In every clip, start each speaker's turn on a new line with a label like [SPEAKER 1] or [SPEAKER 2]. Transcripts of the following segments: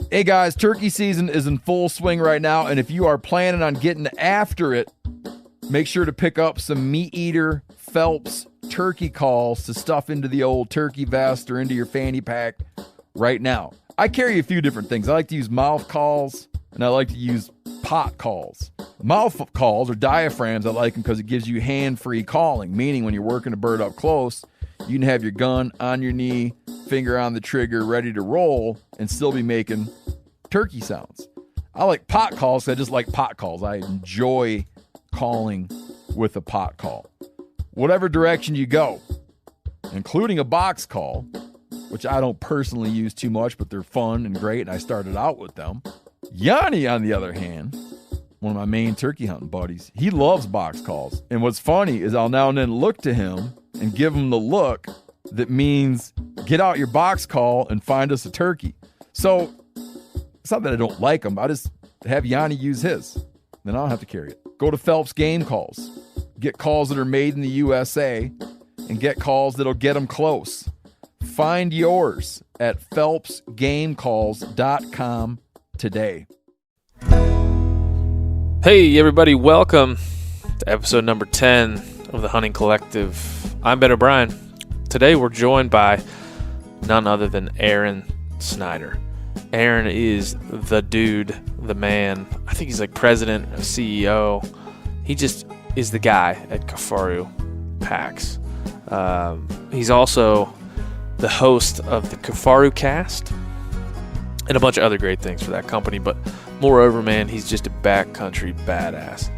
[SPEAKER 1] Hey guys, turkey season is in full swing right now, and if you are planning on getting after it, make sure to pick up some Meat Eater Phelps turkey calls to stuff into the old turkey vest or into your fanny pack right now. I carry a few different things. I like to use mouth calls, and I like to use pot calls. Mouth calls or diaphragms, I like them because it gives you hand-free calling, meaning when you're working a bird up close, you can have your gun on your knee, finger on the trigger, ready to roll, and still be making turkey sounds. I like pot calls because I just like pot calls. I enjoy calling with a pot call. Whatever direction you go, including a box call, which I don't personally use too much, but they're fun and great, and I started out with them. Yanni, on the other hand, one of my main turkey hunting buddies, he loves box calls. And what's funny is I'll now and then look to him and give him the look that means get out your box call and find us a turkey. So it's not that I don't like him. I just have Yanni use his. Then I don't have to carry it. Go to Phelps Game Calls. Get calls that are made in the USA and get calls that'll get them close. Find yours at phelpsgamecalls.com today.
[SPEAKER 2] Hey everybody, welcome to episode number 10 of the Hunting Collective. I'm Ben O'Brien. Today we're joined by none other than Aron Snyder. Aron is the dude, the man. I think he's like president or CEO. He just is the guy at Kifarucast. He's also the host of the Kifarucast and a bunch of other great things for that company. But moreover, man, he's just a backcountry badass.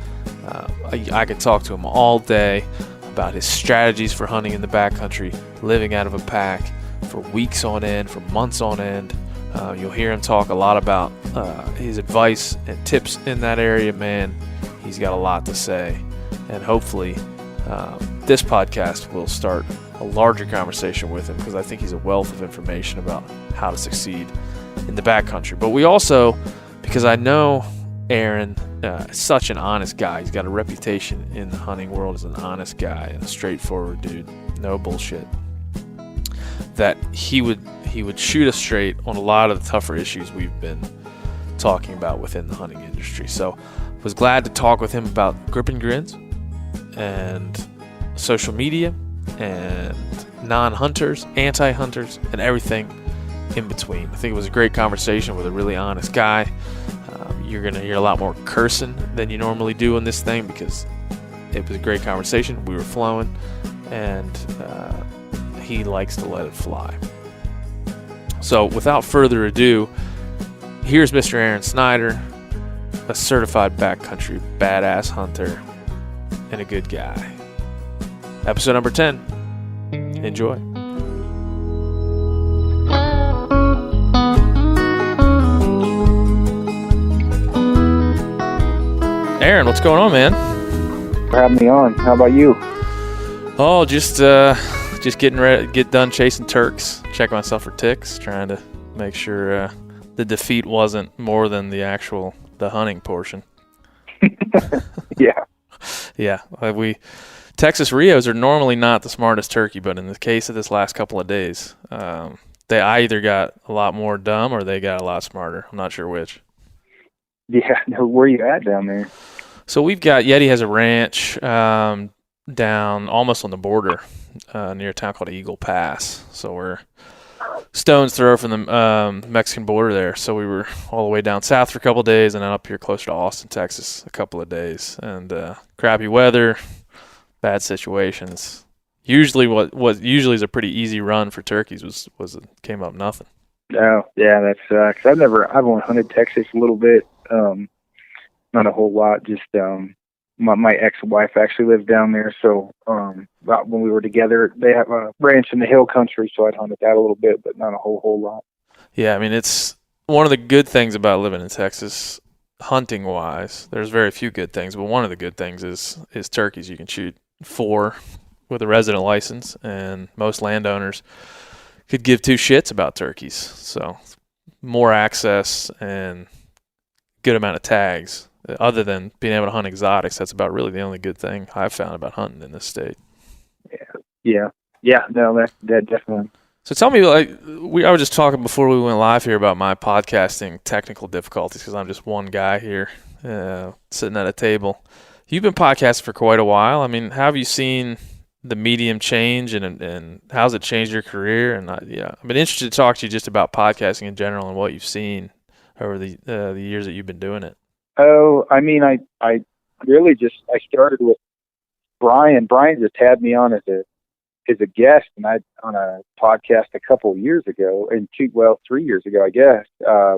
[SPEAKER 2] I could talk to him all day about his strategies for hunting in the backcountry, living out of a pack for weeks on end, for months on end. You'll hear him talk a lot about his advice and tips in that area, man. He's got a lot to say. And hopefully this podcast will start a larger conversation with him because I think he's a wealth of information about how to succeed in the backcountry. But we also, because I know Aron is such an honest guy. He's got a reputation in the hunting world as an honest guy and a straightforward dude. No bullshit. That he would shoot us straight on a lot of the tougher issues we've been talking about within the hunting industry. So was glad to talk with him about grip and grins and social media and non-hunters, anti-hunters, and everything in between. I think it was a great conversation with a really honest guy. You're going to hear a lot more cursing than you normally do in this thing because it was a great conversation. We were flowing, and he likes to let it fly. So without further ado, here's Mr. Aron Snyder, a certified backcountry badass hunter and a good guy. Episode number 10. Enjoy. Aron, what's going on, man?
[SPEAKER 3] For having me on. How about you?
[SPEAKER 2] Oh, just getting ready, get done chasing turks, checking myself for ticks, trying to make sure the defeat wasn't more than the hunting portion.
[SPEAKER 3] Yeah.
[SPEAKER 2] Yeah. Texas Rios are normally not the smartest turkey, but in the case of this last couple of days, they either got a lot more dumb or they got a lot smarter. I'm not sure which.
[SPEAKER 3] Yeah. No, where are you at down there?
[SPEAKER 2] So we've got Yeti has a ranch down almost on the border near a town called Eagle Pass. So we're stone's throw from the Mexican border there. So we were all the way down south for a couple of days and then up here closer to Austin, Texas a couple of days. And crappy weather, bad situations. Usually what usually is a pretty easy run for turkeys came up nothing.
[SPEAKER 3] Oh, yeah, that sucks. I've only hunted Texas a little bit. Not a whole lot. Just my ex-wife actually lives down there, so when we were together, they have a ranch in the hill country, so I'd hunted that a little bit, but not a whole lot.
[SPEAKER 2] Yeah, I mean, it's one of the good things about living in Texas, hunting-wise. There's very few good things, but one of the good things is turkeys. You can shoot 4 with a resident license, and most landowners could give 2 shits about turkeys. So more access and good amount of tags. Other than being able to hunt exotics, that's about really the only good thing I've found about hunting in this state.
[SPEAKER 3] Yeah. No, that definitely.
[SPEAKER 2] So tell me, like, I was just talking before we went live here about my podcasting technical difficulties because I'm just one guy here sitting at a table. You've been podcasting for quite a while. I mean, how have you seen the medium change, and how's it changed your career? And I've been interested to talk to you just about podcasting in general and what you've seen over the years that you've been doing it.
[SPEAKER 3] Oh, I mean, I really I started with Brian. Brian just had me on as a guest, and on a podcast a couple of years ago, 3 years ago, I guess,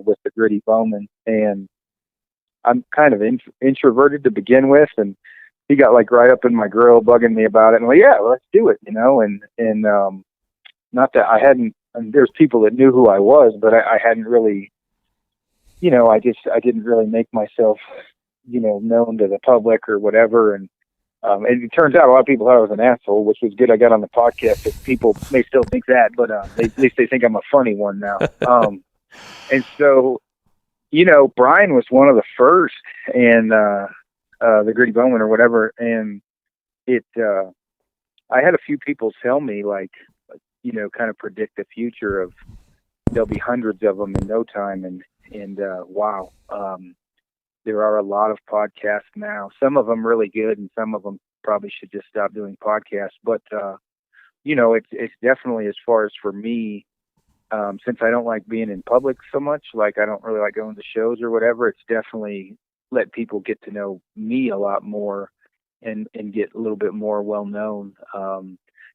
[SPEAKER 3] with the Gritty Bowman. And I'm kind of introverted to begin with, and he got like right up in my grill, bugging me about it. And I'm like, yeah, well, let's do it, you know. And not that I hadn't. And there's people that knew who I was, but I hadn't really, you know, I didn't really make myself, you know, known to the public or whatever. And it turns out a lot of people thought I was an asshole, which was good. I got on the podcast. That people may still think that, but at least they think I'm a funny one now. And so, you know, Brian was one of the first, and the Gritty Bowman or whatever. And I had a few people tell me, like, you know, kind of predict the future of there'll be hundreds of them in no time. And wow. There are a lot of podcasts now, some of them really good, and some of them probably should just stop doing podcasts. But, you know, it's definitely, as far as for me, since I don't like being in public so much, like I don't really like going to shows or whatever, it's definitely let people get to know me a lot more and get a little bit more well known.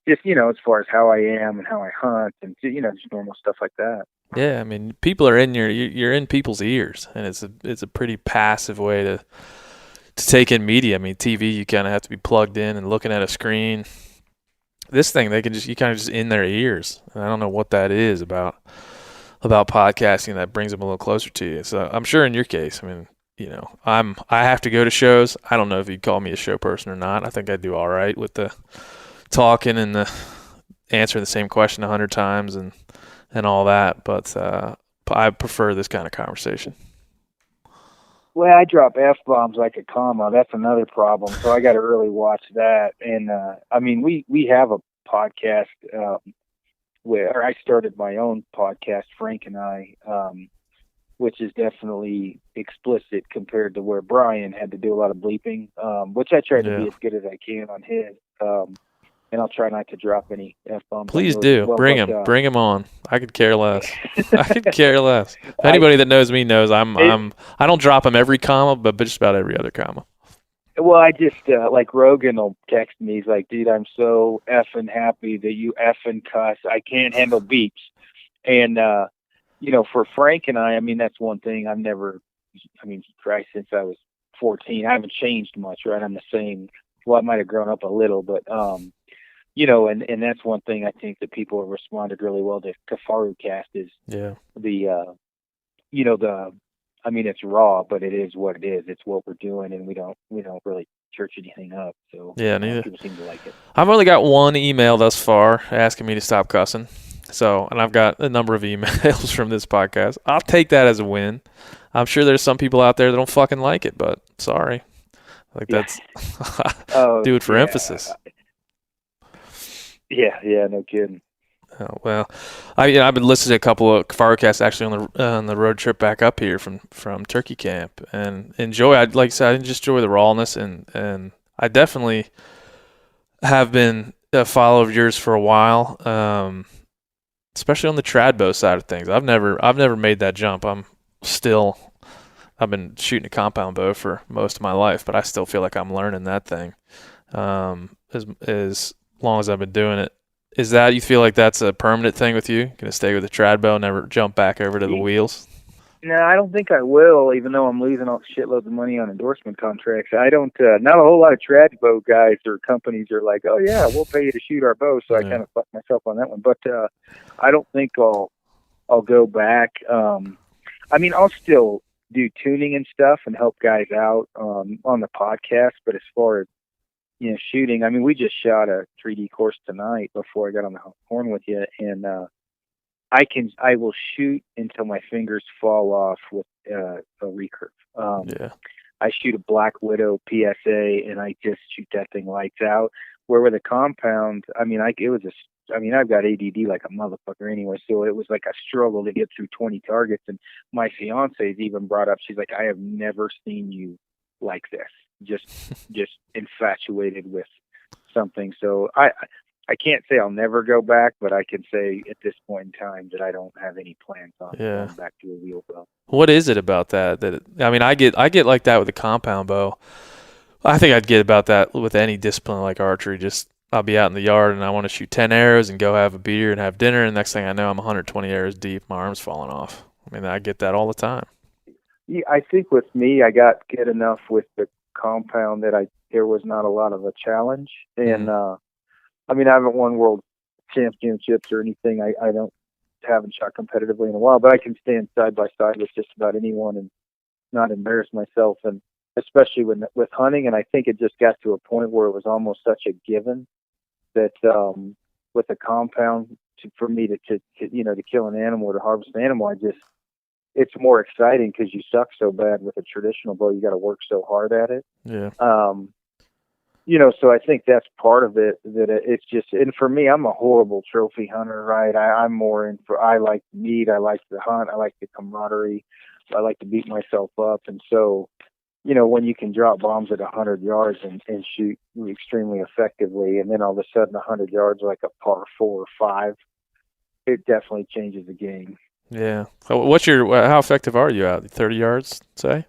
[SPEAKER 3] Just, you know, as far as how I am and how I hunt and, you know, just normal stuff like that.
[SPEAKER 2] Yeah, I mean, people are you're in people's ears, and it's a pretty passive way to take in media. I mean, TV, you kind of have to be plugged in and looking at a screen. This thing, you kind of just in their ears. And I don't know what that is about podcasting that brings them a little closer to you. So I'm sure in your case, I mean, you know, I have to go to shows. I don't know if you'd call me a show person or not. I think I do all right with the talking and the answering the same question 100 times and all that, but I prefer this kind of conversation.
[SPEAKER 3] Well, I drop F-bombs like a comma. That's another problem. So I got to really watch that. And, I mean, we have a podcast where I started my own podcast, Frank and I, which is definitely explicit compared to where Brian had to do a lot of bleeping, which I try to be as good as I can on his. And I'll try not to drop any F-bombs.
[SPEAKER 2] Please do. Well, bring him on. I could care less. I could care less. Anybody that knows me knows I don't drop him every comma, but just about every other comma.
[SPEAKER 3] Well, I just, like Rogan will text me. He's like, dude, I'm so effing happy that you effing cuss. I can't handle beeps. And, you know, for Frank and I mean, that's one thing Christ, since I was 14, I haven't changed much, right? I'm the same. Well, I might have grown up a little, but, you know, and that's one thing I think that people have responded really well to Kifarucast is I mean, it's raw, but it is what it is. It's what we're doing, and we don't really church anything up. So
[SPEAKER 2] yeah, neither.
[SPEAKER 3] People seem to like it.
[SPEAKER 2] I've only got one email thus far asking me to stop cussing. So, and I've got a number of emails from this podcast. I'll take that as a win. I'm sure there's some people out there that don't fucking like it, but sorry. Like that's do it for emphasis.
[SPEAKER 3] Yeah, no kidding.
[SPEAKER 2] Oh, well, I've been listening to a couple of Kifarucasts actually on the road trip back up here from Turkey Camp, and like I said, I just enjoy the rawness, and I definitely have been a follower of yours for a while, especially on the trad bow side of things. I've never made that jump. I've been shooting a compound bow for most of my life, but I still feel like I'm learning that thing as long as I've been doing it. Is that, you feel like that's a permanent thing with you? Going to stay with the trad bow, never jump back over to the wheels?
[SPEAKER 3] No, I don't think I will, even though I'm losing all shitloads of money on endorsement contracts. I don't, not a whole lot of trad bow guys or companies are like, oh yeah, we'll pay you to shoot our bow. So I kind of fucked myself on that one. But I don't think I'll go back. I mean, I'll still do tuning and stuff and help guys out on the podcast. But as far as, you know, shooting, I mean, we just shot a 3D course tonight before I got on the horn with you, and I will shoot until my fingers fall off with a recurve. I shoot a Black Widow PSA, and I just shoot that thing lights out. Where with a compound, I mean, it was I mean, I've got ADD like a motherfucker anyway, so it was like a struggle to get through 20 targets. And my fiance's even brought up, she's like, I have never seen you like this, just infatuated with something. So I can't say I'll never go back, but I can say at this point in time that I don't have any plans on going back to a wheel bow.
[SPEAKER 2] What is it about that? I mean, I get like that with a compound bow. I think I'd get about that with any discipline like archery. Just I'll be out in the yard and I want to shoot 10 arrows and go have a beer and have dinner, and next thing I know, I'm 120 arrows deep. My arm's falling off. I mean, I get that all the time.
[SPEAKER 3] Yeah, I think with me, I got good enough with the compound that there was not a lot of a challenge. And I mean, I haven't won world championships or anything. I haven't shot competitively in a while, but I can stand side by side with just about anyone and not embarrass myself. And especially with hunting, and I think it just got to a point where it was almost such a given that with a compound for me to kill an animal or to harvest an animal, it's more exciting because you suck so bad with a traditional bow. You got to work so hard at it.
[SPEAKER 2] Yeah.
[SPEAKER 3] So I think that's part of it. It's just, and for me, I'm a horrible trophy hunter, right? I'm more I like meat, I like the hunt, I like the camaraderie, I like to beat myself up, and so. When you can drop bombs at 100 yards and shoot extremely effectively, and then all of a sudden 100 yards like a par 4 or 5, it definitely changes the game.
[SPEAKER 2] Yeah. How effective are you out? 30 yards, say?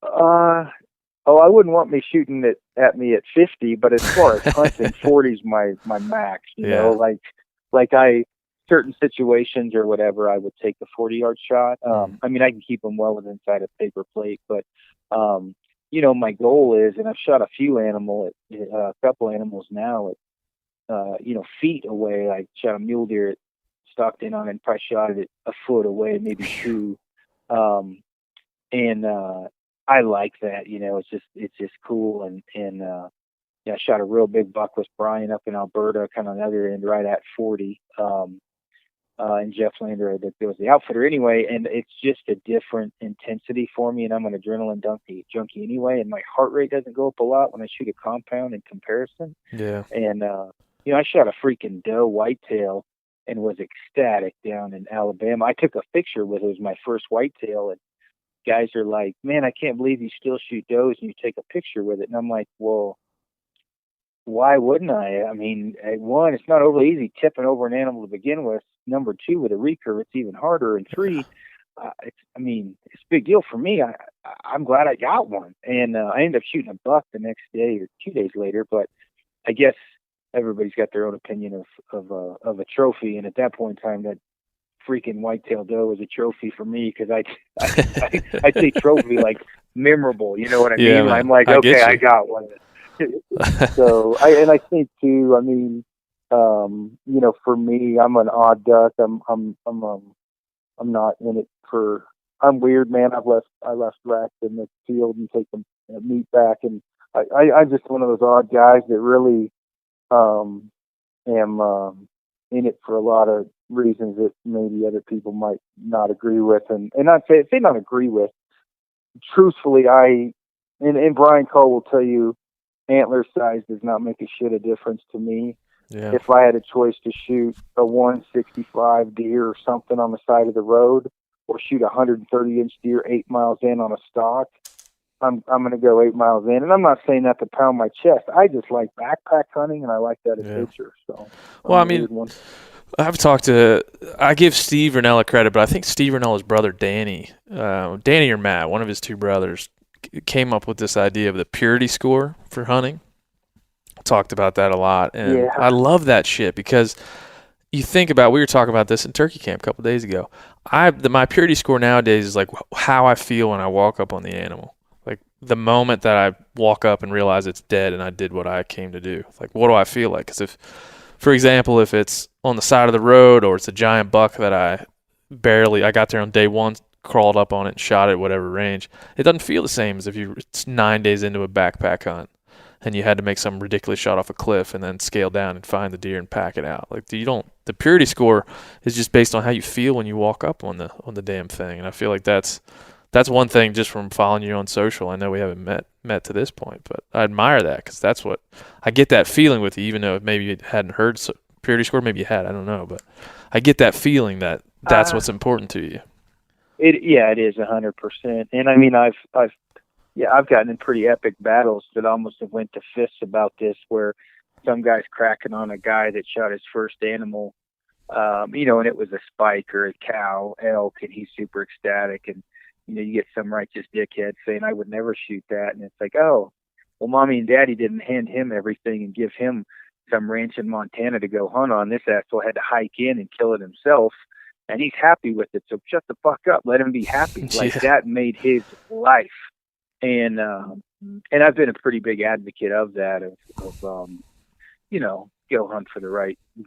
[SPEAKER 3] I wouldn't want me shooting it at me at 50, but as far as hunting, 40 is my max. You know, like certain situations or whatever, I would take the 40-yard shot. I mean, I can keep them well inside a paper plate, but my goal is, and I've shot a couple animals now at feet away. I shot a mule deer at Stockton on it and probably shot it a foot away, maybe 2. And I like that. It's just cool. And I shot a real big buck with Brian up in Alberta, kind of on the other end, right at 40. And Jeff Lander, that was the outfitter anyway, and it's just a different intensity for me, and I'm an adrenaline junkie anyway, and my heart rate doesn't go up a lot when I shoot a compound in comparison.
[SPEAKER 2] Yeah.
[SPEAKER 3] And, I shot a freaking doe whitetail and was ecstatic down in Alabama. I took a picture with it. It was my first whitetail, and guys are like, man, I can't believe you still shoot does and you take a picture with it. And I'm like, well, why wouldn't I? I mean, one, it's not overly easy tipping over an animal to begin with. Number 2, with a recurve, it's even harder. And 3, it's a big deal for me. I'm glad I got one. And I ended up shooting a buck the next day or 2 days later. But I guess everybody's got their own opinion of a trophy. And at that point in time, that freaking whitetail doe was a trophy for me, because I say trophy like memorable. You know what I mean?
[SPEAKER 2] Man,
[SPEAKER 3] I'm like, okay, I got one. So I think too, for me, I'm an odd duck. I'm not in it for, I'm weird, man. I left racks in the field and take the meat back. And I'm just one of those odd guys that really, am, in it for a lot of reasons that maybe other people might not agree with. And I'd say, if they not agree with, truthfully, and Brian Cole will tell you, antler size does not make a shit of difference to me.
[SPEAKER 2] Yeah.
[SPEAKER 3] If I had a choice to shoot a 165 deer or something on the side of the road, or shoot a 130-inch deer 8 miles in on a stock, I'm going to go 8 miles in. And I'm not saying that to pound my chest. I just like backpack hunting, and I like that adventure. So,
[SPEAKER 2] well, I give Steve Rinella credit, but I think Steve Rinella's brother Danny or Matt, one of his 2 brothers, came up with this idea of the purity score for hunting. Talked about that a lot, and I love that shit, because you think about, we were talking about this in turkey camp a couple of days ago. My purity score nowadays is like how I feel when I walk up on the animal. Like the moment that I walk up and realize it's dead and I did what I came to do. Like, what do I feel like? Because for example, if it's on the side of the road or it's a giant buck that I got there on day 1, crawled up on it and shot it at whatever range, it doesn't feel the same as if it's 9 days into a backpack hunt and you had to make some ridiculous shot off a cliff and then scale down and find the deer and pack it out. Like, the purity score is just based on how you feel when you walk up on the damn thing. And I feel like that's one thing just from following you on social. I know we haven't met to this point, but I admire that, because that's what I get, that feeling with you, even though maybe you hadn't heard purity score? Maybe you had. I don't know, but I get that feeling that that's what's important to you.
[SPEAKER 3] It is 100%. And I mean, I've gotten in pretty epic battles that almost have went to fists about this, where some guy's cracking on a guy that shot his first animal, and it was a spike or a cow, elk, and he's super ecstatic. And, you get some righteous dickhead saying, I would never shoot that. And it's like, oh, well, mommy and daddy didn't hand him everything and give him some ranch in Montana to go hunt on. This asshole had to hike in and kill it himself. And he's happy with it. So shut the fuck up. Let him be happy. Like that mate his life. And I've been a pretty big advocate of that, of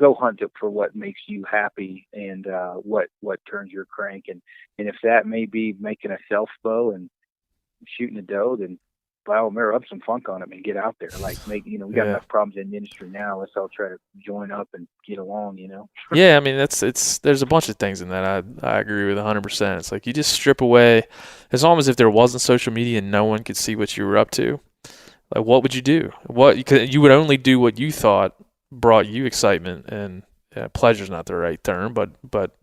[SPEAKER 3] go hunt for what makes you happy and what turns your crank. And if that may be making a self bow and shooting a doe, then by all means, rub some funk on them and get out there. Like, we got enough problems in the industry now. Let's all try to join up and get along,
[SPEAKER 2] Yeah, I mean, there's a bunch of things in that I agree with 100%. It's like you just strip away, it's almost as if there wasn't social media and no one could see what you were up to. Like, what would you do? You would only do what you thought brought you excitement, and pleasure's not the right term, but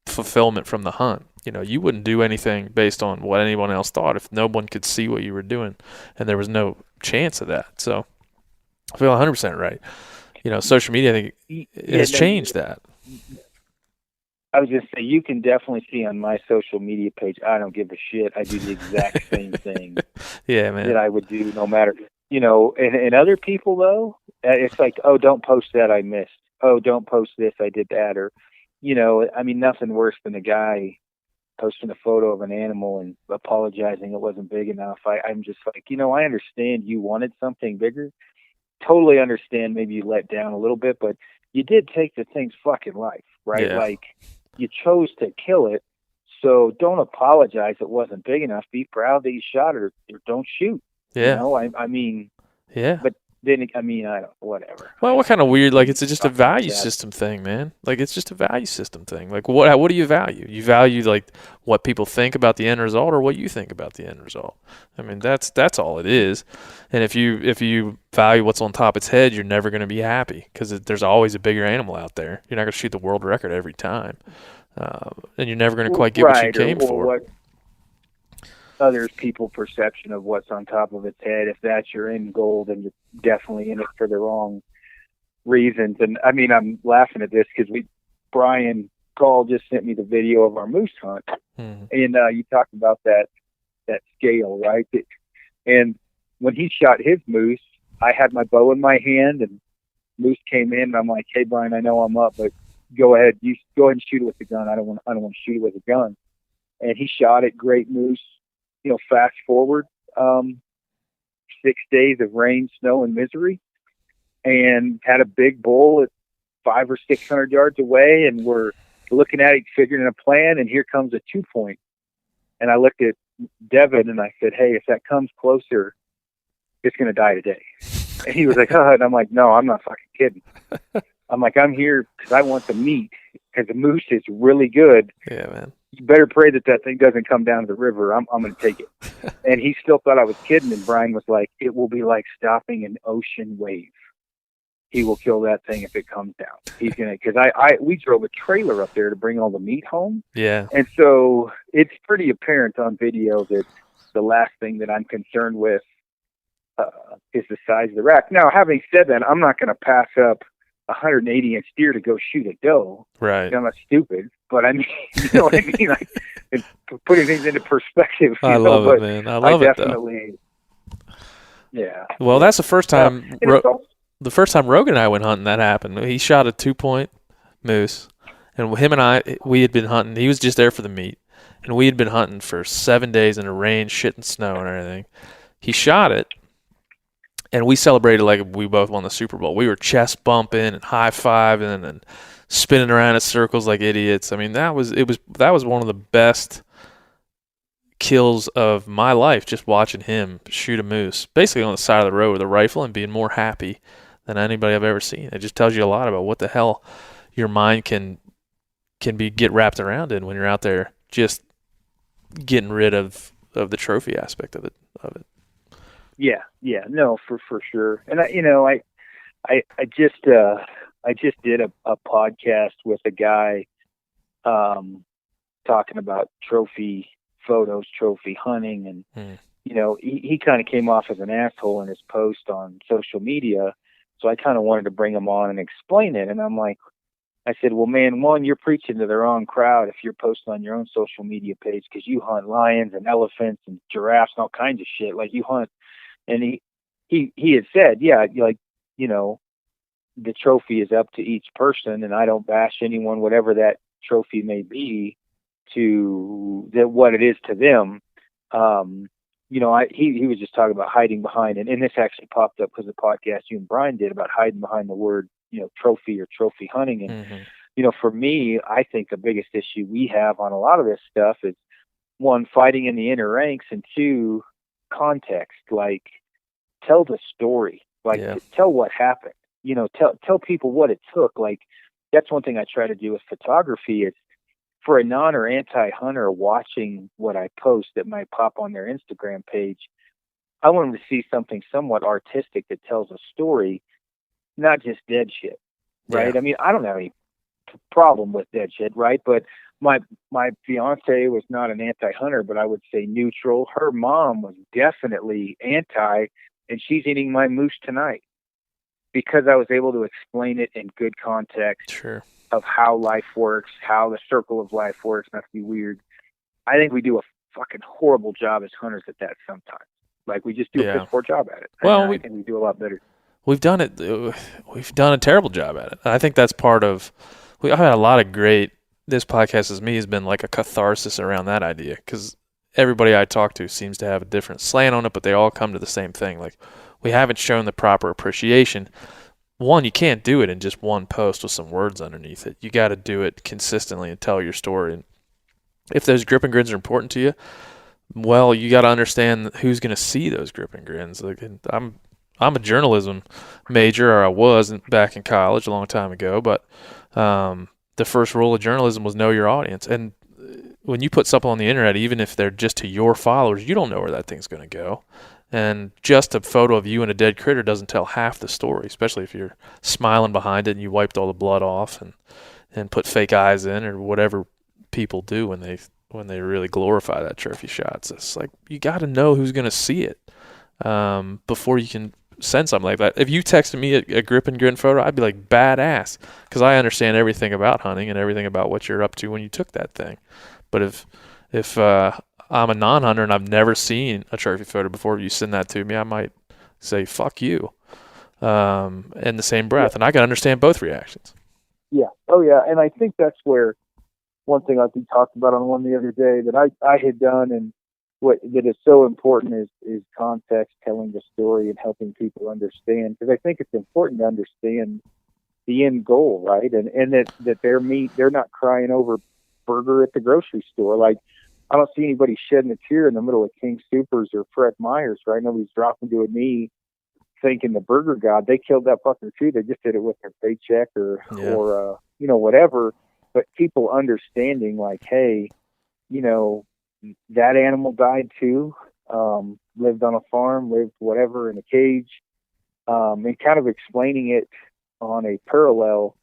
[SPEAKER 2] fulfillment from the hunt. You wouldn't do anything based on what anyone else thought if no one could see what you were doing, and there was no chance of that. So I feel 100% right. Social media, I think, has changed that.
[SPEAKER 3] I was just saying, you can definitely see on my social media page, I don't give a shit. I do the exact same thing
[SPEAKER 2] yeah, man.
[SPEAKER 3] that I would do no matter, and other people, though, it's like, oh, don't post that, I missed. Oh, don't post this, I did that. Or, I mean, nothing worse than a guy posting a photo of an animal and apologizing it wasn't big enough. I'm just like, I understand you wanted something bigger. Totally understand maybe you let down a little bit, but you did take the thing's fucking life, right?
[SPEAKER 2] Yeah.
[SPEAKER 3] Like, you chose to kill it, so don't apologize it wasn't big enough. Be proud that you shot it, or don't shoot.
[SPEAKER 2] Yeah.
[SPEAKER 3] I mean,
[SPEAKER 2] yeah.
[SPEAKER 3] But then, I mean, I don't, whatever.
[SPEAKER 2] Well, what kind of weird, like, it's just a value system thing, man. Like, it's just a value system thing. Like, what do you value? You value, like, what people think about the end result or what you think about the end result. I mean, that's all it is. And if you value what's on top of its head, you're never going to be happy because there's always a bigger animal out there. You're not going to shoot the world record every time. And you're never going to quite get what you came for.
[SPEAKER 3] What others people's perception of what's on top of its head. If that's your end goal, then you're definitely in it for the wrong reasons. And I mean, I'm laughing at this because Brian Call just sent me the video of our moose hunt, and you talked about that scale, right? And when he shot his moose, I had my bow in my hand, and moose came in, and I'm like, "Hey, Brian, I know I'm up, but go ahead. You go ahead and shoot it with the gun. I don't want to shoot it with a gun." And he shot it. Great moose. Fast forward 6 days of rain, snow, and misery, and had a big bull at 500 or 600 yards away, and we're looking at it, figuring a plan, and here comes a 2-point. And I looked at Devin and I said, "Hey, if that comes closer, it's going to die today." And he was like, "Huh," and I'm like, "No, I'm not fucking kidding." I'm like, "I'm here because I want the meat, because the moose is really good."
[SPEAKER 2] Yeah, man.
[SPEAKER 3] You better pray that thing doesn't come down to the river. I'm going to take it. And he still thought I was kidding. And Brian was like, "It will be like stopping an ocean wave. He will kill that thing if it comes down. He's going to," because we drove a trailer up there to bring all the meat home.
[SPEAKER 2] Yeah.
[SPEAKER 3] And so it's pretty apparent on video that the last thing that I'm concerned with is the size of the rack. Now, having said that, I'm not going to pass up 180-inch deer to go shoot a doe.
[SPEAKER 2] Right.
[SPEAKER 3] I'm not stupid, but I mean, you know what I mean? Like, it's putting things into perspective.
[SPEAKER 2] I love it, man. I love it, though.
[SPEAKER 3] Yeah.
[SPEAKER 2] Well, that's the first time. The first time Rogan and I went hunting, that happened. He shot a 2-point moose, and him and I, we had been hunting. He was just there for the meat, and we had been hunting for 7 days in the rain, shit, and snow, and everything. He shot it, and we celebrated like we both won the Super Bowl. We were chest bumping and high fiving and spinning around in circles like idiots. I mean, that was one of the best kills of my life, just watching him shoot a moose, basically on the side of the road with a rifle, and being more happy than anybody I've ever seen. It just tells you a lot about what the hell your mind can get wrapped around in when you're out there just getting rid of the trophy aspect of it.
[SPEAKER 3] Yeah, no, for sure. And I just I just did a podcast with a guy talking about trophy photos, trophy hunting, and he kind of came off as an asshole in his post on social media. So I kind of wanted to bring him on and explain it. And I'm like, I said, well, man, one, you're preaching to the wrong crowd if you're posting on your own social media page, because you hunt lions and elephants and giraffes and all kinds of shit. Like, you hunt. And he had said, yeah, like, the trophy is up to each person, and I don't bash anyone, whatever that trophy may be, to what it is to them. He was just talking about hiding behind, and this actually popped up because the podcast you and Brian did about hiding behind the word, trophy or trophy hunting. And, for me, I think the biggest issue we have on a lot of this stuff is, one, fighting in the inner ranks, and two, context. Like, tell the story, like tell what happened, tell people what it took. Like, that's one thing I try to do with photography. It's for a non or anti-hunter watching what I post that might pop on their Instagram page. I want them to see something somewhat artistic that tells a story, not just dead shit, right?
[SPEAKER 2] Yeah.
[SPEAKER 3] I mean, I don't have any problem with dead shit, right? But my fiance was not an anti-hunter, but I would say neutral. Her mom was definitely anti, and she's eating my moose tonight because I was able to explain it in good context.
[SPEAKER 2] Sure.
[SPEAKER 3] Of how life works, how the circle of life works, not to be weird. I think we do a fucking horrible job as hunters at that sometimes. Like, we just do a piss poor job at it.
[SPEAKER 2] Well,
[SPEAKER 3] I think we do a lot better.
[SPEAKER 2] We've done it. We've done a terrible job at it. I think that's part of. I've had a lot of great. This podcast has been like a catharsis around that idea, because everybody I talk to seems to have a different slant on it, but they all come to the same thing. Like, we haven't shown the proper appreciation. One, you can't do it in just one post with some words underneath it. You got to do it consistently and tell your story. And if those grip and grins are important to you, well, you got to understand who's going to see those grip and grins. Like, I'm a journalism major, or I was back in college a long time ago. But the first rule of journalism was know your audience. And when you put something on the internet, even if they're just to your followers, you don't know where that thing's going to go. And just a photo of you and a dead critter doesn't tell half the story, especially if you're smiling behind it and you wiped all the blood off and put fake eyes in, or whatever people do when they really glorify that trophy shot. So it's like, you got to know who's going to see it before you can send something like that. If you texted me a grip and grin photo, I'd be like, badass, because I understand everything about hunting and everything about what you're up to when you took that thing. But if I'm a non-hunter and I've never seen a trophy photo before, if you send that to me, I might say, fuck you, in the same breath. And I can understand both reactions.
[SPEAKER 3] Yeah. Oh, yeah. And I think that's where one thing I think talked about on one the other day that I had done, and that is so important is context, telling the story and helping people understand. Because I think it's important to understand the end goal, right? And that they're not crying over burger at the grocery store. Like, I don't see anybody shedding a tear in the middle of King Soopers or Fred Meyer's, right? Nobody's dropping to a knee thanking the burger god. They killed that fucker too. They just did it with their paycheck or whatever. But people understanding, like, hey, that animal died too, lived on a farm, lived whatever in a cage, and kind of explaining it on a parallel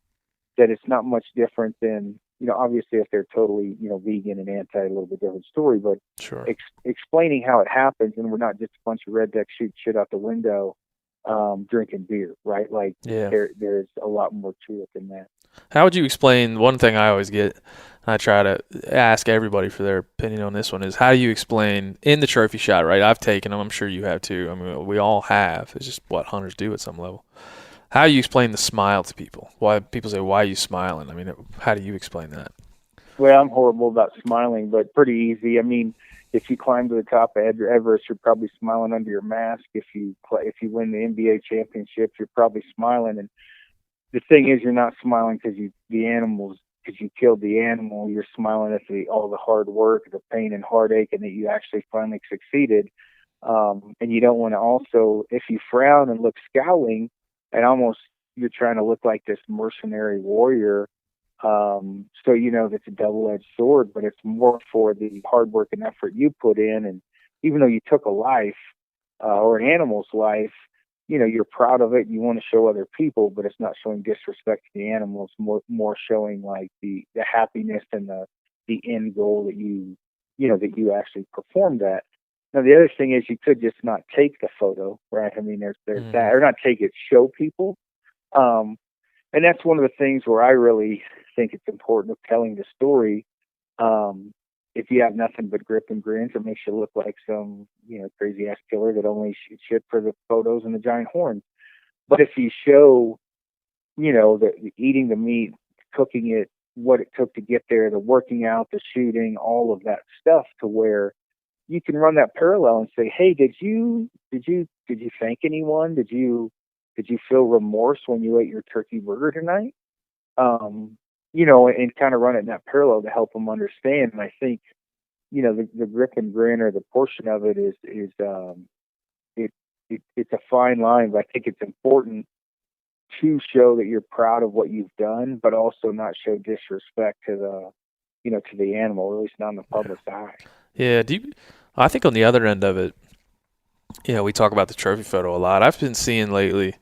[SPEAKER 3] that it's not much different than, obviously if they're totally, vegan and anti, a little bit different story, but
[SPEAKER 2] sure.
[SPEAKER 3] Explaining how it happens, and we're not just a bunch of rednecks shooting shit out the window, drinking beer, right? Like, there's a lot more to it than that.
[SPEAKER 2] How would you explain, one thing I always get, I try to ask everybody for their opinion on this one, is how do you explain in the trophy shot, right? I've taken them. I'm sure you have too. I mean, we all have. It's just what hunters do at some level. How do you explain the smile to people? Why people say, why are you smiling? I mean, how do you explain that?
[SPEAKER 3] Well, I'm horrible about smiling, but pretty easy. I mean, if you climb to the top of Everest, you're probably smiling under your mask. If you win the NBA championship, you're probably smiling. And the thing is, you're not smiling because you killed the animal. You're smiling at all the hard work, the pain and heartache, and that you actually finally succeeded. And you don't want to also, if you frown and look scowling, and almost you're trying to look like this mercenary warrior. So that's a double-edged sword, but it's more for the hard work and effort you put in. And even though you took a life or an animal's life, you're proud of it. You want to show other people, but it's not showing disrespect to the animals. More showing like the happiness and the end goal that that you actually performed at. Now the other thing is you could just not take the photo, right? I mean, there's that, or not take it, show people. And that's one of the things where I really think it's important of telling the story. If you have nothing but grip and grins, it makes you look like some, crazy ass killer that only shoots shit for the photos and the giant horns. But if you show, the eating the meat, cooking it, what it took to get there, the working out, the shooting, all of that stuff, to where you can run that parallel and say, hey, did you thank anyone? Did you feel remorse when you ate your turkey burger tonight? And kind of run it in that parallel to help them understand. And I think, the grip and grin, or the portion of it is it's a fine line, but I think it's important to show that you're proud of what you've done, but also not show disrespect to the animal, or at least not in the public's eye.
[SPEAKER 2] Yeah. I think on the other end of it, we talk about the trophy photo a lot. I've been seeing lately,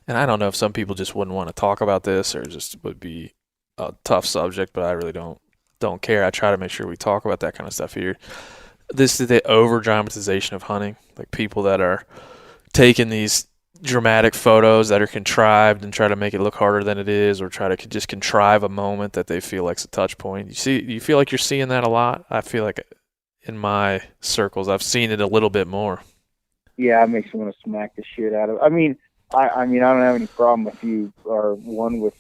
[SPEAKER 2] and I don't know if some people just wouldn't want to talk about this, or just would be a tough subject, but I really don't care. I try to make sure we talk about that kind of stuff here. This is the over dramatization of hunting, like people that are taking these dramatic photos that are contrived and try to make it look harder than it is, or try to just contrive a moment that they feel like's a touch point. You feel like you're seeing that a lot? I feel like in my circles, I've seen it a little bit more.
[SPEAKER 3] Yeah, it makes me want to smack the shit out of it. I mean, I don't have any problem if you are one with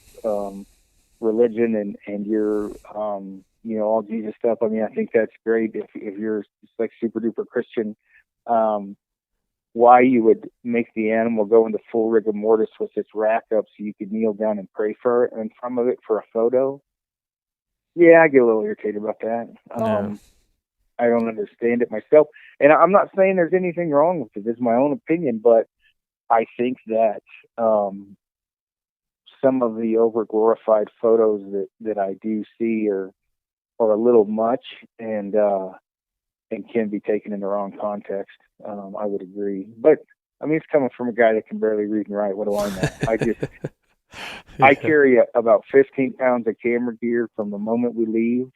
[SPEAKER 3] religion and you're all Jesus stuff. I mean, I think that's great if you're like super duper Christian. Why you would make the animal go into full rigor mortis with its rack up so you could kneel down and pray for it in front of it for a photo? Yeah, I get a little irritated about that.
[SPEAKER 2] Yeah.
[SPEAKER 3] I don't understand it myself, and I'm not saying there's anything wrong with it. This is my own opinion, but I think that some of the over glorified photos that I do see are a little much, and can be taken in the wrong context. I would agree, but I mean, it's coming from a guy that can barely read and write. What do I know? I carry about 15 pounds of camera gear from the moment we leave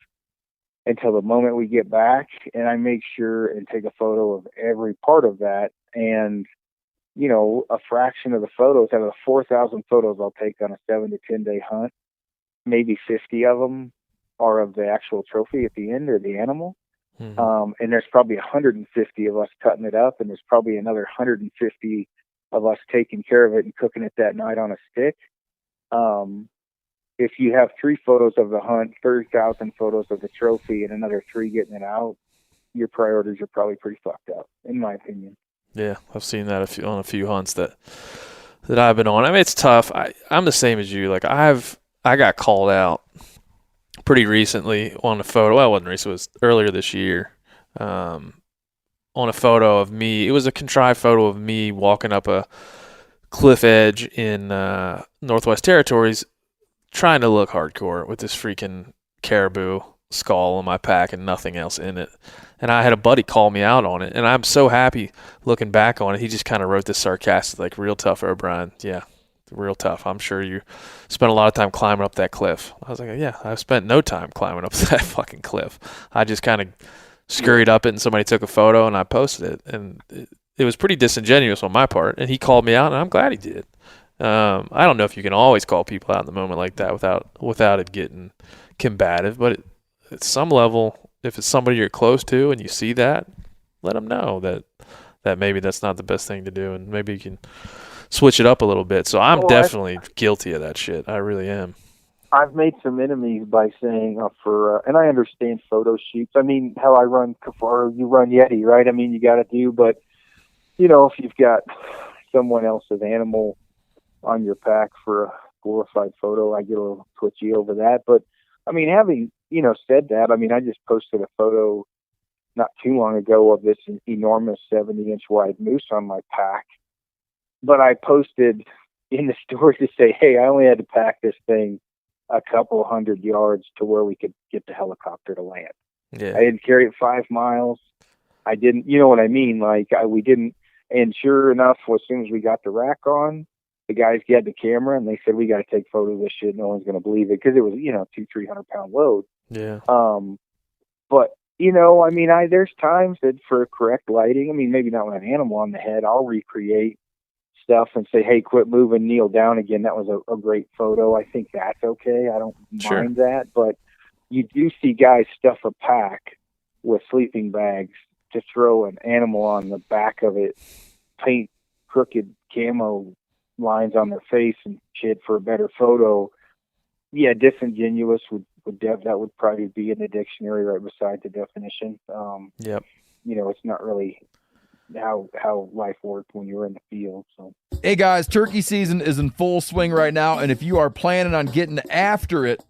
[SPEAKER 3] until the moment we get back, and I make sure and take a photo of every part of that. And a fraction of the photos, out of the 4,000 photos I'll take on a 7 to 10 day hunt, maybe 50 of them are of the actual trophy at the end, or the animal. Mm-hmm. And there's probably 150 of us cutting it up, and there's probably another 150 of us taking care of it and cooking it that night on a stick. If you have 3 photos of the hunt, 30,000 photos of the trophy, and another 3 getting it out, your priorities are probably pretty fucked up, in my opinion.
[SPEAKER 2] Yeah, I've seen that on a few hunts that I've been on. I mean, it's tough. I'm the same as you. Like I got called out pretty recently on a photo. Well, it wasn't recent. It was earlier this year. On a photo of me. It was a contrived photo of me walking up a cliff edge in Northwest Territories, trying to look hardcore with this freaking caribou skull on my pack and nothing else in it. And I had a buddy call me out on it, and I'm so happy looking back on it. He just kind of wrote this sarcastic, like, real tough, O'Brien. Yeah, real tough. I'm sure you spent a lot of time climbing up that cliff. I was like, yeah, I've spent no time climbing up that fucking cliff. I just kind of scurried up it, and somebody took a photo, and I posted it. And it was pretty disingenuous on my part, and he called me out, and I'm glad he did. I don't know if you can always call people out in the moment like that without it getting combative, but at some level, if it's somebody you're close to and you see that, let them know that maybe that's not the best thing to do, and maybe you can switch it up a little bit. So I'm definitely guilty of that shit. I really am.
[SPEAKER 3] I've made some enemies by saying and I understand photo shoots. I mean, how I run Kifaru, you run Yeti, right? I mean, you got to do, but if you've got someone else's animal on your pack for a glorified photo, I get a little twitchy over that. But I mean, having said that, I mean, I just posted a photo not too long ago of this enormous 70-inch wide moose on my pack, but I posted in the story to say, hey, I only had to pack this thing a couple 100 yards to where we could get the helicopter to land. Yeah. I didn't carry it 5 miles. I didn't, you know what I mean? Like we didn't, And sure enough, as soon as we got the rack on, the guys get the camera and they said, we got to take photos of this shit. No one's going to believe it because it was, 200-300 pound load.
[SPEAKER 2] Yeah.
[SPEAKER 3] But, there's times that for correct lighting, maybe not with an animal on the head, I'll recreate stuff and say, hey, quit moving, kneel down again. That was a great photo. I think that's okay. I don't mind that. But you do see guys stuff a pack with sleeping bags to throw an animal on the back of it, paint crooked camo lines on their face and shit for a better photo. Yeah, disingenuous that would probably be in the dictionary right beside the definition.
[SPEAKER 2] Yep.
[SPEAKER 3] It's not really how life worked when you were in the field. So,
[SPEAKER 1] hey guys, turkey season is in full swing right now, and if you are planning on getting after it,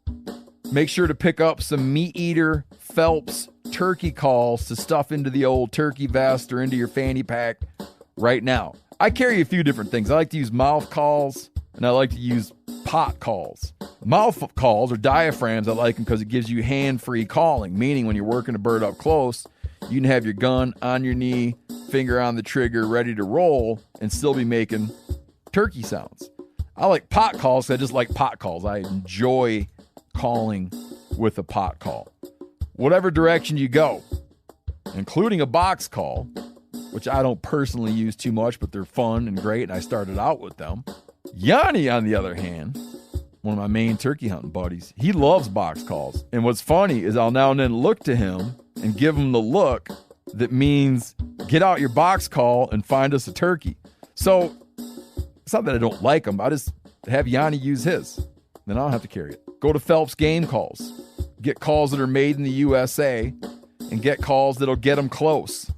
[SPEAKER 1] make sure to pick up some Meat Eater Phelps turkey calls to stuff into the old turkey vest or into your fanny pack right now. I carry a few different things. I like to use mouth calls, and I like to use pot calls. Mouth calls or diaphragms, I like them because it gives you hand-free calling, meaning when you're working a bird up close, you can have your gun on your knee, finger on the trigger, ready to roll, and still be making turkey sounds. I like pot calls. I just like pot calls. I enjoy calling with a pot call. Whatever direction you go, including a box call, which I don't personally use too much, but they're fun and great, and I started out with them. Yanni, on the other hand, one of my main turkey hunting buddies, he loves box calls. And what's funny is I'll now and then look to him and give him the look that means get out your box call and find us a turkey. So it's not that I don't like them. I just have Yanni use his. Then I don't have to carry it. Go to Phelps Game Calls. Get calls that are made in the USA and get calls that'll get them close.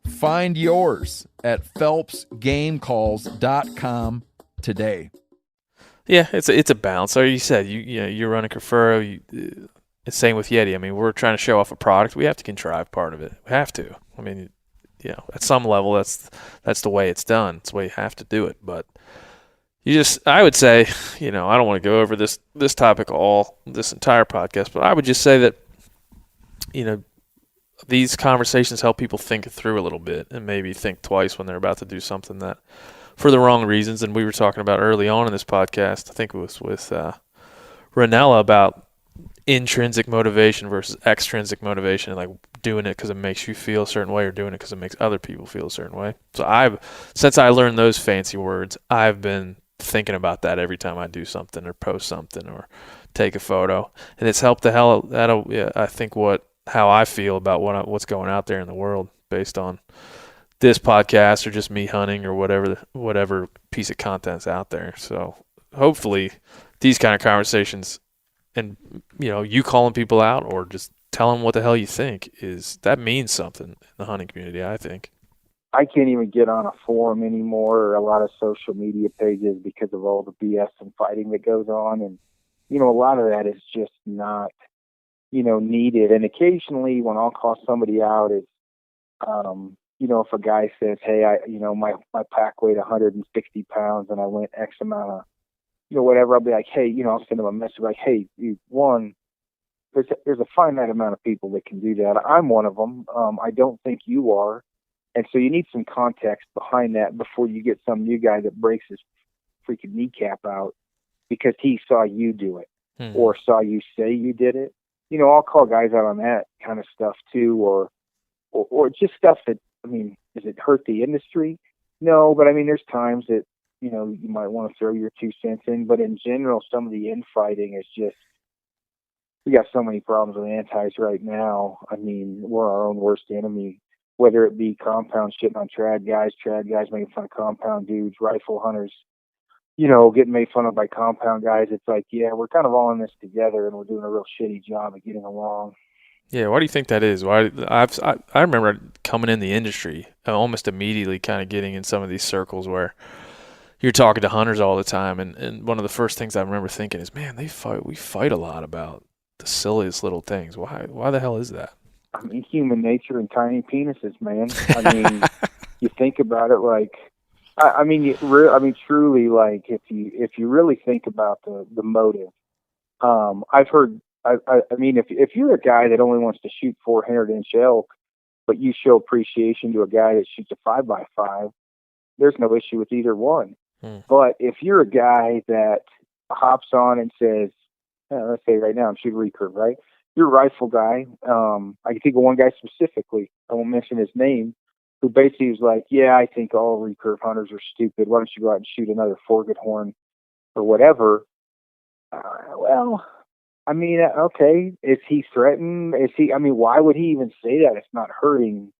[SPEAKER 1] Find yours at phelpsgamecalls.com today.
[SPEAKER 2] Yeah, it's a balance. So you said you're running Kifaro. It's same with Yeti. We're trying to show off a product. We have to contrive part of it. We have to. At some level, that's the way it's done. It's the way you have to do it. But I would say, I don't want to go over this topic this entire podcast, but I would just say that, these conversations help people think it through a little bit and maybe think twice when they're about to do something that for the wrong reasons. And we were talking about early on in this podcast, I think it was with Ranella, about intrinsic motivation versus extrinsic motivation, and like doing it because it makes you feel a certain way or doing it because it makes other people feel a certain way. So since I learned those fancy words, I've been thinking about that every time I do something or post something or take a photo, and it's helped the hell out of I think how I feel about what's going out there in the world based on this podcast or just me hunting or whatever piece of content's out there. So hopefully these kind of conversations and you calling people out or just telling them what the hell you think that means something in the hunting community, I think.
[SPEAKER 3] I can't even get on a forum anymore or a lot of social media pages because of all the BS and fighting that goes on. And, a lot of that is just not, needed. And occasionally when I'll call somebody out, it's, if a guy says, hey, my pack weighed 160 pounds and I went X amount of, whatever, I'll be like, hey, I'll send them a message like, hey, dude, there's a finite amount of people that can do that. I'm one of them. I don't think you are. And so you need some context behind that before you get some new guy that breaks his freaking kneecap out because he saw you do it or saw you say you did it. I'll call guys out on that kind of stuff too, or just stuff that, does it hurt the industry? No, but there's times that, you might want to throw your 2 cents in, but in general, some of the infighting is just, we got so many problems with antis right now. We're our own worst enemy, whether it be compound shitting on trad guys making fun of compound dudes, rifle hunters, getting made fun of by compound guys. It's like, yeah, we're kind of all in this together and we're doing a real shitty job of getting along.
[SPEAKER 2] Yeah, why do you think that is? Why I remember coming in the industry almost immediately kind of getting in some of these circles where you're talking to hunters all the time, and one of the first things I remember thinking is, man, we fight a lot about the silliest little things. Why the hell is that?
[SPEAKER 3] Human nature and tiny penises, man. You think about it like, truly, like if you really think about the motive, I've heard. If you're a guy that only wants to shoot 400-inch elk, but you show appreciation to a guy that shoots a 5x5, there's no issue with either one.
[SPEAKER 2] Hmm.
[SPEAKER 3] But if you're a guy that hops on and says, let's say right now I'm shooting recurve, right? You're a rifle guy. I can think of one guy specifically. I won't mention his name, who basically was like, "Yeah, I think all recurve hunters are stupid. Why don't you go out and shoot another four-good horn or whatever?" Well, I mean, okay, is he threatened? Is he? I mean, why would he even say that? It's not hurting,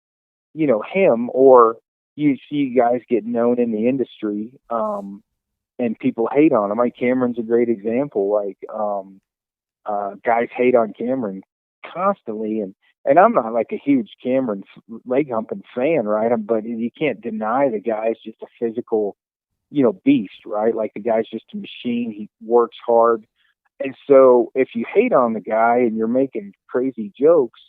[SPEAKER 3] him. Or you see guys get known in the industry, and people hate on him. Like Cameron's a great example. Like, guys hate on Cameron constantly, and I'm not like a huge Cameron leg humping fan, right? But you can't deny the guy's just a physical, beast, right? Like the guy's just a machine. He works hard. And so if you hate on the guy and you're making crazy jokes,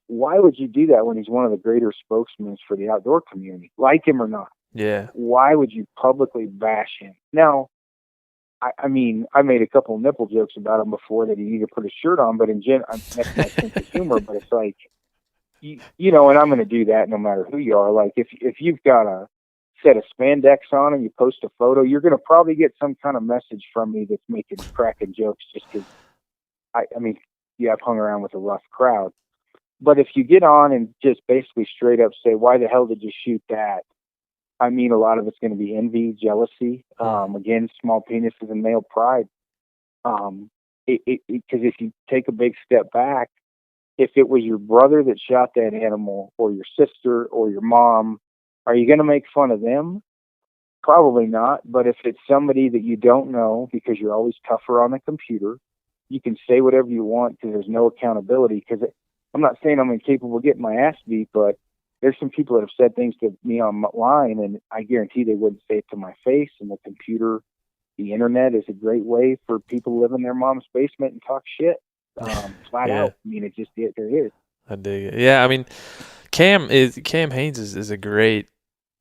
[SPEAKER 3] why would you do that when he's one of the greater spokesmen for the outdoor community, like him or not?
[SPEAKER 2] Yeah.
[SPEAKER 3] Why would you publicly bash him? Now, I mean, I made a couple of nipple jokes about him before that he needed to put a shirt on, but in general, that's my sense of humor. But it's like, and I'm going to do that no matter who you are. Like, if you've got a set of spandex on and you post a photo, you're going to probably get some kind of message from me that's making cracking jokes just because, I mean, I've hung around with a rough crowd. But if you get on and just basically straight up say, "Why the hell did you shoot that?" I mean, a lot of it's going to be envy, jealousy, again, small penises and male pride. Because if you take a big step back, if it was your brother that shot that animal, or your sister, or your mom, are you going to make fun of them? Probably not. But if it's somebody that you don't know, because you're always tougher on the computer, you can say whatever you want because there's no accountability. Because I'm not saying I'm incapable of getting my ass beat, but there's some people that have said things to me online, and I guarantee they wouldn't say it to my face. And the computer, the internet, is a great way for people to live in their mom's basement and talk shit, flat out. I mean, there is.
[SPEAKER 2] I dig it. Yeah, I mean, Cam Haines is a great.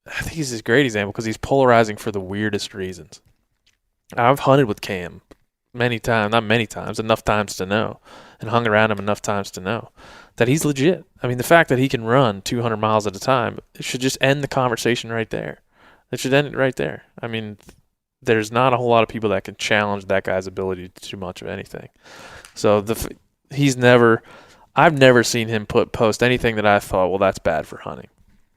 [SPEAKER 2] I think he's a great example because he's polarizing for the weirdest reasons. I've hunted with Cam not many times, enough times to know, and hung around him enough times to know that he's legit. I mean, the fact that he can run 200 miles at a time, it should just end the conversation right there. It should end it right there. I mean, there's not a whole lot of people that can challenge that guy's ability to do much of anything. So I've never seen him post anything that I thought, well, that's bad for hunting.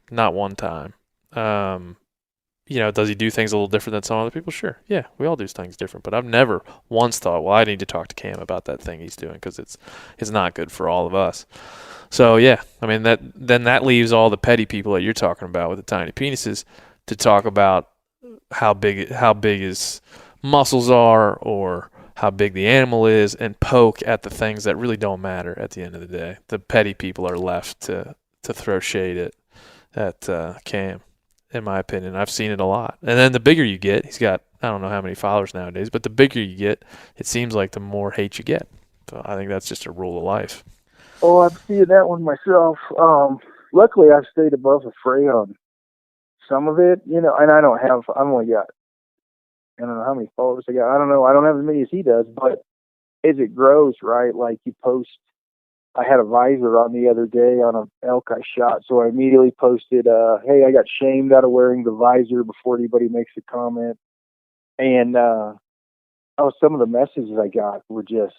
[SPEAKER 2] Not one time. Does he do things a little different than some other people? Sure. Yeah, we all do things different. But I've never once thought, well, I need to talk to Cam about that thing he's doing because it's not good for all of us. So, yeah, I mean, that leaves all the petty people that you're talking about with the tiny penises to talk about how big his muscles are or how big the animal is and poke at the things that really don't matter at the end of the day. The petty people are left to throw shade at Cam. In my opinion, I've seen it a lot. And then the bigger you get, he's got, I don't know how many followers nowadays, but the bigger you get, it seems like the more hate you get. So I think that's just a rule of life.
[SPEAKER 3] Oh, I've seen that one myself. Luckily, I've stayed above the fray on some of it, and I've only got, I don't know how many followers I got. I don't know. I don't have as many as he does, but as it grows, right, like you post, I had a visor on the other day on an elk I shot, so I immediately posted, "Hey, I got shamed out of wearing the visor," before anybody makes a comment. And some of the messages I got were just,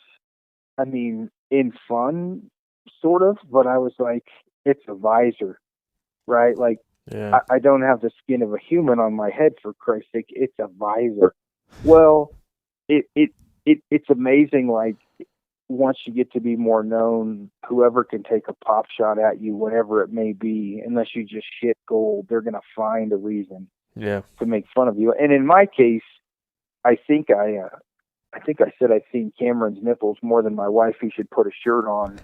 [SPEAKER 3] I mean, in fun, sort of, but I was like, it's a visor, right? Like,
[SPEAKER 2] yeah.
[SPEAKER 3] I don't have the skin of a human on my head, for Christ's sake. It's a visor. Well, it's amazing, like, once you get to be more known, whoever can take a pop shot at you, whatever it may be, unless you just shit gold, they're going to find a reason to make fun of you. And in my case, I think I said I'd seen Cameron's nipples more than my wife. He should put a shirt on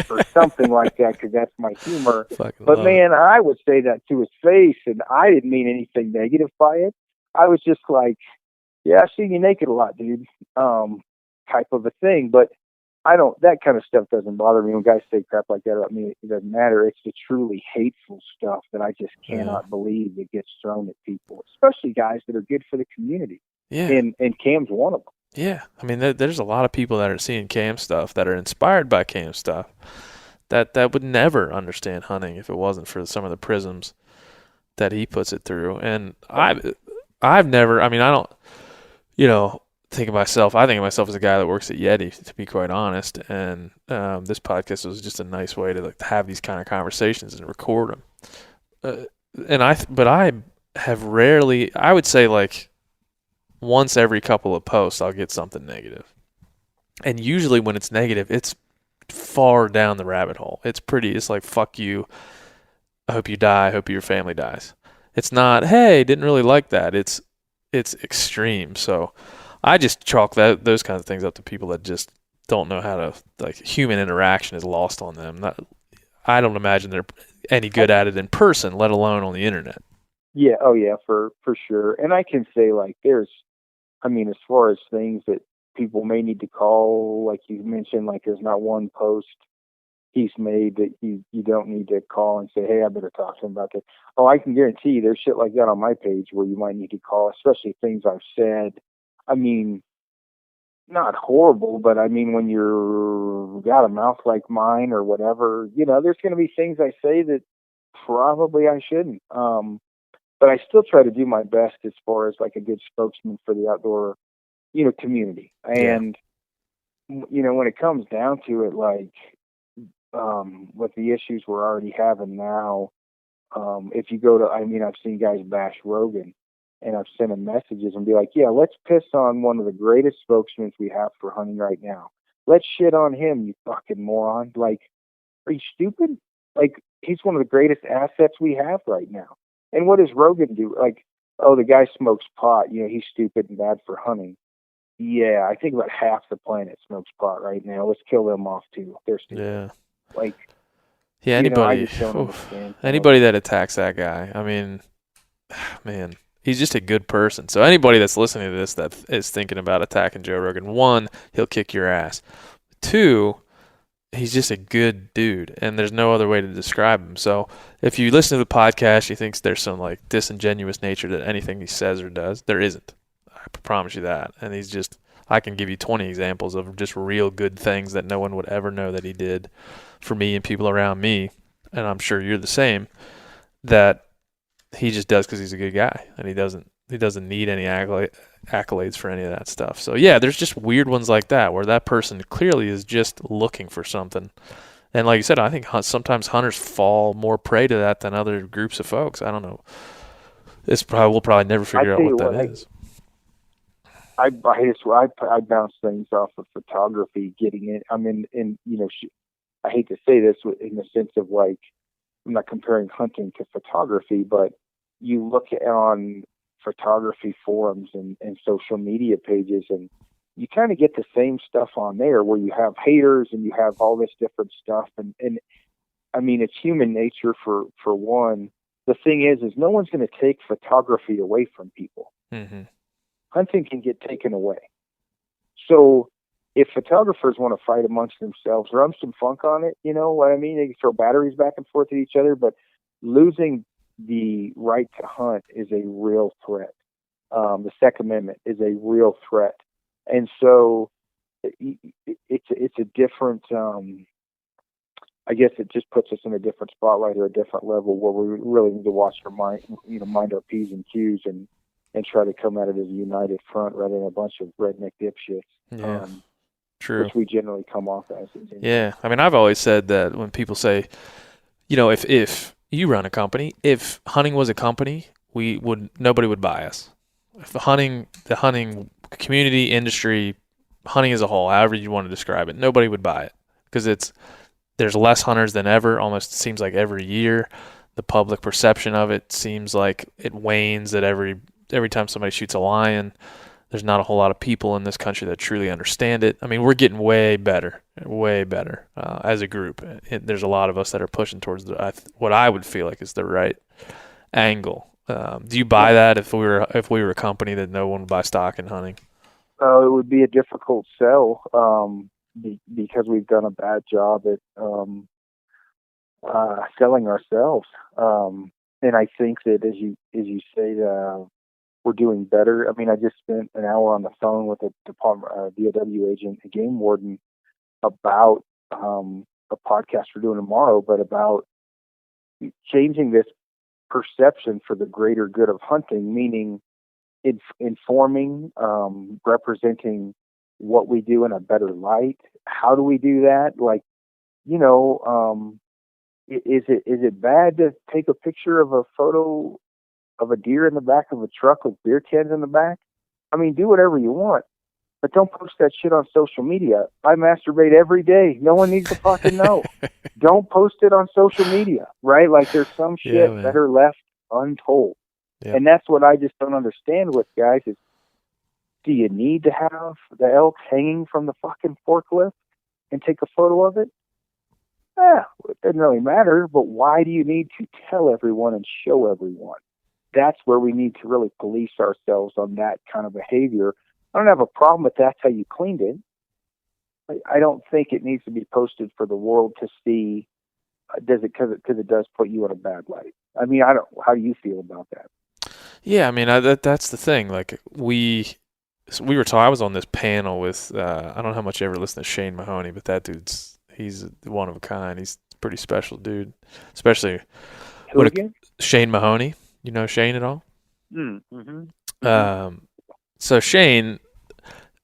[SPEAKER 3] or something like that, because that's my humor. But man, I would say that to his face, and I didn't mean anything negative by it. I was just like, "Yeah, I've seen you naked a lot, dude," type of a thing. But that kind of stuff doesn't bother me. When guys say crap like that about me, it doesn't matter. It's the truly hateful stuff that I just cannot believe that gets thrown at people, especially guys that are good for the community.
[SPEAKER 2] Yeah.
[SPEAKER 3] And Cam's one of them.
[SPEAKER 2] Yeah. I mean, there's a lot of people that are seeing Cam stuff, that are inspired by Cam stuff, that would never understand hunting if it wasn't for some of the prisms that he puts it through. And I've never, I mean, I don't, think of myself, I think of myself as a guy that works at Yeti, to be quite honest. And this podcast was just a nice way to like have these kind of conversations and record them. But I have rarely, I would say like once every couple of posts, I'll get something negative. And usually when it's negative, it's far down the rabbit hole. It's like, fuck you. I hope you die. I hope your family dies. It's not, hey, didn't really like that. It's extreme. So I just chalk those kinds of things up to people that just don't know how to, like, human interaction is lost on them. I don't imagine they're any good at it in person, let alone on the internet.
[SPEAKER 3] Yeah. Oh yeah, for sure. And I can say like as far as things that people may need to call, like you mentioned, like there's not one post he's made that you don't need to call and say, hey, I better talk to him about that. Oh, I can guarantee you there's shit like that on my page where you might need to call, especially things I've said. I mean, not horrible, but I mean, when you're got a mouth like mine or whatever, there's going to be things I say that probably I shouldn't. But I still try to do my best as far as like a good spokesman for the outdoor, community. And, when it comes down to it, like, with the issues we're already having now, if you go to, I've seen guys bash Rogan, and I've sent him messages and be like, yeah, let's piss on one of the greatest spokesmen we have for hunting right now. Let's shit on him, you fucking moron. Like, are you stupid? Like, he's one of the greatest assets we have right now. And what does Rogan do? Like, oh, the guy smokes pot. He's stupid and bad for hunting. Yeah, I think about half the planet smokes pot right now. Let's kill them off too. They're stupid.
[SPEAKER 2] Yeah.
[SPEAKER 3] Like,
[SPEAKER 2] anybody,
[SPEAKER 3] I just don't understand.
[SPEAKER 2] Anybody that attacks that guy, I mean, man, he's just a good person. So anybody that's listening to this that is thinking about attacking Joe Rogan, 1, he'll kick your ass. 2, he's just a good dude, and there's no other way to describe him. So if you listen to the podcast, you think there's some like disingenuous nature to anything he says or does. There isn't. I promise you that. And I can give you 20 examples of just real good things that no one would ever know that he did for me and people around me, and I'm sure you're the same, that he just does because he's a good guy, and he doesn't need any accolades for any of that stuff. So yeah, there's just weird ones like that where that person clearly is just looking for something. And like you said, I think sometimes hunters fall more prey to that than other groups of folks. I don't know. We'll probably never figure out what that is.
[SPEAKER 3] I bounce things off of photography, getting it. I mean, I hate to say this in the sense of like, I'm not comparing hunting to photography, but you look on photography forums and social media pages, and you kind of get the same stuff on there where you have haters and you have all this different stuff. And I mean, it's human nature for one. The thing is no one's going to take photography away from people.
[SPEAKER 2] Mm-hmm.
[SPEAKER 3] Hunting can get taken away. So if photographers want to fight amongst themselves, run some funk on it, you know what I mean? They can throw batteries back and forth at each other, but losing the right to hunt is a real threat. The Second Amendment is a real threat. And so it's a different, I guess it just puts us in a different spotlight or a different level where we really need to watch our mind our P's and Q's and try to come at it as a united front rather than a bunch of redneck dipshits.
[SPEAKER 2] Yeah, true.
[SPEAKER 3] Which we generally come off as.
[SPEAKER 2] Yeah, I mean, I've always said that when people say, if you run a company, if hunting was a company, nobody would buy us. If the hunting community, industry, hunting as a whole, however you want to describe it, nobody would buy it because there's less hunters than ever. Almost seems like every year, the public perception of it seems like it wanes. That every time somebody shoots a lion, there's not a whole lot of people in this country that truly understand it. I mean, we're getting way better as a group. There's a lot of us that are pushing towards what I would feel like is the right angle. Do you buy that if we were a company that no one would buy stock in hunting?
[SPEAKER 3] It would be a difficult sell because we've done a bad job at selling ourselves. And I think that as you say, we're doing better. I mean, I just spent an hour on the phone with a DOW agent, a game warden, about a podcast we're doing tomorrow, but about changing this perception for the greater good of hunting, meaning informing, representing what we do in a better light. How do we do that? Like, is it bad to take a picture of a photo of a deer in the back of a truck with beer cans in the back? I mean, do whatever you want, but don't post that shit on social media. I masturbate every day. No one needs to fucking know. Don't post it on social media, right? Like, there's some shit better left untold.
[SPEAKER 2] Yeah.
[SPEAKER 3] And that's what I just don't understand with guys is, do you need to have the elk hanging from the fucking forklift and take a photo of it? It doesn't really matter, but why do you need to tell everyone and show everyone? That's where we need to really police ourselves on that kind of behavior. I don't have a problem if that's how you cleaned it. I don't think it needs to be posted for the world to see. Does it because it does put you in a bad light? I mean, I don't. How do you feel about that?
[SPEAKER 2] Yeah, I mean, that's the thing. Like we were I was on this panel with I don't know how much you ever listen to Shane Mahoney, but that he's one of a kind. He's a pretty special dude, especially Shane Mahoney. You know Shane at all?
[SPEAKER 3] Mm-hmm.
[SPEAKER 2] So Shane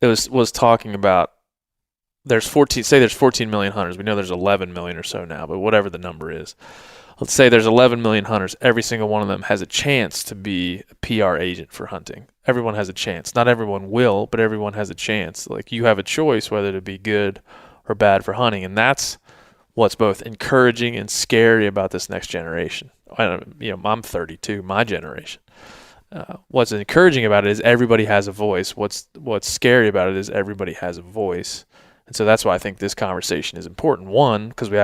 [SPEAKER 2] was talking about there's 14 million hunters. We know there's 11 million or so now, but whatever the number is. Let's say there's 11 million hunters. Every single one of them has a chance to be a PR agent for hunting. Everyone has a chance. Not everyone will, but everyone has a chance. Like, you have a choice whether to be good or bad for hunting, and that's what's both encouraging and scary about this next generation. I'm 32, my generation. What's encouraging about it is everybody has a voice. What's scary about it is everybody has a voice. And so that's why I think this conversation is important. One, because we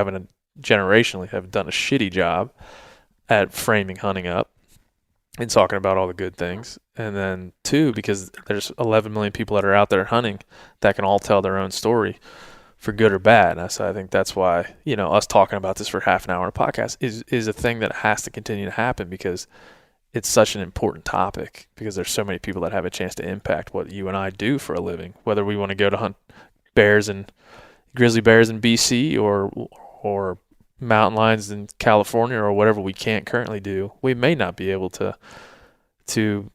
[SPEAKER 2] generationally have done a shitty job at framing hunting up and talking about all the good things. And then two, because there's 11 million people that are out there hunting that can all tell their own story for good or bad. And so I think that's why, us talking about this for half an hour on a podcast is a thing that has to continue to happen, because it's such an important topic, because there's so many people that have a chance to impact what you and I do for a living, whether we want to go to hunt grizzly bears in BC or mountain lions in California or whatever we can't currently do. We may not be able to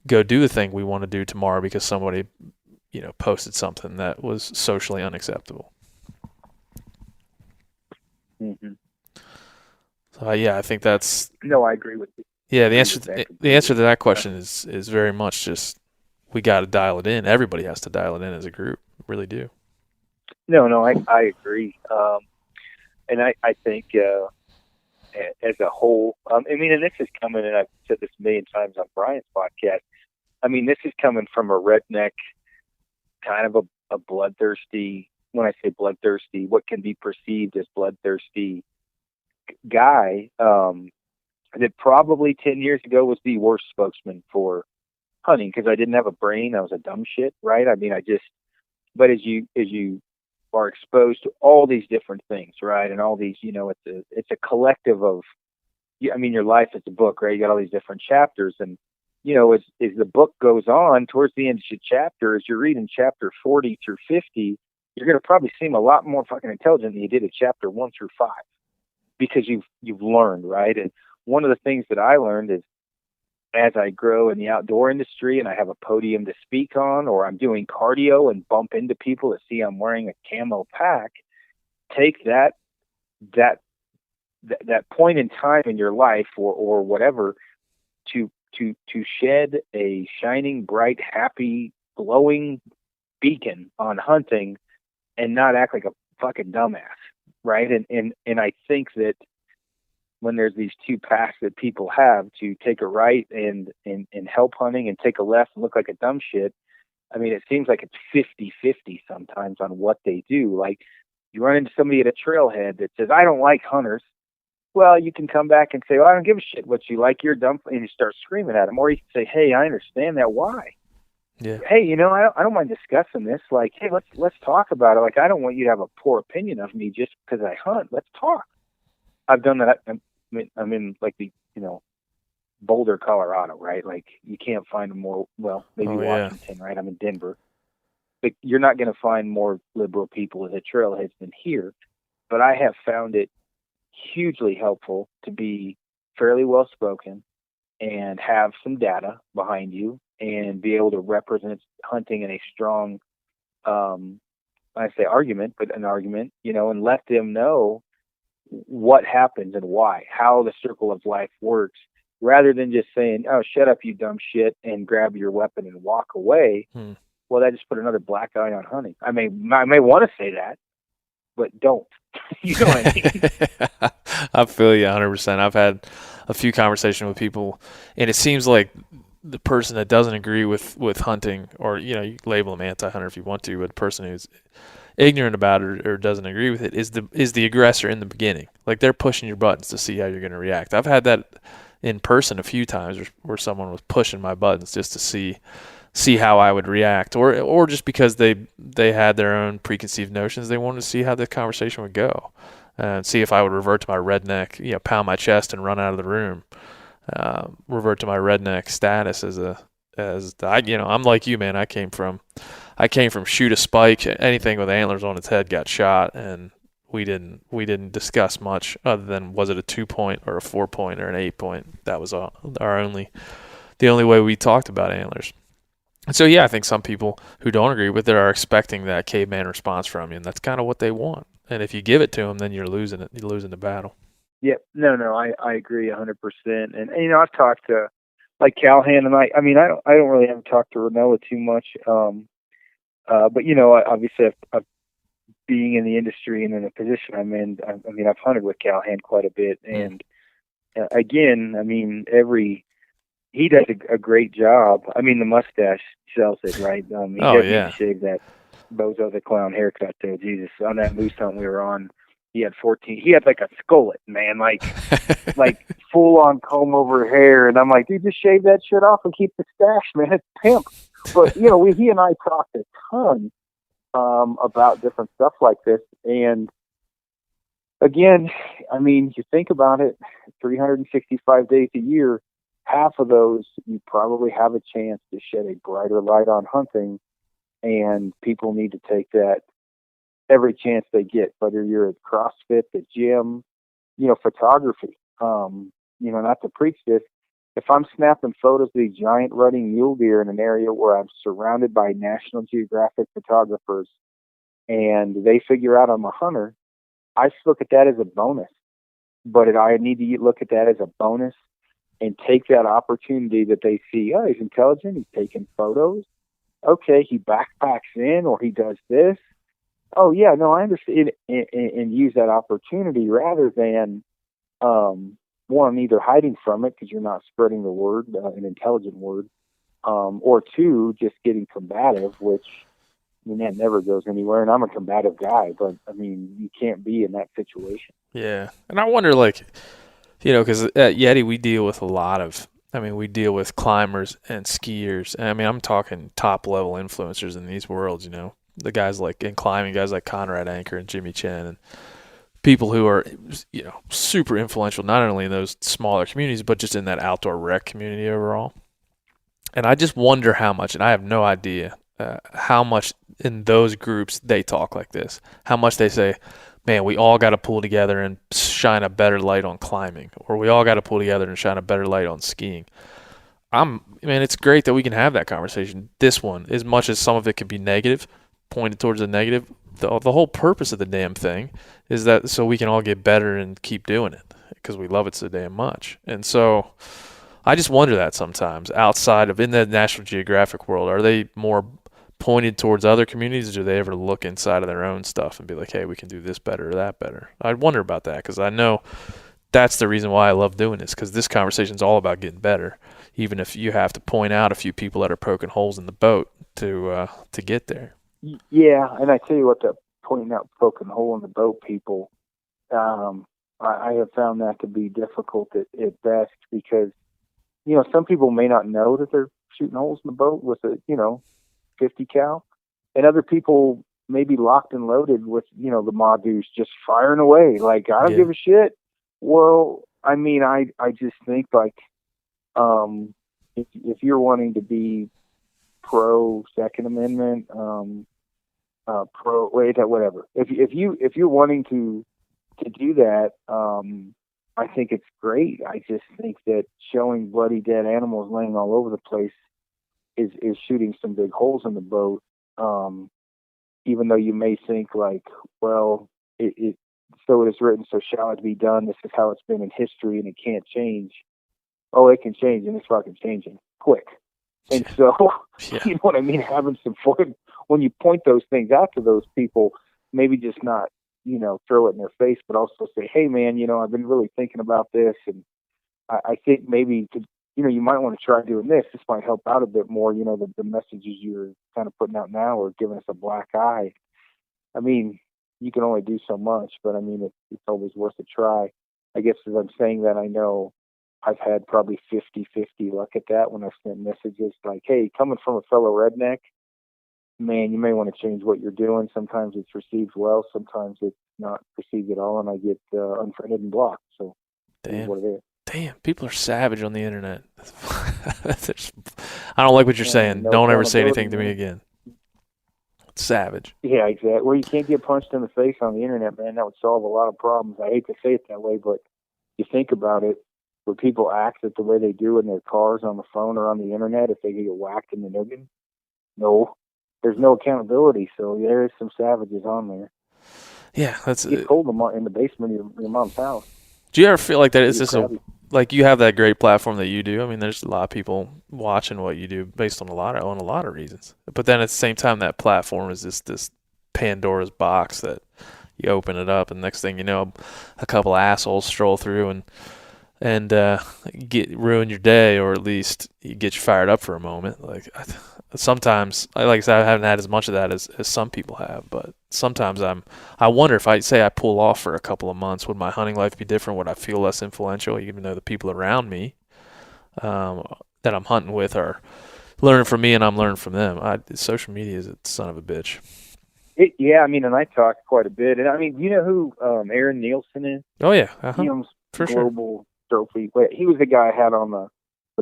[SPEAKER 2] go do the thing we want to do tomorrow because somebody, posted something that was socially unacceptable.
[SPEAKER 3] Mm-hmm.
[SPEAKER 2] So I think that's.
[SPEAKER 3] No, I agree with you.
[SPEAKER 2] Yeah, the answer to that question is very much just we got to dial it in. Everybody has to dial it in as a group. Really do.
[SPEAKER 3] No, I agree. And I think as a whole, and this is coming, and I've said this a million times on Brian's podcast, this is coming from a redneck, kind of a bloodthirsty, when I say bloodthirsty, what can be perceived as bloodthirsty guy, that probably 10 years ago was the worst spokesman for hunting, because I didn't have a brain. I was a dumb shit, right? But as you are exposed to all these different things, right? And all these, it's a collective of, your life is a book, right? You got all these different chapters, and, as the book goes on, towards the end of the chapter, as you're reading chapter 40 through 50, you're going to probably seem a lot more fucking intelligent than you did at chapter 1 through 5, because you've learned, right? And one of the things that I learned is, as I grow in the outdoor industry and I have a podium to speak on, or I'm doing cardio and bump into people that see I'm wearing a camo pack, take that point in time in your life or whatever to shed a shining, bright, happy, glowing beacon on hunting and not act like a fucking dumbass, right? And I think that when there's these two paths that people have, to take a right and help hunting and take a left and look like a dumb shit, it seems like it's 50-50 sometimes on what they do. Like, you run into somebody at a trailhead that says, I don't like hunters. Well, you can come back and say, well, I don't give a shit what you like, you're dumb, and you start screaming at them. Or you can say, hey, I understand that. Why?
[SPEAKER 2] Yeah.
[SPEAKER 3] Hey, I don't mind discussing this. Like, hey, let's talk about it. Like, I don't want you to have a poor opinion of me just because I hunt. Let's talk. I've done that. I'm in like the, Boulder, Colorado, right? Like, you can't find more, well, maybe Washington, right? I'm in Denver. But you're not going to find more liberal people at the trailheads than here. But I have found it hugely helpful to be fairly well spoken, and have some data behind you and be able to represent hunting in a strong, I say argument, but an argument, and let them know what happens and why, how the circle of life works, rather than just saying, "Oh, shut up, you dumb shit," and grab your weapon and walk away. Well, that just put another black eye on hunting. I may want to say that, but don't. You know what I mean?
[SPEAKER 2] I feel you 100%. I've had a few conversations with people, and it seems like the person that doesn't agree with hunting, or you label them anti-hunter if you want to, but the person who's ignorant about it or doesn't agree with it is the aggressor in the beginning. Like, they're pushing your buttons to see how you're going to react. I've had that in person a few times where someone was pushing my buttons just to see how I would react, or just because they had their own preconceived notions. They wanted to see how the conversation would go, and see if I would revert to my redneck, pound my chest and run out of the room, revert to my redneck status I'm like you, man. I came from shoot a spike. Anything with antlers on its head got shot, and we didn't discuss much other than, was it a 2-point or a 4-point or an 8-point. That was the only way we talked about antlers. And so, yeah, I think some people who don't agree with it are expecting that caveman response from you, and that's kind of what they want. And if you give it to them, then you're losing it. You're losing the battle.
[SPEAKER 3] Yep. No, I agree 100%. And I've talked to, like, Callahan, and I don't really have talked to Renoa too much. But obviously, I've being in the industry and in the position I'm in, I've hunted with Callahan quite a bit, and again, he does a great job. The mustache sells it, right? He doesn't need to shave that Bozo the Clown haircut, though. Jesus, on that moose hunt we were on, he had 14. He had like a skullet, man, like full on comb over hair, and I'm like, dude, just shave that shit off and keep the stash, man. It's pimp. But he and I talked a ton about different stuff like this, and again, you think about it, 365 days a year, half of those you probably have a chance to shed a brighter light on hunting, and people need to take that every chance they get, whether you're at CrossFit, the gym, photography. Not to preach this, if I'm snapping photos of these giant rutting mule deer in an area where I'm surrounded by National Geographic photographers and they figure out I'm a hunter, I look at that as a bonus. But I need to look at that as a bonus and take that opportunity that they see, oh, he's intelligent, he's taking photos. Okay, he backpacks in, or he does this. Oh, yeah, no, I understand, and use that opportunity rather than, one, either hiding from it because you're not spreading the word, an intelligent word, or two, just getting combative, which, that never goes anywhere, and I'm a combative guy, but, you can't be in that situation.
[SPEAKER 2] Yeah, and I wonder, because at Yeti we deal with a lot of, we deal with climbers and skiers, and I'm talking top-level influencers in these worlds, the guys in climbing, guys like Conrad Anker and Jimmy Chen, and people who are, super influential, not only in those smaller communities, but just in that outdoor rec community overall. And I just wonder how much, and I have no idea how much in those groups they talk like this, how much they say, man, we all got to pull together and shine a better light on climbing, or we all got to pull together and shine a better light on skiing. It's great that we can have that conversation. This one, as much as some of it can be negative, pointed towards the negative, the whole purpose of the damn thing is that so we can all get better and keep doing it because we love it so damn much. And so I just wonder that sometimes, outside of in the National Geographic world, are they more pointed towards other communities, or do they ever look inside of their own stuff and be like, hey, we can do this better or that better? I wonder about that, because I know that's the reason why I love doing this, because this conversation is all about getting better, even if you have to point out a few people that are poking holes in the boat to get there.
[SPEAKER 3] Yeah, and I tell you what, the pointing out poking hole in the boat people, I have found that to be difficult at best, because some people may not know that they're shooting holes in the boat with a 50 cal, and other people may be locked and loaded with the Madu's just firing away like, I don't give a shit. Well, I just think if you're wanting to be pro Second Amendment, pro whatever, if you're wanting to do that, I think it's great. I just think that showing bloody dead animals laying all over the place is shooting some big holes in the boat. Even though you may think like, well, it so it is written, so shall it be done. This is how it's been in history, and it can't change. Oh, it can change, and it's fucking changing quick. And so, you know what I mean? Having some fun when you point those things out to those people, maybe just not, throw it in their face, but also say, hey, man, I've been really thinking about this, and I think maybe you might want to try doing this. This might help out a bit more. The messages you're kind of putting out now are giving us a black eye. I mean, you can only do so much, but I mean, it's always worth a try. I guess as I'm saying that, I know I've had probably 50-50 luck at that when I've sent messages like, hey, coming from a fellow redneck, man, you may want to change what you're doing. Sometimes it's received well, sometimes it's not received at all, and I get unfriended and blocked. So that's what it is.
[SPEAKER 2] Damn, people are savage on the internet. I don't like what you're saying.
[SPEAKER 3] No
[SPEAKER 2] don't ever say anything to me again. It's savage.
[SPEAKER 3] Yeah, exactly. Well, you can't get punched in the face on the internet, man. That would solve a lot of problems. I hate to say it that way, but you think about it, where people act the way they do in their cars, on the phone, or on the internet, if they get whacked in the noggin, no, there's no accountability. So there is some savages on there.
[SPEAKER 2] Yeah, that's
[SPEAKER 3] it. Get cold in the basement of your mom's house.
[SPEAKER 2] Do you ever feel like that? Is this like you have that great platform that you do? I mean, there's a lot of people watching what you do based on a lot of reasons. But then at the same time, that platform is this Pandora's box that you open it up, and next thing you know, a couple assholes stroll through and ruin your day, or at least you get you fired up for a moment. Like sometimes, like I said, I haven't had as much of that as some people have, but sometimes I wonder if I pull off for a couple of months, would my hunting life be different? Would I feel less influential, even though the people around me that I'm hunting with are learning from me and I'm learning from them? Social media is a son of a bitch.
[SPEAKER 3] Yeah, I mean, and I talk quite a bit. And I mean, you know who Aaron Nielsen is?
[SPEAKER 2] Oh yeah,
[SPEAKER 3] He owns
[SPEAKER 2] for
[SPEAKER 3] Global Trophy. He was the guy I had on the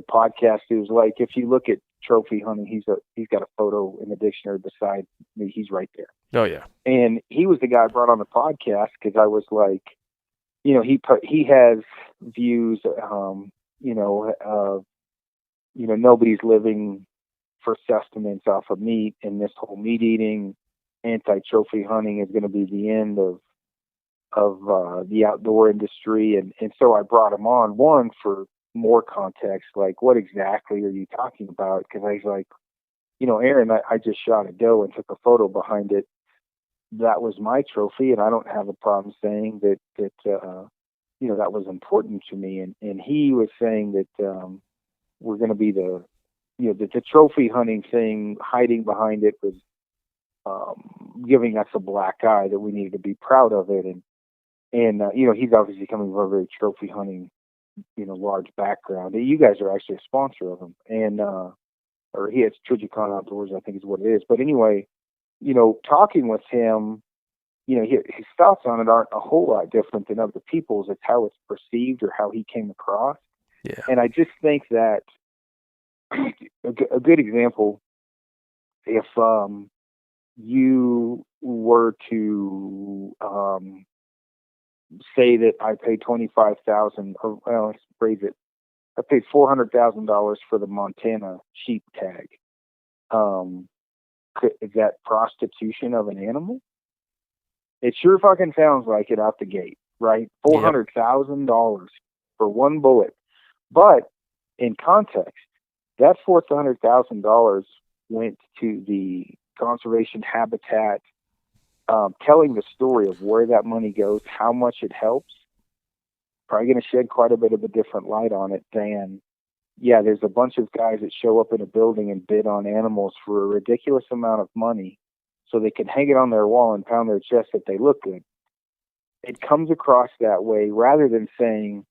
[SPEAKER 3] podcast. Who was like, if you look at trophy hunting, he's got a photo in the dictionary beside me. He's right there.
[SPEAKER 2] Oh yeah.
[SPEAKER 3] And he was the guy I brought on the podcast because I was like, he has views, nobody's living for sustenance off of meat, and this whole meat eating, anti-trophy hunting is going to be the end of the outdoor industry. And so I brought him on, one, for more context, like what exactly are you talking about? Because I was like, Aaron, I just shot a doe and took a photo behind it. That was my trophy, and I don't have a problem saying that that was important to me. And he was saying that we're going to be the trophy hunting thing, hiding behind it was giving us a black eye, that we needed to be proud of it. And he's obviously coming from a very trophy hunting, large background. You guys are actually a sponsor of him, and or he has Trigicon Outdoors, I think is what it is. But anyway, talking with him, his thoughts on it aren't a whole lot different than other people's. It's how it's perceived or how he came across.
[SPEAKER 2] Yeah. And
[SPEAKER 3] I just think that a good example, if you were to say that I paid $25,000, or let's phrase it, I paid $400,000 for the Montana sheep tag. Is that prostitution of an animal? It sure fucking sounds like it out the gate, right? $400,000 for one bullet. But in context, that $400,000 went to the conservation habitat, telling the story of where that money goes, how much it helps. Probably going to shed quite a bit of a different light on it than, there's a bunch of guys that show up in a building and bid on animals for a ridiculous amount of money so they can hang it on their wall and pound their chest that they look good. It comes across that way, rather than saying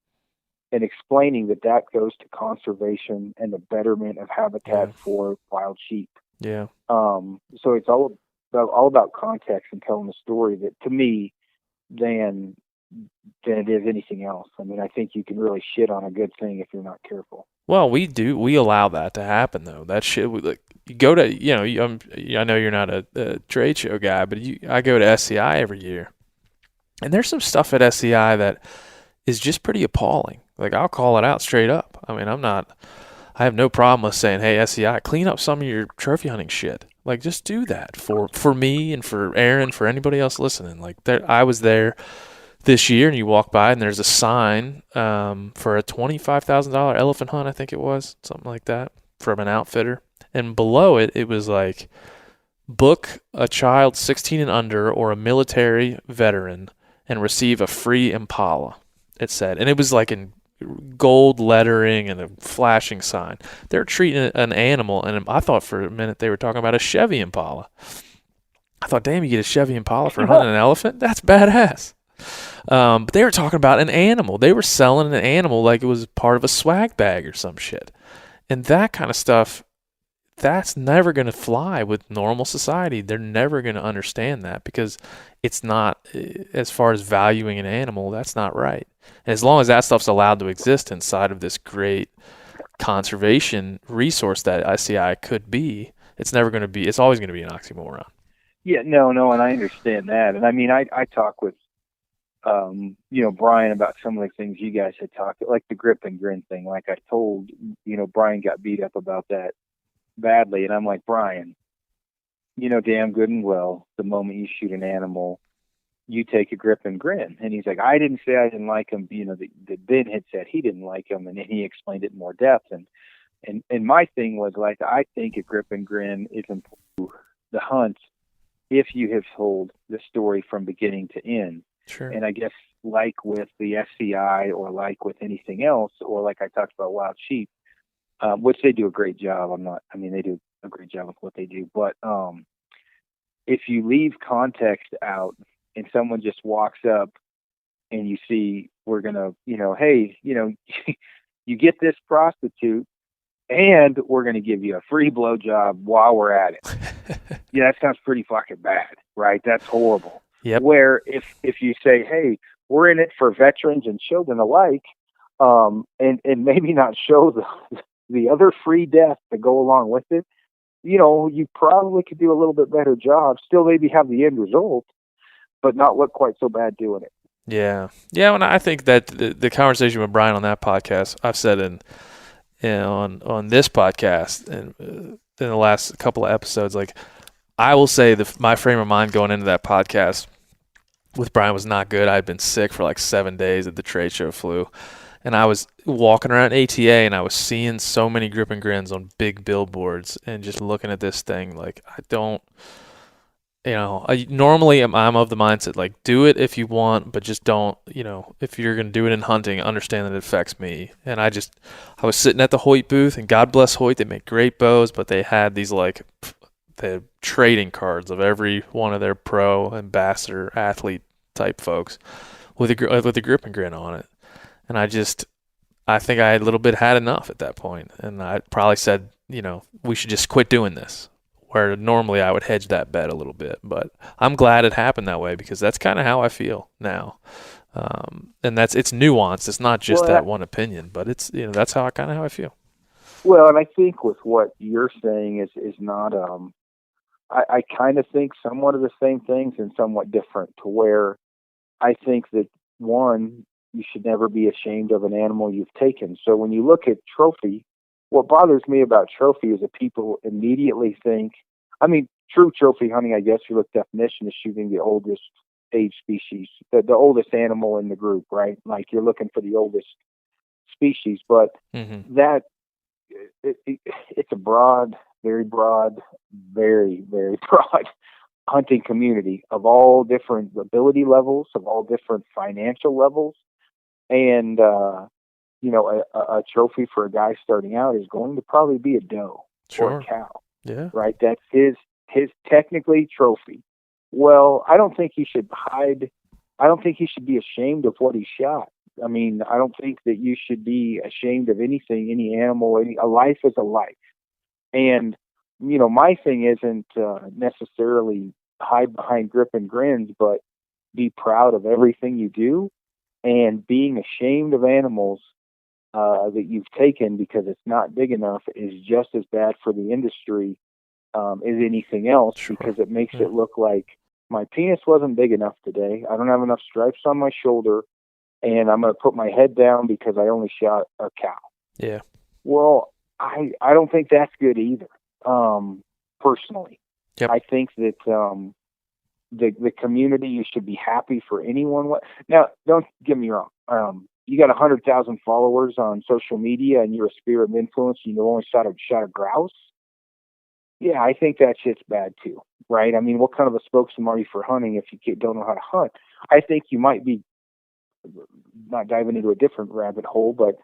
[SPEAKER 3] and explaining that goes to conservation and the betterment of habitat for wild sheep.
[SPEAKER 2] Yeah.
[SPEAKER 3] So it's all about context and telling the story, that to me, than it is anything else. I mean, I think you can really shit on a good thing if you're not careful.
[SPEAKER 2] Well, we allow that to happen, though. That shit, you go to, I know you're not a trade show guy, but I go to SCI every year, and there's some stuff at SCI that is just pretty appalling. Like, I'll call it out straight up. I mean, I have no problem with saying, hey, SEI, clean up some of your trophy hunting shit. Like, just do that for me and for Aaron, for anybody else listening. Like, I was there this year, and you walk by, and there's a sign for a $25,000 elephant hunt, I think it was, something like that, from an outfitter. And below it, it was like, book a child 16 and under or a military veteran and receive a free Impala, it said. And it was like in gold lettering and a flashing sign. They're treating an animal, and I thought for a minute they were talking about a Chevy Impala. I thought, damn, you get a Chevy Impala for hunting an elephant? That's badass. But they were talking about an animal. They were selling an animal like it was part of a swag bag or some shit. And that kind of stuff, that's never going to fly with normal society. They're never going to understand that because it's not, as far as valuing an animal, that's not right. And as long as that stuff's allowed to exist inside of this great conservation resource that SEI could be, it's always going to be an oxymoron.
[SPEAKER 3] Yeah, no, and I understand that. And I mean, I talk with, Brian about some of the things you guys had talked, like the grip and grin thing. Like I told, Brian got beat up about that badly. And I'm like, Brian, damn good and well, the moment you shoot an animal, you take a grip and grin. And he's like, I didn't say I didn't like him. The Ben had said he didn't like him, and then he explained it in more depth. And my thing was like, I think a grip and grin is important to the hunt if you have told the story from beginning to end.
[SPEAKER 2] Sure.
[SPEAKER 3] And I guess like with the SCI or like with anything else, or like I talked about wild sheep, which they do a great job. They do a great job with what they do. But if you leave context out and someone just walks up and you see, we're going to, hey, you get this prostitute and we're going to give you a free blowjob while we're at it. That sounds pretty fucking bad, right? That's horrible.
[SPEAKER 2] Yep.
[SPEAKER 3] Where if you say, hey, we're in it for veterans and children alike, and maybe not show the other free death to go along with it, you probably could do a little bit better job, still maybe have the end result, but not look quite so bad doing it.
[SPEAKER 2] Yeah. And I think that the conversation with Brian on that podcast, I've said on this podcast and in the last couple of episodes, like I will say my frame of mind going into that podcast with Brian was not good. I had been sick for like 7 days at the trade show flu. And I was walking around ATA and I was seeing so many grip and grins on big billboards and just looking at this thing like I normally I'm of the mindset like do it if you want, but just don't, if you're going to do it in hunting, understand that it affects me. And I was sitting at the Hoyt booth, and God bless Hoyt, they make great bows, but they had these like the trading cards of every one of their pro ambassador athlete type folks with a grip and grin on it. And I think I had a little bit had enough at that point. And I probably said, we should just quit doing this, where normally I would hedge that bet a little bit. But I'm glad it happened that way because that's kind of how I feel now. And it's nuanced. It's not just that one opinion, but it's, that's how I feel.
[SPEAKER 3] Well, and I think with what you're saying is not, I kind of think somewhat of the same things and somewhat different, to where I think that one, you should never be ashamed of an animal you've taken. So when you look at trophy, what bothers me about trophy is that people immediately think, true trophy hunting, I guess your definition is shooting the oldest age species, the oldest animal in the group, right? Like you're looking for the oldest species, but that it's a very broad, very, very broad hunting community of all different ability levels, of all different financial levels. And, a trophy for a guy starting out is going to probably be a doe or a cow.
[SPEAKER 2] Yeah.
[SPEAKER 3] Right. That's his technically trophy. Well, I don't think he should hide. I don't think he should be ashamed of what he shot. I don't think that you should be ashamed of anything, any animal, a life is a life. And, my thing isn't necessarily hide behind grip and grins, but be proud of everything you do. And being ashamed of animals that you've taken because it's not big enough is just as bad for the industry as anything else, because it makes it look like my penis wasn't big enough today. I don't have enough stripes on my shoulder. and I'm going to put my head down because I only shot a cow.
[SPEAKER 2] Yeah.
[SPEAKER 3] Well, I don't think that's good either. Personally,
[SPEAKER 2] Yep.
[SPEAKER 3] I think that the community, you should be happy for anyone. Now, don't get me wrong. You got 100,000 followers on social media, and you're a sphere of influence. And you only shot a grouse. Yeah, I think that shit's bad too, right? I mean, what kind of a spokesman are you for hunting if you don't know how to hunt? I think you might be, not diving into a different rabbit hole, but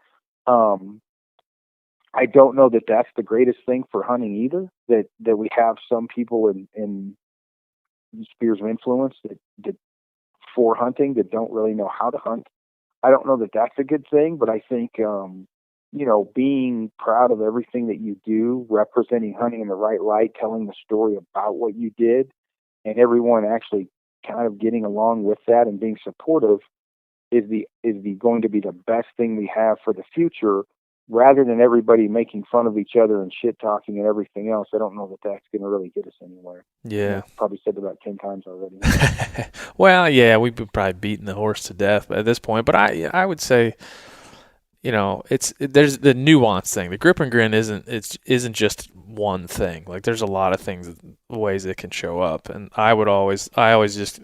[SPEAKER 3] I don't know that that's the greatest thing for hunting either. That we have some people in spheres of influence that for hunting that don't really know how to hunt. I don't know that that's a good thing, but I think being proud of everything that you do, representing hunting in the right light, telling the story about what you did, and everyone actually kind of getting along with that and being supportive is going to be the best thing we have for the future, rather than everybody making fun of each other and shit talking and everything else. I don't know that that's going to really get us anywhere.
[SPEAKER 2] Yeah.
[SPEAKER 3] I've probably said it about 10 times already.
[SPEAKER 2] Well, yeah, we've been probably beating the horse to death at this point, but I would say, there's the nuance thing. The grip and grin isn't just one thing. Like, there's a lot of ways it can show up, and I always just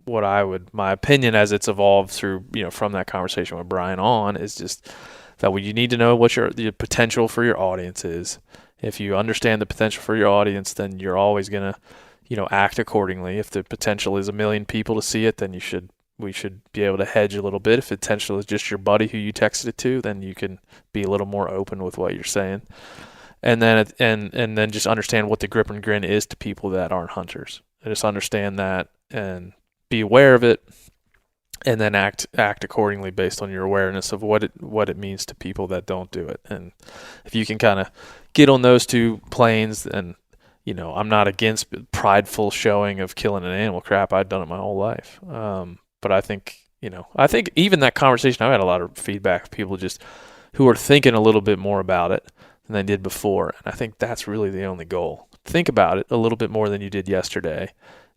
[SPEAKER 2] my opinion as it's evolved through, from that conversation with Brian on, is just that you need to know what the potential for your audience is. If you understand the potential for your audience, then you're always gonna, act accordingly. If the potential is 1 million people to see it, then we should be able to hedge a little bit. If the potential is just your buddy who you texted it to, then you can be a little more open with what you're saying. And then and then just understand what the grip and grin is to people that aren't hunters. And just understand that and be aware of it, and then act accordingly based on your awareness of what it means to people that don't do it. And if you can kind of get on those two planes, then, I'm not against prideful showing of killing an animal. Crap, I've done it my whole life. But I think even that conversation, I've had a lot of feedback of people just who are thinking a little bit more about it than they did before. And I think that's really the only goal. Think about it a little bit more than you did yesterday.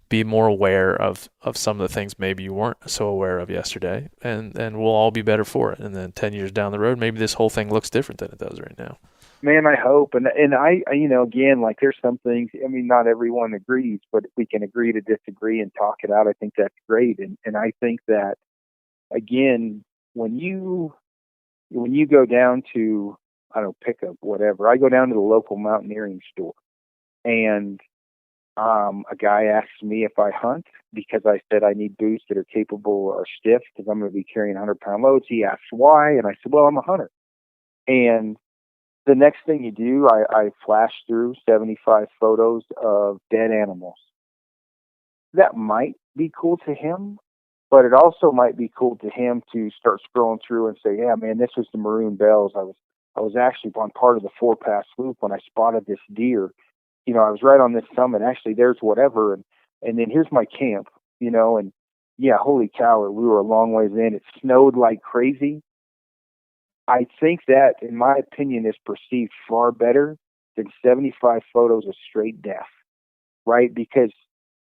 [SPEAKER 2] Be more aware of some of the things maybe you weren't so aware of yesterday, and we'll all be better for it. And then 10 years down the road, maybe this whole thing looks different than it does right now.
[SPEAKER 3] Man, I hope. And I again, like, there's some things, I mean, not everyone agrees, but if we can agree to disagree and talk it out, I think that's great. And I think that, again, when you go down to, I don't know, pick up whatever, I go down to the local mountaineering store, and a guy asks me if I hunt because I said I need boots that are capable or stiff because I'm going to be carrying 100-pound loads. He asks why, and I said, well, I'm a hunter. And the next thing you do, I flash through 75 photos of dead animals. That might be cool to him, but it also might be cool to him to start scrolling through and say, yeah, man, this was the Maroon Bells. I was actually on part of the 4-pass loop when I spotted this deer. I was right on this summit. Actually, there's whatever. And then here's my camp, and yeah, holy cow, we were a long ways in. It snowed like crazy. I think that, in my opinion, is perceived far better than 75 photos of straight death, right? Because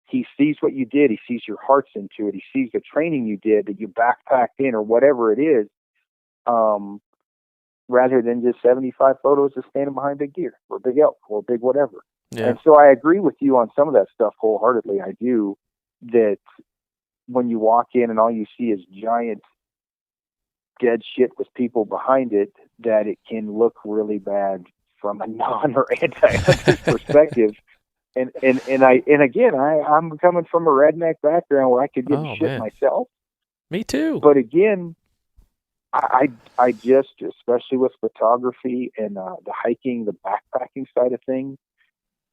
[SPEAKER 3] he sees what you did. He sees your heart's into it. He sees the training you did, that you backpacked in, or whatever it is, rather than just 75 photos of standing behind big deer or big elk or big whatever. Yeah. And so I agree with you on some of that stuff wholeheartedly. I do, that when you walk in and all you see is giant dead shit with people behind it, that it can look really bad from a non or anti-hunter's perspective. And again, I'm coming from a redneck background where I could get shit myself.
[SPEAKER 2] Me too.
[SPEAKER 3] But again, I just, especially with photography and the hiking, the backpacking side of things,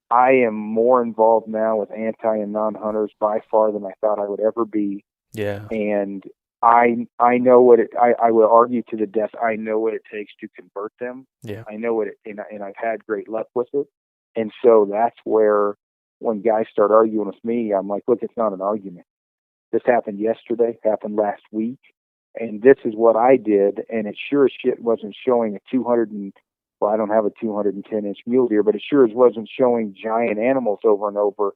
[SPEAKER 3] I am more involved now with anti and non-hunters by far than I thought I would ever be.
[SPEAKER 2] Yeah.
[SPEAKER 3] And I know what I will argue to the death. I know what it takes to convert them.
[SPEAKER 2] Yeah.
[SPEAKER 3] I know and I've had great luck with it. And so that's where, when guys start arguing with me, I'm like, look, it's not an argument. This happened yesterday, happened last week, and this is what I did. And it sure as shit wasn't showing I don't have a 210-inch mule deer, but it sure as wasn't showing giant animals over and over.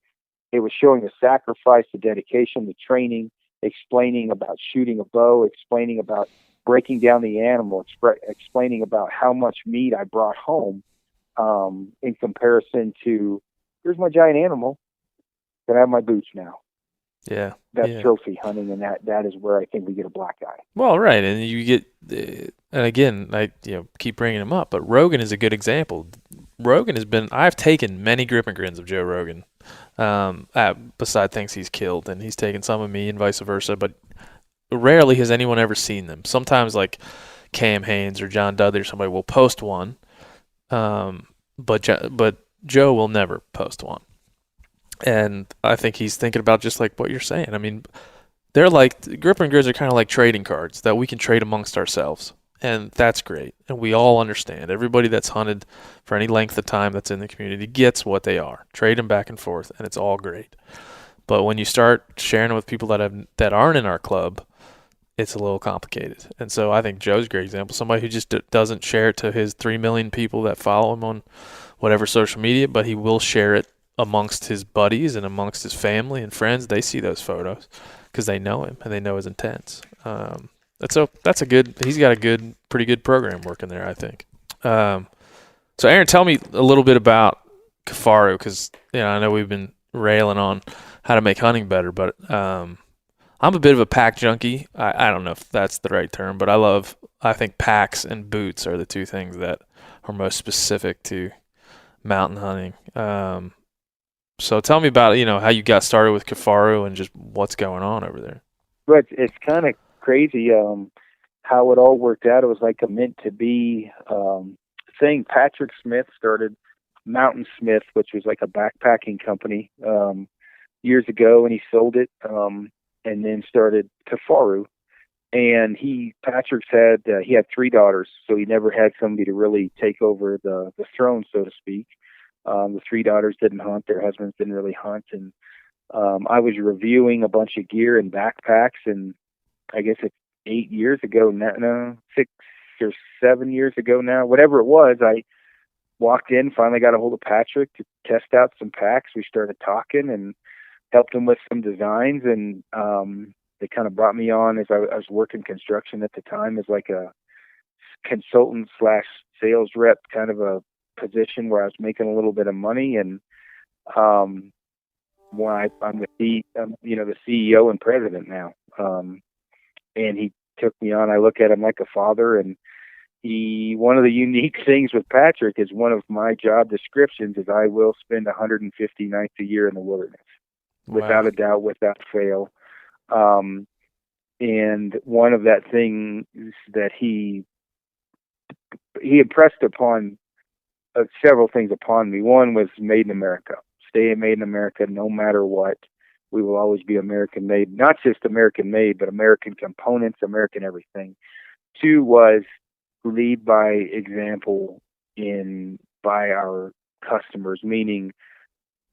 [SPEAKER 3] It was showing the sacrifice, the dedication, the training. explaining about shooting a bow, explaining about breaking down the animal, explaining about how much meat I brought home, in comparison to, here's my giant animal, can I have my boots now?
[SPEAKER 2] Yeah.
[SPEAKER 3] That's trophy hunting, and that is where I think we get a black eye.
[SPEAKER 2] Well, right, and you get, and again, I keep bringing him up, but Rogan is a good example. Rogan I've taken many grip and grins of Joe Rogan, beside things he's killed, and he's taken some of me and vice versa, but rarely has anyone ever seen them. Sometimes like Cam Haynes or John Dudley or somebody will post one, but Joe will never post one. And I think he's thinking about just like what you're saying. I mean, they're like, grip and grins are kind of like trading cards that we can trade amongst ourselves. And that's great. And we all understand. Everybody that's hunted for any length of time that's in the community gets what they are. Trade them back and forth, and it's all great. But when you start sharing it with people that aren't in our club, it's a little complicated. And so I think Joe's a great example. Somebody who just doesn't share it to his 3 million people that follow him on whatever social media, but he will share it amongst his buddies and amongst his family and friends. They see those photos because they know him and they know his intents. He's got a pretty good program working there, I think. So Aaron, tell me a little bit about Kifaru, because I know we've been railing on how to make hunting better, but I'm a bit of a pack junkie. I don't know if that's the right term, but I think packs and boots are the two things that are most specific to mountain hunting. So tell me about, how you got started with Kifaru and just what's going on over there.
[SPEAKER 3] But it's kind of crazy how it all worked out. It was like a meant to be thing. Patrick Smith started Mountain Smith, which was like a backpacking company, years ago, and he sold it, and then started Kifaru. And Patrick's he had 3 daughters, so he never had somebody to really take over the throne, so to speak. The 3 daughters didn't hunt. Their husbands didn't really hunt. And I was reviewing a bunch of gear and backpacks, and I guess it's 8 years ago now, 6 or 7 years ago now, whatever it was, I walked in, finally got a hold of Patrick to test out some packs. We started talking and helped him with some designs, and they kind of brought me on as I was working construction at the time as like a consultant / sales rep, kind of a position where I was making a little bit of money. And I'm the CEO and president now. And he took me on. I look at him like a father, and one of the unique things with Patrick is one of my job descriptions is I will spend 150 nights a year in the wilderness. Wow. Without a doubt, without fail. And one of that thing that he impressed upon several things upon me. One was made in America. Stay made in America no matter what. We will always be American made, not just American made, but American components, American everything. 2 was lead by example by our customers, meaning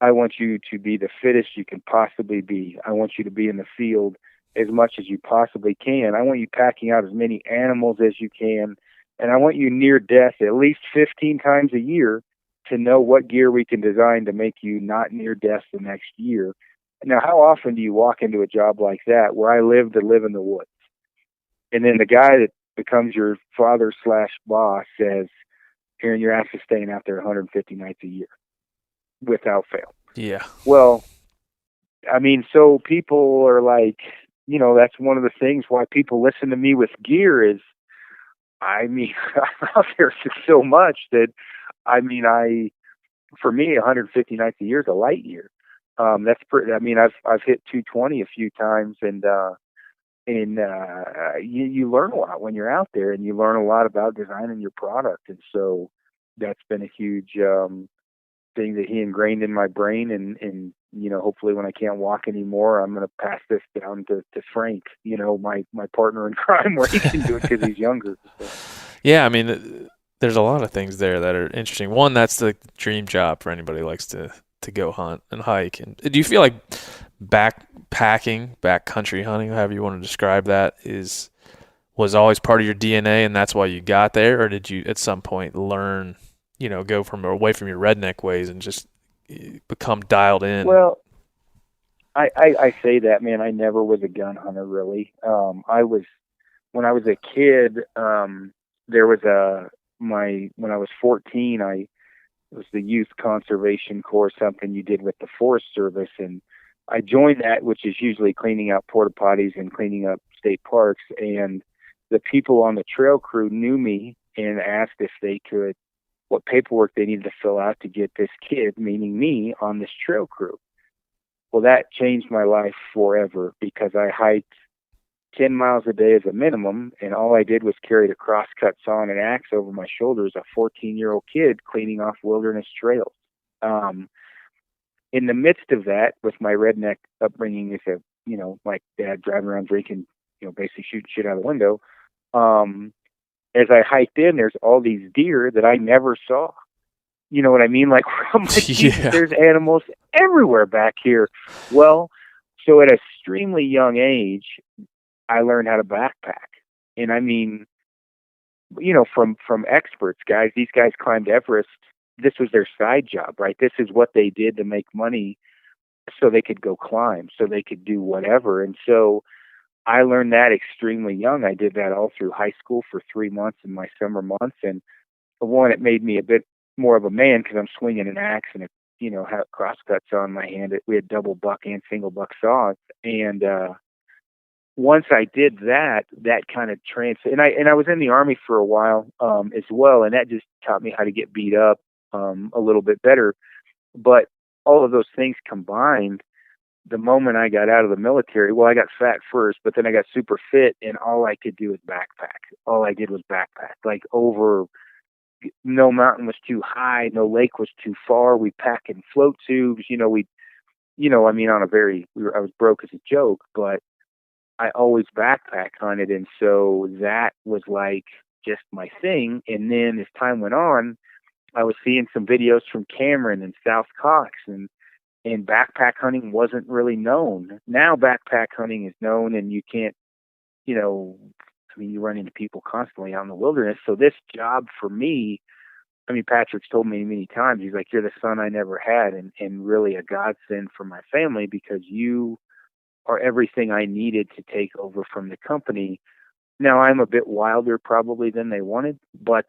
[SPEAKER 3] I want you to be the fittest you can possibly be. I want you to be in the field as much as you possibly can. I want you packing out as many animals as you can. And I want you near death at least 15 times a year to know what gear we can design to make you not near death the next year. Now, how often do you walk into a job like that where I live in the woods? And then the guy that becomes your father / boss says, Aaron, your ass is staying out there 150 nights a year without fail.
[SPEAKER 2] Yeah.
[SPEAKER 3] Well, I mean, so people are like, that's one of the things why people listen to me with gear is, I'm out there so much that, for me, 150 nights a year is a light year. That's pretty. I've hit 220 a few times, and you learn a lot when you're out there, and you learn a lot about designing your product, and so that's been a huge thing that he ingrained in my brain, and hopefully when I can't walk anymore, I'm going to pass this down to Frank, my partner in crime, where he can do it because he's younger. So.
[SPEAKER 2] Yeah, there's a lot of things there that are interesting. One, that's the dream job for anybody who likes to go hunt and hike. And do you feel like backpacking, backcountry hunting, however you want to describe that, was always part of your DNA and that's why you got there? Or did you at some point learn, go away from your redneck ways and just become dialed in?
[SPEAKER 3] Well, I say that, man. I never was a gun hunter, really. When I was a kid, there was when I was 14, it was the youth conservation course, something you did with the Forest Service, and I joined that, which is usually cleaning out porta potties and cleaning up state parks. And the people on the trail crew knew me and asked if they could, what paperwork they needed to fill out to get this kid, meaning me, on this trail crew. Well, that changed my life forever because I hiked 10 miles a day as a minimum, and all I did was carry a crosscut saw and an axe over my shoulders, a 14-year-old kid cleaning off wilderness trails. Um, in the midst of that, with my redneck upbringing as my dad driving around drinking, basically shooting shit out of the window, as I hiked in, there's all these deer that I never saw. You know what I mean? Like, I'm like, Jesus, there's animals everywhere back here. Well, so at an extremely young age, I learned how to backpack. And I mean, from experts, guys, these guys climbed Everest. This was their side job, right? This is what they did to make money so they could go climb, so they could do whatever. And so I learned that extremely young. I did that all through high school for 3 months in my summer months. And one, it made me a bit more of a man because I'm swinging an axe and had crosscuts on my hand. We had double buck and single buck saws. And once I did that, that kind of and I was in the Army for a while as well, and that just taught me how to get beat up a little bit better. But all of those things combined, the moment I got out of the military, well, I got fat first, but then I got super fit, and all I could do was backpack. All I did was backpack. Like, no mountain was too high, no lake was too far. We pack in float tubes. I was broke as a joke, but I always backpack hunted, and so that was like just my thing. And then as time went on, I was seeing some videos from Cameron and South Cox, and backpack hunting wasn't really known. Now backpack hunting is known, and you can't, you run into people constantly out in the wilderness. So this job for me, Patrick's told me many times, he's like, you're the son I never had, and really a godsend for my family because you are everything I needed to take over from the company. Now I'm a bit wilder probably than they wanted, but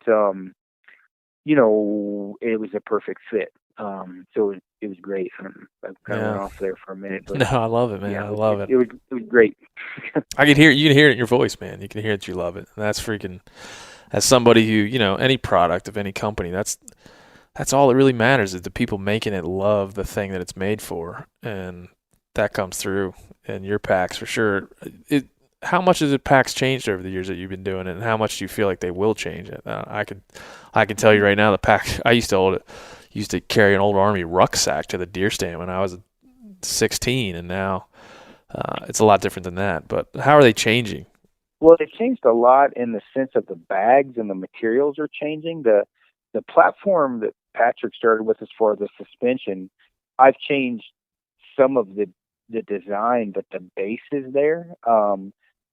[SPEAKER 3] it was a perfect fit. So it was great. I kind of went off there for a minute. But
[SPEAKER 2] no, I love it, man.
[SPEAKER 3] Yeah,
[SPEAKER 2] I love it.
[SPEAKER 3] It was great.
[SPEAKER 2] You can hear it in your voice, man. You can hear that you love it. And that's freaking, as somebody who, any product of any company, that's all that really matters is the people making it love the thing that it's made for. And that comes through in your packs for sure. How much has the packs changed over the years that you've been doing it, and how much do you feel like they will change it? I can tell you right now, the pack I used to carry an old Army rucksack to the deer stand when I was 16, and now it's a lot different than that. But how are they changing?
[SPEAKER 3] Well, they changed a lot in the sense of the bags and the materials are changing. The platform that Patrick started with as far as the suspension, I've changed some of the design, but the base is there.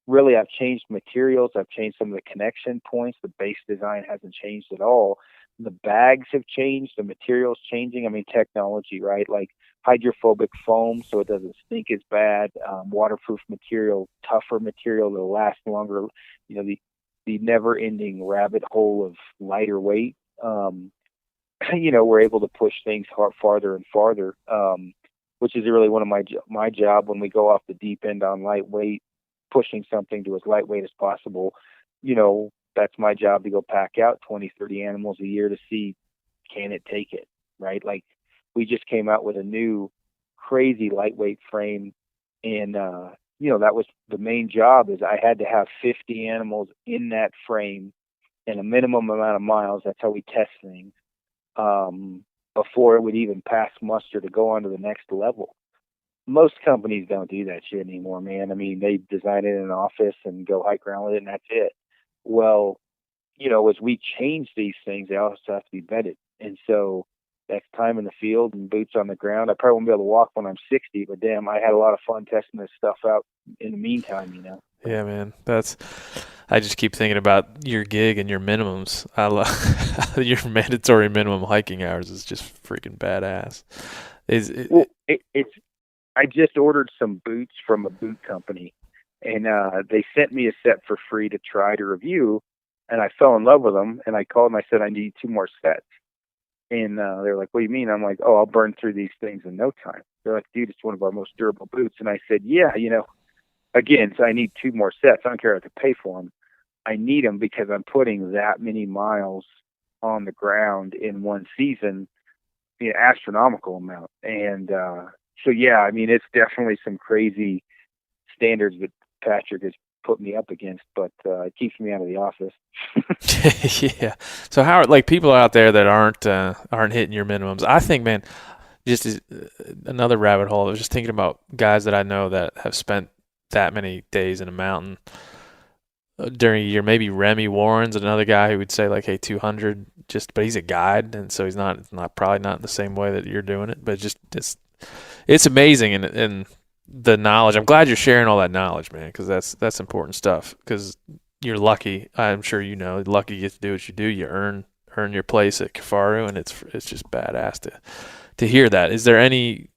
[SPEAKER 3] Really, I've changed materials. I've changed some of the connection points. The base design hasn't changed at all. The bags have changed. The material's changing. Technology, right? Like hydrophobic foam, so it doesn't stink as bad. Waterproof material, tougher material that'll last longer. The never-ending rabbit hole of lighter weight. We're able to push things farther and farther, which is really one of my job when we go off the deep end on lightweight, pushing something to as lightweight as possible. That's my job, to go pack out 20, 30 animals a year to see, can it take it, right? Like, we just came out with a new crazy lightweight frame, and that was the main job, is I had to have 50 animals in that frame and a minimum amount of miles. That's how we test things before it would even pass muster to go on to the next level. Most companies don't do that shit anymore, man. They design it in an office and go hike around with it, and that's it. Well, as we change these things, they also have to be vetted. And so that's time in the field and boots on the ground. I probably won't be able to walk when I'm 60, but damn, I had a lot of fun testing this stuff out in the meantime,
[SPEAKER 2] Yeah, man. I just keep thinking about your gig and your minimums. I love your mandatory minimum hiking hours is just freaking badass.
[SPEAKER 3] I just ordered some boots from a boot company, and they sent me a set for free to try to review, and I fell in love with them, and I called and I said I need 2 more sets. And they're like, what do you mean? I'm like, oh, I'll burn through these things in no time. They're like, dude, it's one of our most durable boots. And I said, yeah, again, so I need 2 more sets. I don't care what to pay for them. I need them because I'm putting that many miles on the ground in one season, astronomical amount. And so, yeah, I mean, it's definitely some crazy standards that Patrick has put me up against, but it keeps me out of the office.
[SPEAKER 2] Yeah. So how like people out there that aren't hitting your minimums? I think, man, just another rabbit hole. I was just thinking about guys that I know that have spent that many days in a mountain during a year. Maybe Remy Warren's another guy who would say like, hey, 200, but he's a guide, and so he's not probably not in the same way that you're doing it, but it's amazing and the knowledge. I'm glad you're sharing all that knowledge, man, because that's important stuff. Because you're lucky. I'm sure lucky you get to do what you do. You earn your place at Kifaru, and it's just badass to hear that. Is there any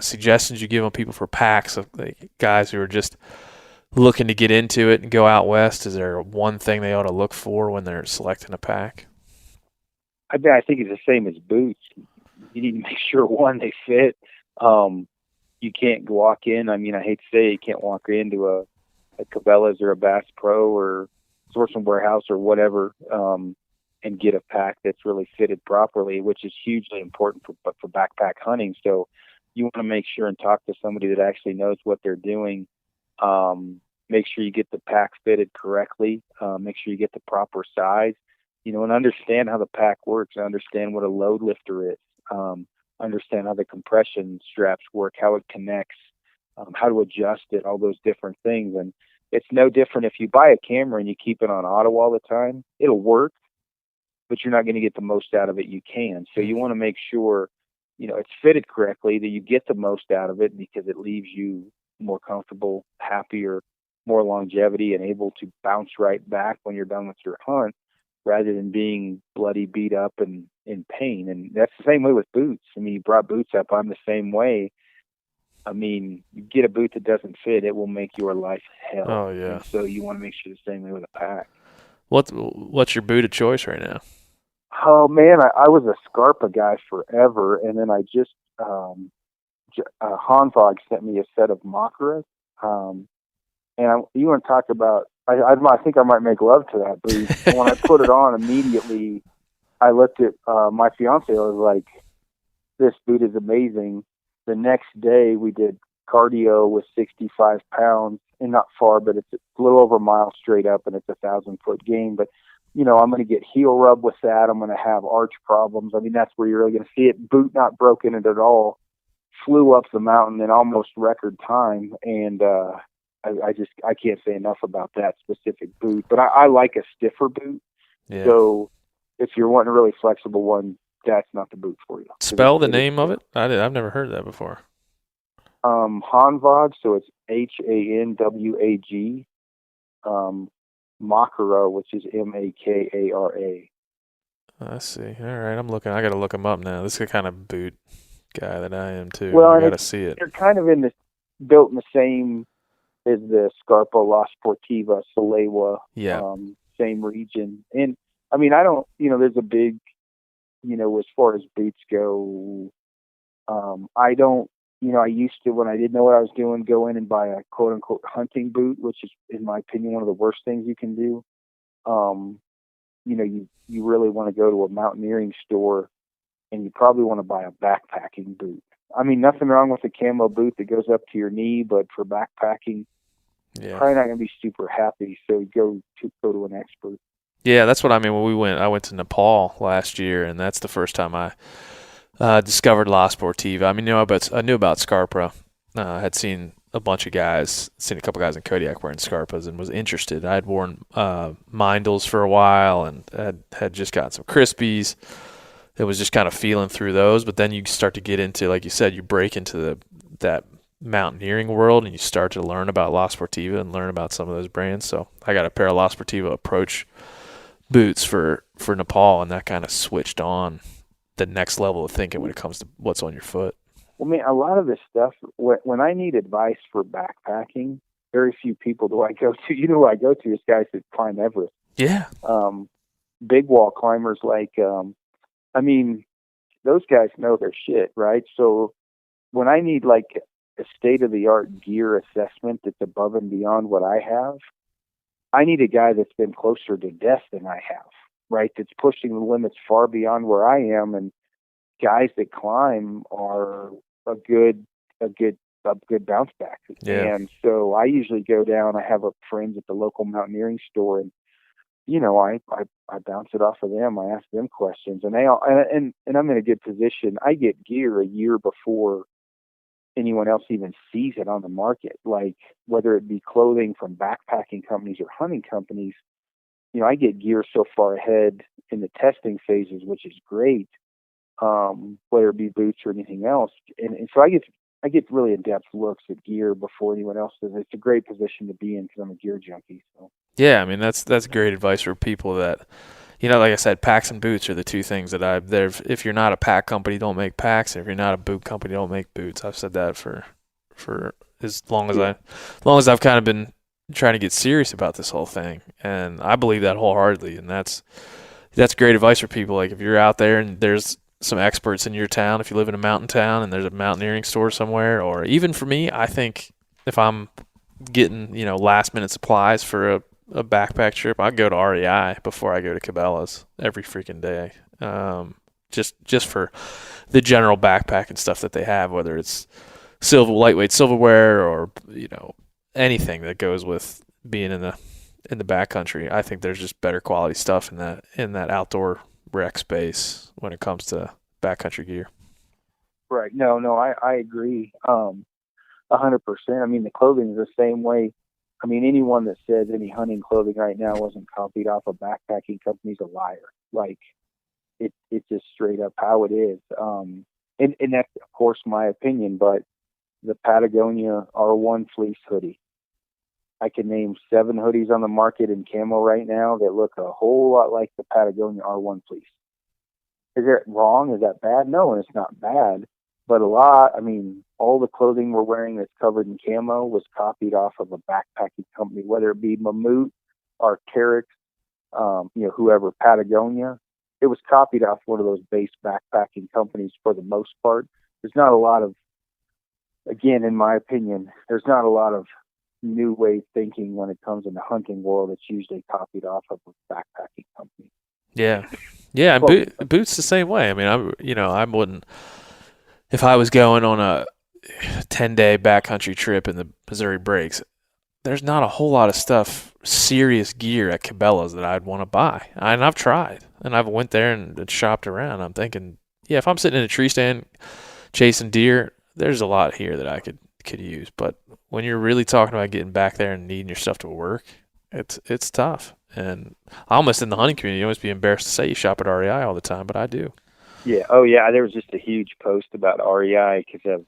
[SPEAKER 2] suggestions you give on people for packs of like guys who are just looking to get into it and go out west? Is there one thing they ought to look for when they're selecting a pack?
[SPEAKER 3] I think it's the same as boots. You need to make sure, one, they fit. You can't walk in. I mean, I hate to say it, you can't walk into a Cabela's or a Bass Pro or Sportsman Warehouse or whatever and get a pack that's really fitted properly, which is hugely important for backpack hunting. So you want to make sure and talk to somebody that actually knows what they're doing. Make sure you get the pack fitted correctly. Make sure you get the proper size, and understand how the pack works, understand what a load lifter is. Understand how the compression straps work, how it connects, how to adjust it, all those different things. And it's no different if you buy a camera and you keep it on auto all the time. It'll work, but you're not going to get the most out of it you can. So you want to make sure, it's fitted correctly, that you get the most out of it, because it leaves you more comfortable, happier, more longevity, and able to bounce right back when you're done with your hunt, rather than being bloody, beat up, and in pain. And that's the same way with boots. I mean, you brought boots up. I'm the same way. I mean, you get a boot that doesn't fit, it will make your life hell.
[SPEAKER 2] Oh, yeah.
[SPEAKER 3] And so you want to make sure the same way with a pack.
[SPEAKER 2] What's your boot of choice right now?
[SPEAKER 3] Oh, man, I was a Scarpa guy forever, and then I just Hanvog sent me a set of Makaras. And you want to talk about, I think I might make love to that boot. When I put it on, immediately I looked at my fiance. I was like, this boot is amazing. The next day we did cardio with 65 pounds, and not far, but it's a little over a mile straight up, and it's a 1,000-foot gain. But, I'm going to get heel rub with that. I'm going to have arch problems. I mean, that's where you're really going to see it. Boot not broken it at all. Flew up the mountain in almost record time, and I can't say enough about that specific boot. But I like a stiffer boot. Yeah. So if you're wanting a really flexible one, that's not the boot for you.
[SPEAKER 2] Spell the name of it? I've never heard that before.
[SPEAKER 3] Hanvog, so it's Hanwag. Makara, which is Makara.
[SPEAKER 2] I see. All right, I'm looking. I got to look them up now. This is the kind of boot guy that I am too.
[SPEAKER 3] Well,
[SPEAKER 2] I got to see it.
[SPEAKER 3] They're kind of built in the same as the Scarpa, La Sportiva, Salewa, same region. And I mean, I don't, there's a big, as far as boots go, I don't, I used to, when I didn't know what I was doing, go in and buy a quote unquote hunting boot, which is, in my opinion, one of the worst things you can do. You really want to go to a mountaineering store, and you probably want to buy a backpacking boot. I mean, nothing wrong with a camo boot that goes up to your knee, but for backpacking, probably not going to be super happy. So go to an expert.
[SPEAKER 2] Yeah, that's what I mean. When I went to Nepal last year, and that's the first time I discovered La Sportiva. I mean, I knew about Scarpa. I had seen a couple guys in Kodiak wearing Scarpas, and was interested. I had worn Mindels for a while, and had just gotten some Crispies. It was just kind of feeling through those, but then you start to get into, like you said, you break into that mountaineering world, and you start to learn about La Sportiva and learn about some of those brands. So I got a pair of La Sportiva Approach boots for Nepal, and that kind of switched on the next level of thinking when it comes to what's on your foot.
[SPEAKER 3] Well, man, a lot of this stuff, when I need advice for backpacking, very few people do I go to. You know who I go to is guys that climb Everest.
[SPEAKER 2] Yeah.
[SPEAKER 3] Big wall climbers I mean, those guys know their shit, right? So when I need like a state-of-the-art gear assessment that's above and beyond what I have, I need a guy that's been closer to death than I have, right? That's pushing the limits far beyond where I am. And guys that climb are a good bounce back.
[SPEAKER 2] Yeah.
[SPEAKER 3] And so I usually go down. I have friends at the local mountaineering store, and I bounce it off of them. I ask them questions, and and I'm in a good position. I get gear a year before anyone else even sees it on the market. Like whether it be clothing from backpacking companies or hunting companies, I get gear so far ahead in the testing phases, which is great. Whether it be boots or anything else, and so I get really in-depth looks at gear before anyone else does. It's a great position to be in because I'm a gear junkie. So.
[SPEAKER 2] Yeah, I mean that's great advice for people that, like I said, packs and boots are the two things that if you're not a pack company, don't make packs. If you're not a boot company, don't make boots. I've said that for as long as I've kind of been trying to get serious about this whole thing, and I believe that wholeheartedly. And that's great advice for people. Like if you're out there and there's some experts in your town, if you live in a mountain town and there's a mountaineering store somewhere, or even for me, I think if I'm getting last minute supplies for a backpack trip, I'd go to REI before I go to Cabela's every freaking day. Just for the general backpacking stuff that they have, whether it's lightweight silverware or anything that goes with being in the backcountry. I think there's just better quality stuff in that outdoor rec space when it comes to backcountry gear.
[SPEAKER 3] Right. No, I agree. 100%. I mean, the clothing is the same way. I mean, anyone that says any hunting clothing right now wasn't copied off a backpacking company is a liar. Like, it's just straight up how it is. And that's, of course, my opinion, but the Patagonia R1 fleece hoodie. I can name 7 hoodies on the market in camo right now that look a whole lot like the Patagonia R1 fleece. Is that wrong? Is that bad? No, and it's not bad. But all the clothing we're wearing that's covered in camo was copied off of a backpacking company, whether it be Mammut, Arc'teryx, whoever, Patagonia. It was copied off one of those base backpacking companies for the most part. There's not a lot of, again, in my opinion, there's not a lot of new way thinking when it comes in the hunting world. It's usually copied off of a backpacking company.
[SPEAKER 2] Yeah. Yeah, and boots the same way. I mean, I wouldn't, if I was going on a 10-day backcountry trip in the Missouri Breaks, there's not a whole lot of serious gear at Cabela's that I'd want to buy. And I've tried, and I've went there and shopped around. I'm thinking, yeah, if I'm sitting in a tree stand chasing deer, there's a lot here that I could use. But when you're really talking about getting back there and needing your stuff to work, it's tough. And I almost, in the hunting community, you almost be embarrassed to say you shop at REI all the time, but I do.
[SPEAKER 3] Yeah. Oh, yeah. There was just a huge post about REI because of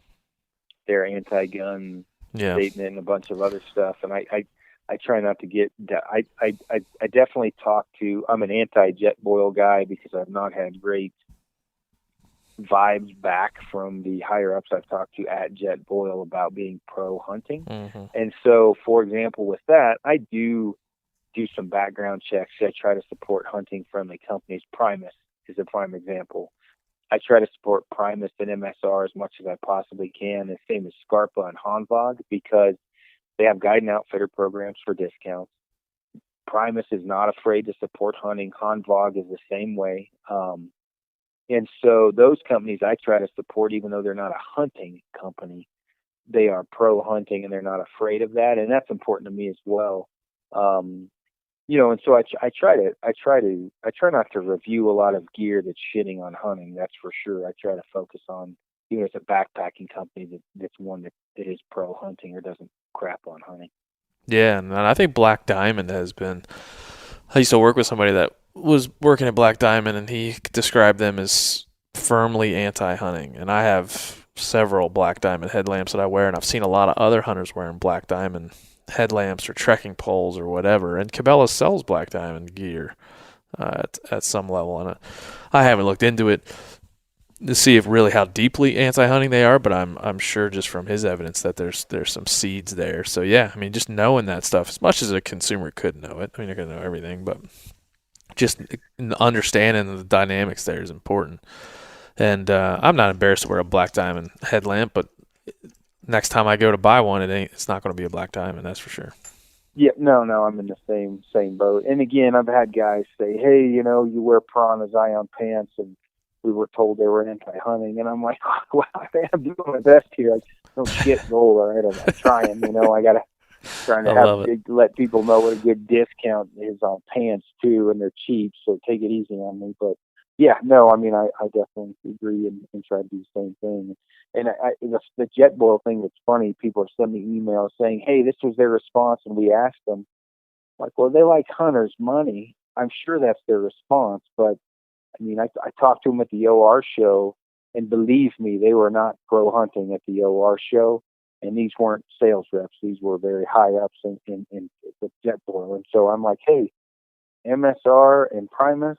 [SPEAKER 3] their anti-gun statement and a bunch of other stuff. And I try not to get. I definitely talk to. I'm an anti-Jetboil guy because I've not had great vibes back from the higher ups I've talked to at Jetboil about being pro hunting.
[SPEAKER 2] Mm-hmm.
[SPEAKER 3] And so, for example, with that, I do some background checks. I try to support hunting friendly companies. Primus is a prime example. I try to support Primus and MSR as much as I possibly can. The same as Scarpa and Hanvog because they have guide and outfitter programs for discounts. Primus is not afraid to support hunting. Hanvog is the same way. And so those companies I try to support, even though they're not a hunting company, they are pro hunting and they're not afraid of that. And that's important to me as well. And so I try not to review a lot of gear that's shitting on hunting. That's for sure. I try to focus on, it's a backpacking company that's one that is pro hunting or doesn't crap on hunting.
[SPEAKER 2] Yeah. And I think Black Diamond I used to work with somebody that was working at Black Diamond, and he described them as firmly anti-hunting. And I have several Black Diamond headlamps that I wear, and I've seen a lot of other hunters wearing Black Diamond headlamps or trekking poles or whatever. And Cabela sells Black Diamond gear at some level, and I haven't looked into it to see if really how deeply anti-hunting they are, but I'm sure just from his evidence that there's some seeds there. So yeah, I mean, just knowing that stuff, as much as a consumer could know it, I mean, they're gonna know everything, but just understanding the dynamics there is important. And I'm not embarrassed to wear a black diamond headlamp, but next time I go to buy one, it's not going to be a black diamond, that's for sure.
[SPEAKER 3] Yeah, no, I'm in the same boat. And again, I've had guys say, "Hey, you wear piranha Zion pants," and we were told they were anti-hunting, and I'm like, "Well, I'm doing my best here. I don't get gold, all right? I'm trying. I got to trying to let people know what a good discount is on pants too, and they're cheap, so take it easy on me." But yeah, no, I mean, I definitely agree and try to do the same thing. And the jet boil thing that's funny, people are sending me emails saying, "Hey, this was their response," and we asked them, like, well, they like hunters' money. I'm sure that's their response, but I mean, I talked to them at the OR show, and believe me, they were not pro hunting at the OR show. And these weren't sales reps; these were very high ups in the jet boil. And so I'm like, hey, MSR and Primus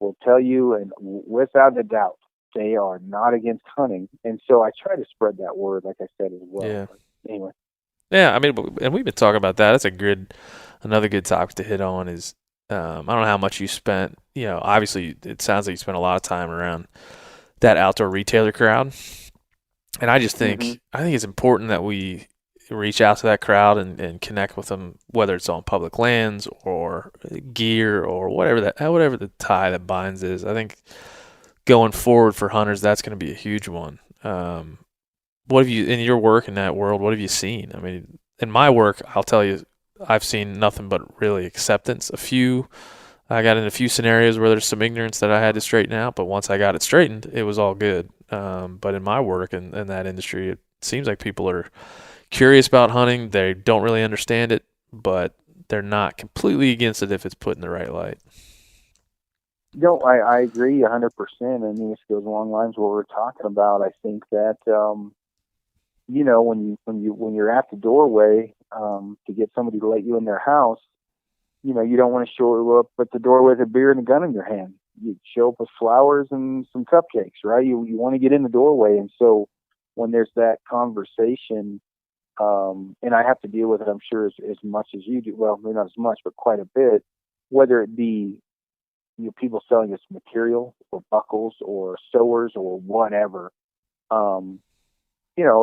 [SPEAKER 3] will tell you, and without a doubt, they are not against hunting. And so I try to spread that word, like I said, as well.
[SPEAKER 2] Yeah.
[SPEAKER 3] But anyway.
[SPEAKER 2] Yeah, I mean, and we've been talking about that. That's another good topic to hit on is, I don't know how much you spent. Obviously, it sounds like you spent a lot of time around that outdoor retailer crowd. And I just think, I think it's important that we reach out to that crowd and connect with them, whether it's on public lands or gear or whatever the tie that binds is. I think going forward for hunters, that's going to be a huge one. What have you, in your work in that world, what have you seen? I mean, in my work, I'll tell you, I've seen nothing but really acceptance. I got in a few scenarios where there's some ignorance that I had to straighten out, but once I got it straightened, it was all good. But in my work in that industry, it seems like people are curious about hunting. They don't really understand it, but they're not completely against it if it's put in the right light.
[SPEAKER 3] No, I agree 100%. I mean, this goes along the lines of what we're talking about. I think that, when you're at the doorway, to get somebody to let you in their house, you don't want to show up at the doorway with a beer and a gun in your hand. You show up with flowers and some cupcakes, right? You want to get in the doorway. And so when there's that conversation, and I have to deal with it, I'm sure, as much as you do. Well, maybe not as much, but quite a bit, whether it be people selling us material or buckles or sewers or whatever.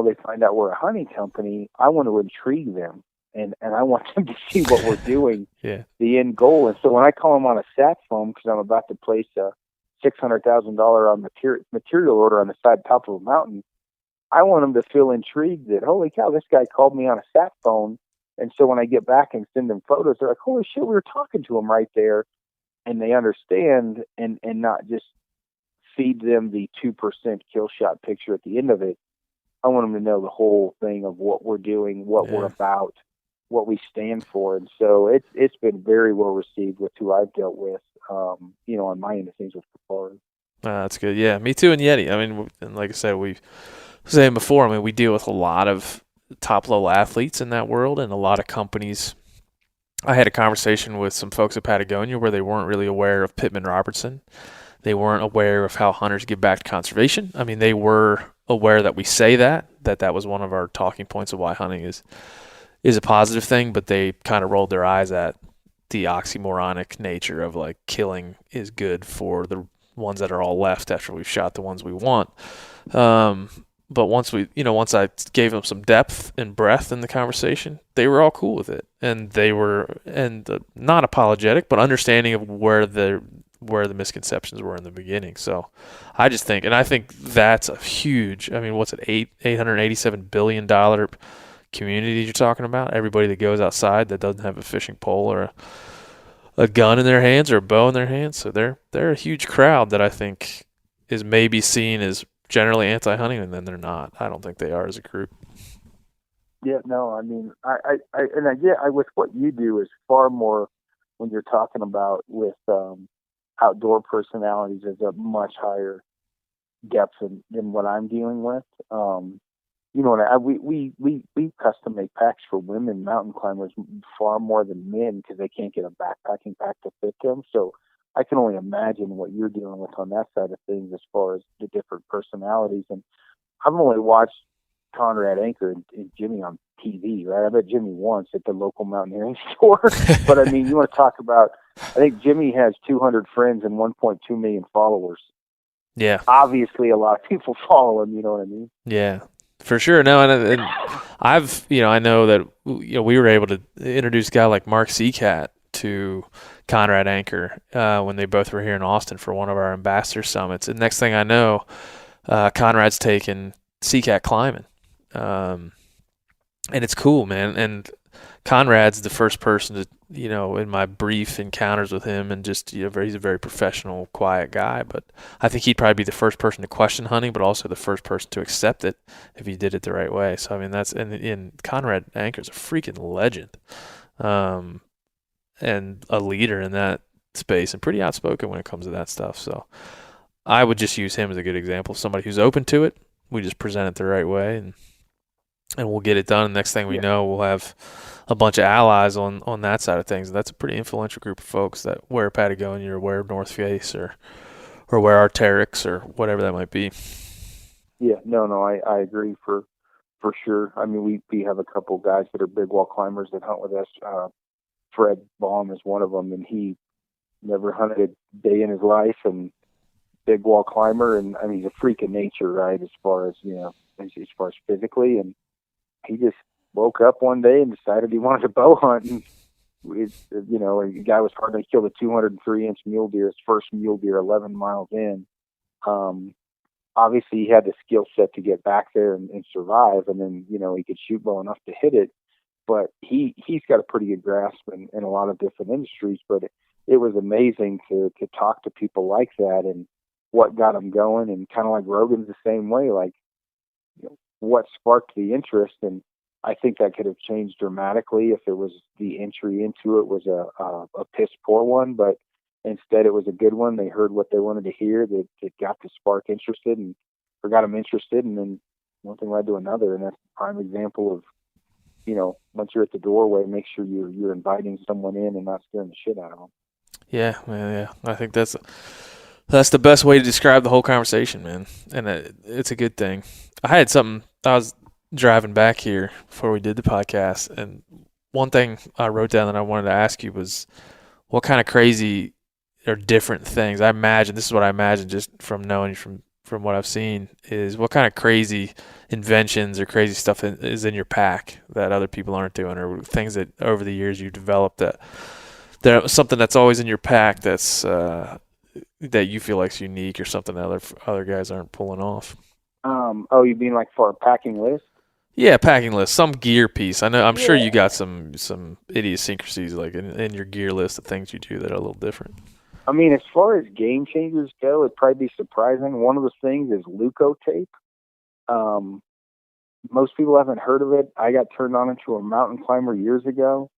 [SPEAKER 3] They find out we're a hunting company. I want to intrigue them, and I want them to see what we're doing,
[SPEAKER 2] yeah.
[SPEAKER 3] The end goal. And so when I call them on a sat phone, because I'm about to place a $600,000 on material order on the top of a mountain, I want them to feel intrigued that, holy cow, this guy called me on a sat phone. And so when I get back and send them photos, they're like, holy shit, we were talking to him right there. And they understand and not just feed them the 2% kill shot picture at the end of it. I want them to know the whole thing of what we're doing, what we're about, what we stand for. And so it's been very well received with who I've dealt with, on my end of things with Kifaru.
[SPEAKER 2] That's good. Yeah, me too. And Yeti. I mean, and like I said, we've saying before, I mean, we deal with a lot of top-level athletes in that world and a lot of companies. I had a conversation with some folks at Patagonia where they weren't really aware of Pittman Robertson. They weren't aware of how hunters give back to conservation. I mean, they were aware that we say that was one of our talking points of why hunting is a positive thing, but they kind of rolled their eyes at the oxymoronic nature of like killing is good for the ones that are all left after we've shot the ones we want. But once I gave them some depth and breadth in the conversation, they were all cool with it, and they were not apologetic, but understanding of where the misconceptions were in the beginning. So I think that's a huge. I mean, what's it, $887 billion community you're talking about? Everybody that goes outside that doesn't have a fishing pole or a gun in their hands or a bow in their hands. So they're a huge crowd that I think is maybe seen as generally anti-hunting, and then they're not. I don't think they are as a group.
[SPEAKER 3] Yeah, no, I mean, with what you do is far more when you're talking about with outdoor personalities is a much higher depth than what I'm dealing with. We custom make packs for women mountain climbers far more than men because they can't get a backpacking pack to fit them. So I can only imagine what you're dealing with on that side of things as far as the different personalities. And I've only watched Conrad Anchor and Jimmy on TV, right? I bet Jimmy once at the local mountaineering store. But I mean, you want to talk about, I think Jimmy has 200 friends and 1.2 million followers.
[SPEAKER 2] Yeah.
[SPEAKER 3] Obviously, a lot of people follow him, you know what I mean?
[SPEAKER 2] Yeah, for sure. No, and I've, I know that, we were able to introduce a guy like Mark Seacat to Conrad Anchor when they both were here in Austin for one of our ambassador summits. And next thing I know, Conrad's taken Seacat climbing. And it's cool, man. And Conrad's the first person to, in my brief encounters with him, and just, he's a very professional, quiet guy. But I think he'd probably be the first person to question hunting, but also the first person to accept it if he did it the right way. So, I mean, and Conrad Anchor's a freaking legend, and a leader in that space, and pretty outspoken when it comes to that stuff. So I would just use him as a good example. Somebody who's open to it. We just present it the right way, and we'll get it done. And next thing we know, we'll have a bunch of allies on that side of things. And that's a pretty influential group of folks that wear Patagonia or wear North Face or wear Arc'teryx or whatever that might be.
[SPEAKER 3] Yeah, no, I agree for sure. I mean, we have a couple guys that are big wall climbers that hunt with us. Fred Baum is one of them, and he never hunted a day in his life, and big wall climber. And I mean, he's a freak of nature, right? As far as, as far as physically. And he just woke up one day and decided he wanted to bow hunt. And a guy was hard to kill the 203-inch mule deer, his first mule deer, 11 miles in. Obviously, he had the skill set to get back there and survive, and then he could shoot well enough to hit it. But he's got a pretty good grasp in a lot of different industries. But it was amazing to talk to people like that and what got them going. And kind of like Rogan's the same way, like what sparked the interest. And I think that could have changed dramatically if it was the entry into it was a piss poor one, but instead it was a good one. They heard what they wanted to hear. That it got the spark interested and got them interested, and then one thing led to another. And that's a prime example of, once you're at the doorway, make sure you're inviting someone in and not scaring the shit out of them.
[SPEAKER 2] Yeah, man. Yeah, I think that's the best way to describe the whole conversation, man. And it's a good thing. I was driving back here before we did the podcast, and one thing I wrote down that I wanted to ask you was what kind of crazy or different things. This is what I imagine just from knowing from what I've seen, is what kind of crazy inventions or crazy stuff is in your pack that other people aren't doing, or things that over the years you've developed that something that's always in your pack that's that you feel like's unique, or something that other guys aren't pulling off.
[SPEAKER 3] You mean like for a packing list?
[SPEAKER 2] Yeah, packing list, some gear piece. I'm sure you got some idiosyncrasies like in your gear list of things you do that are a little different.
[SPEAKER 3] I mean, as far as game changers go, it'd probably be surprising. One of the things is Leuco tape. Most people haven't heard of it. I got turned on into a mountain climber years ago.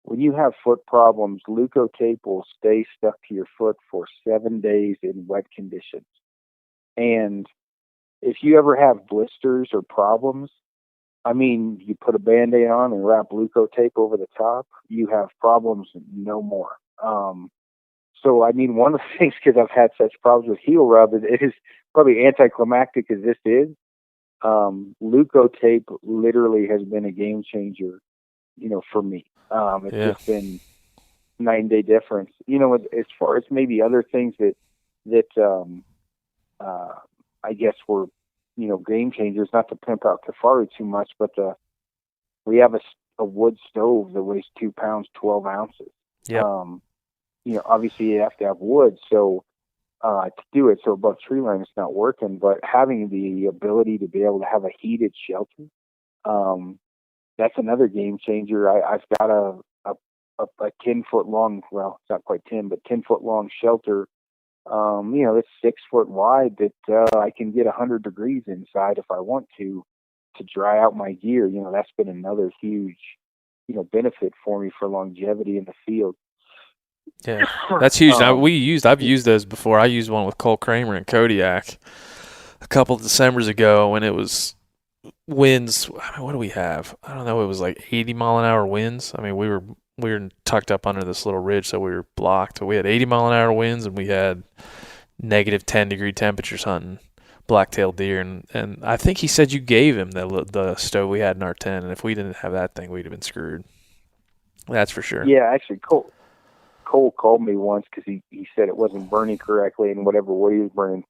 [SPEAKER 3] When you have foot problems, Leuco tape will stay stuck to your foot for 7 days in wet conditions. And if you ever have blisters or problems, I mean, you put a Band-Aid on and wrap Leuco tape over the top, you have problems no more. So, I mean, one of the things, because I've had such problems with heel rub, it is probably anticlimactic as this is. Leuco tape literally has been a game changer, for me. It's just been 9-day difference. As far as maybe other things that I guess were, game changers, not to pimp out Kifaru too much, but we have a wood stove that weighs 2 pounds, 12 ounces.
[SPEAKER 2] Yeah.
[SPEAKER 3] Obviously you have to have wood, so to do it. So above tree line, it's not working, but having the ability to be able to have a heated shelter, that's another game changer. I've got a 10-foot long, well, it's not quite 10, but 10-foot long shelter. It's 6 foot wide that I can get 100 degrees inside if I want to dry out my gear. That's been another huge, benefit for me for longevity in the field.
[SPEAKER 2] Yeah, that's huge. I've used those before. I used one with Cole Kramer in Kodiak a couple of Decembers ago when it was winds. I mean, what do we have? I don't know. It was like 80 mile an hour winds. I mean, we we were tucked up under this little ridge, so we were blocked. But we had 80-mile-an-hour winds, and we had negative 10-degree temperatures hunting black-tailed deer. And I think he said you gave him the stove we had in our tent, and if we didn't have that thing, we'd have been screwed. That's for sure.
[SPEAKER 3] Yeah, actually, Cole called me once because he said it wasn't burning correctly, and whatever way he was burning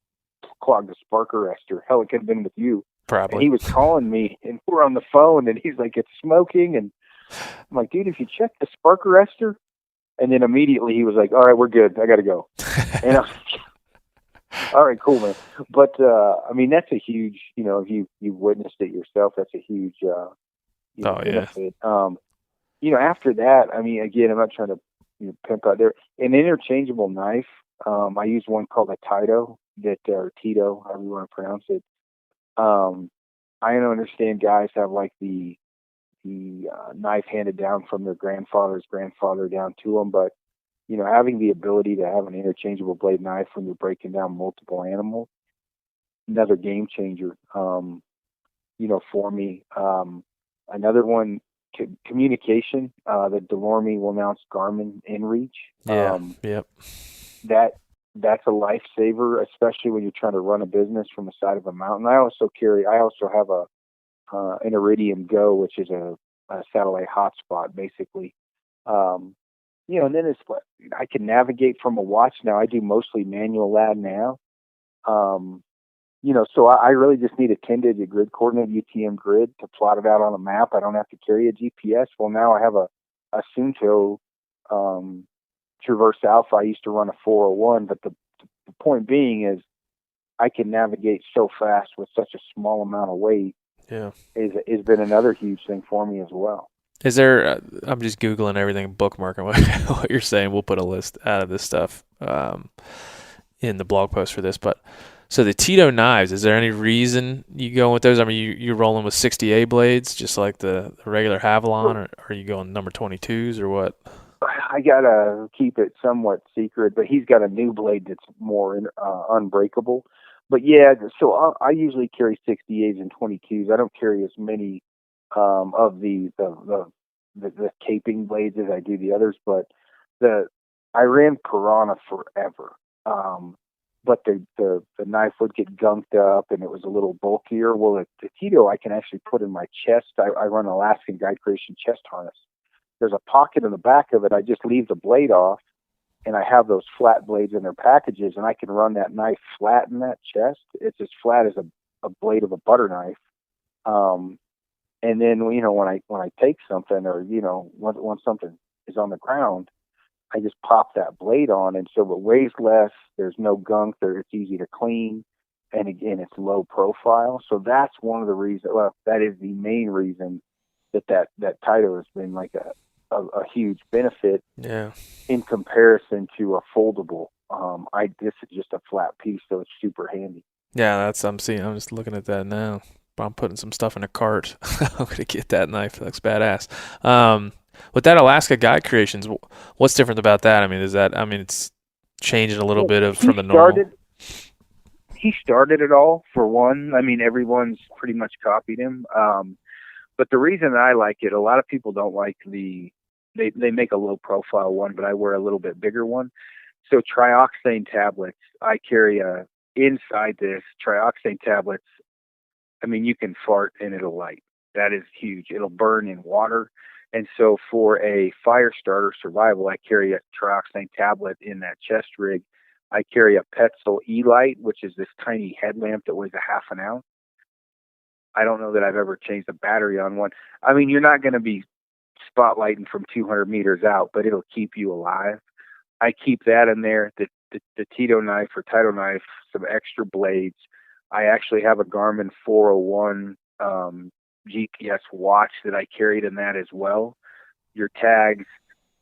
[SPEAKER 3] clogged the spark arrestor. Hell, it could have been with you.
[SPEAKER 2] Probably.
[SPEAKER 3] And he was calling me, and we're on the phone, and he's like, it's smoking. And I'm like, dude, if you check the spark arrestor. And then immediately he was like, all right, we're good. I got to go. And I was like, all right, cool, man. But, I mean, that's a huge, if you've witnessed it yourself, that's a huge benefit. Yeah. After that, I mean, again, I'm not trying to pimp out there. An interchangeable knife, I use one called a Tito, or Tito, however you want to pronounce it. I don't understand guys have like the knife handed down from their grandfather's grandfather down to them, but having the ability to have an interchangeable blade knife when you're breaking down multiple animals, another game changer. For me, another one, communication. The Delorme will announce Garmin InReach.
[SPEAKER 2] Yep.
[SPEAKER 3] That's a lifesaver, especially when you're trying to run a business from the side of a mountain. I also have an Iridium Go, which is a satellite hotspot, basically. And then I can navigate from a watch now. I do mostly manual lab now. So I really just need a 10-digit grid coordinate, UTM grid, to plot it out on a map. I don't have to carry a GPS. Well, now I have a Sunto Traverse Alpha. I used to run a 401, but the point being is I can navigate so fast with such a small amount of weight.
[SPEAKER 2] Yeah,
[SPEAKER 3] has been another huge thing for me as well.
[SPEAKER 2] Is there? I'm just googling everything, bookmarking what you're saying. We'll put a list out of this stuff in the blog post for this. But so the Tito knives, is there any reason you go with those? I mean, you're rolling with 60A blades, just like the regular Havalon, or are you going number 22s or what?
[SPEAKER 3] I gotta keep it somewhat secret, but he's got a new blade that's more unbreakable. But yeah, so I usually carry 68s and 22s. I don't carry as many of the caping blades as I do the others. But I ran Piranha forever. But the knife would get gunked up and it was a little bulkier. Well, the Tito I can actually put in my chest. I run Alaskan Guide Creation chest harness. There's a pocket in the back of it. I just leave the blade off. And I have those flat blades in their packages, and I can run that knife flat in that chest. It's as flat as a blade of a butter knife. And then when I take something, or once something is on the ground, I just pop that blade on, and so it weighs less. There's no gunk there. It's easy to clean, and again, it's low profile. So that's one of the reasons. Well, that is the main reason that Tito has been like a huge benefit in comparison to a foldable. This is just a flat piece, so it's super handy.
[SPEAKER 2] Yeah, I'm just looking at that now. I'm putting some stuff in a cart. I'm gonna get that knife. That looks badass. With that Alaska Guide Creations, what's different about that? I mean, it's changing a little bit from the normal.
[SPEAKER 3] He started it all, for one. I mean, everyone's pretty much copied him. But the reason I like it, a lot of people don't like they make a low profile one, but I wear a little bit bigger one. So trioxane tablets, I carry inside this trioxane tablets. I mean, you can fart and it'll light. That is huge. It'll burn in water. And so for a fire starter survival, I carry a trioxane tablet in that chest rig. I carry a Petzl E-Light, which is this tiny headlamp that weighs a half an ounce. I don't know that I've ever changed the battery on one. I mean, you're not going to be spotlighting from 200 meters out, but it'll keep you alive. I keep that in there. The Tito knife or Tito knife, some extra blades. I actually have a Garmin 401 GPS watch that I carried in that as well. Your tags,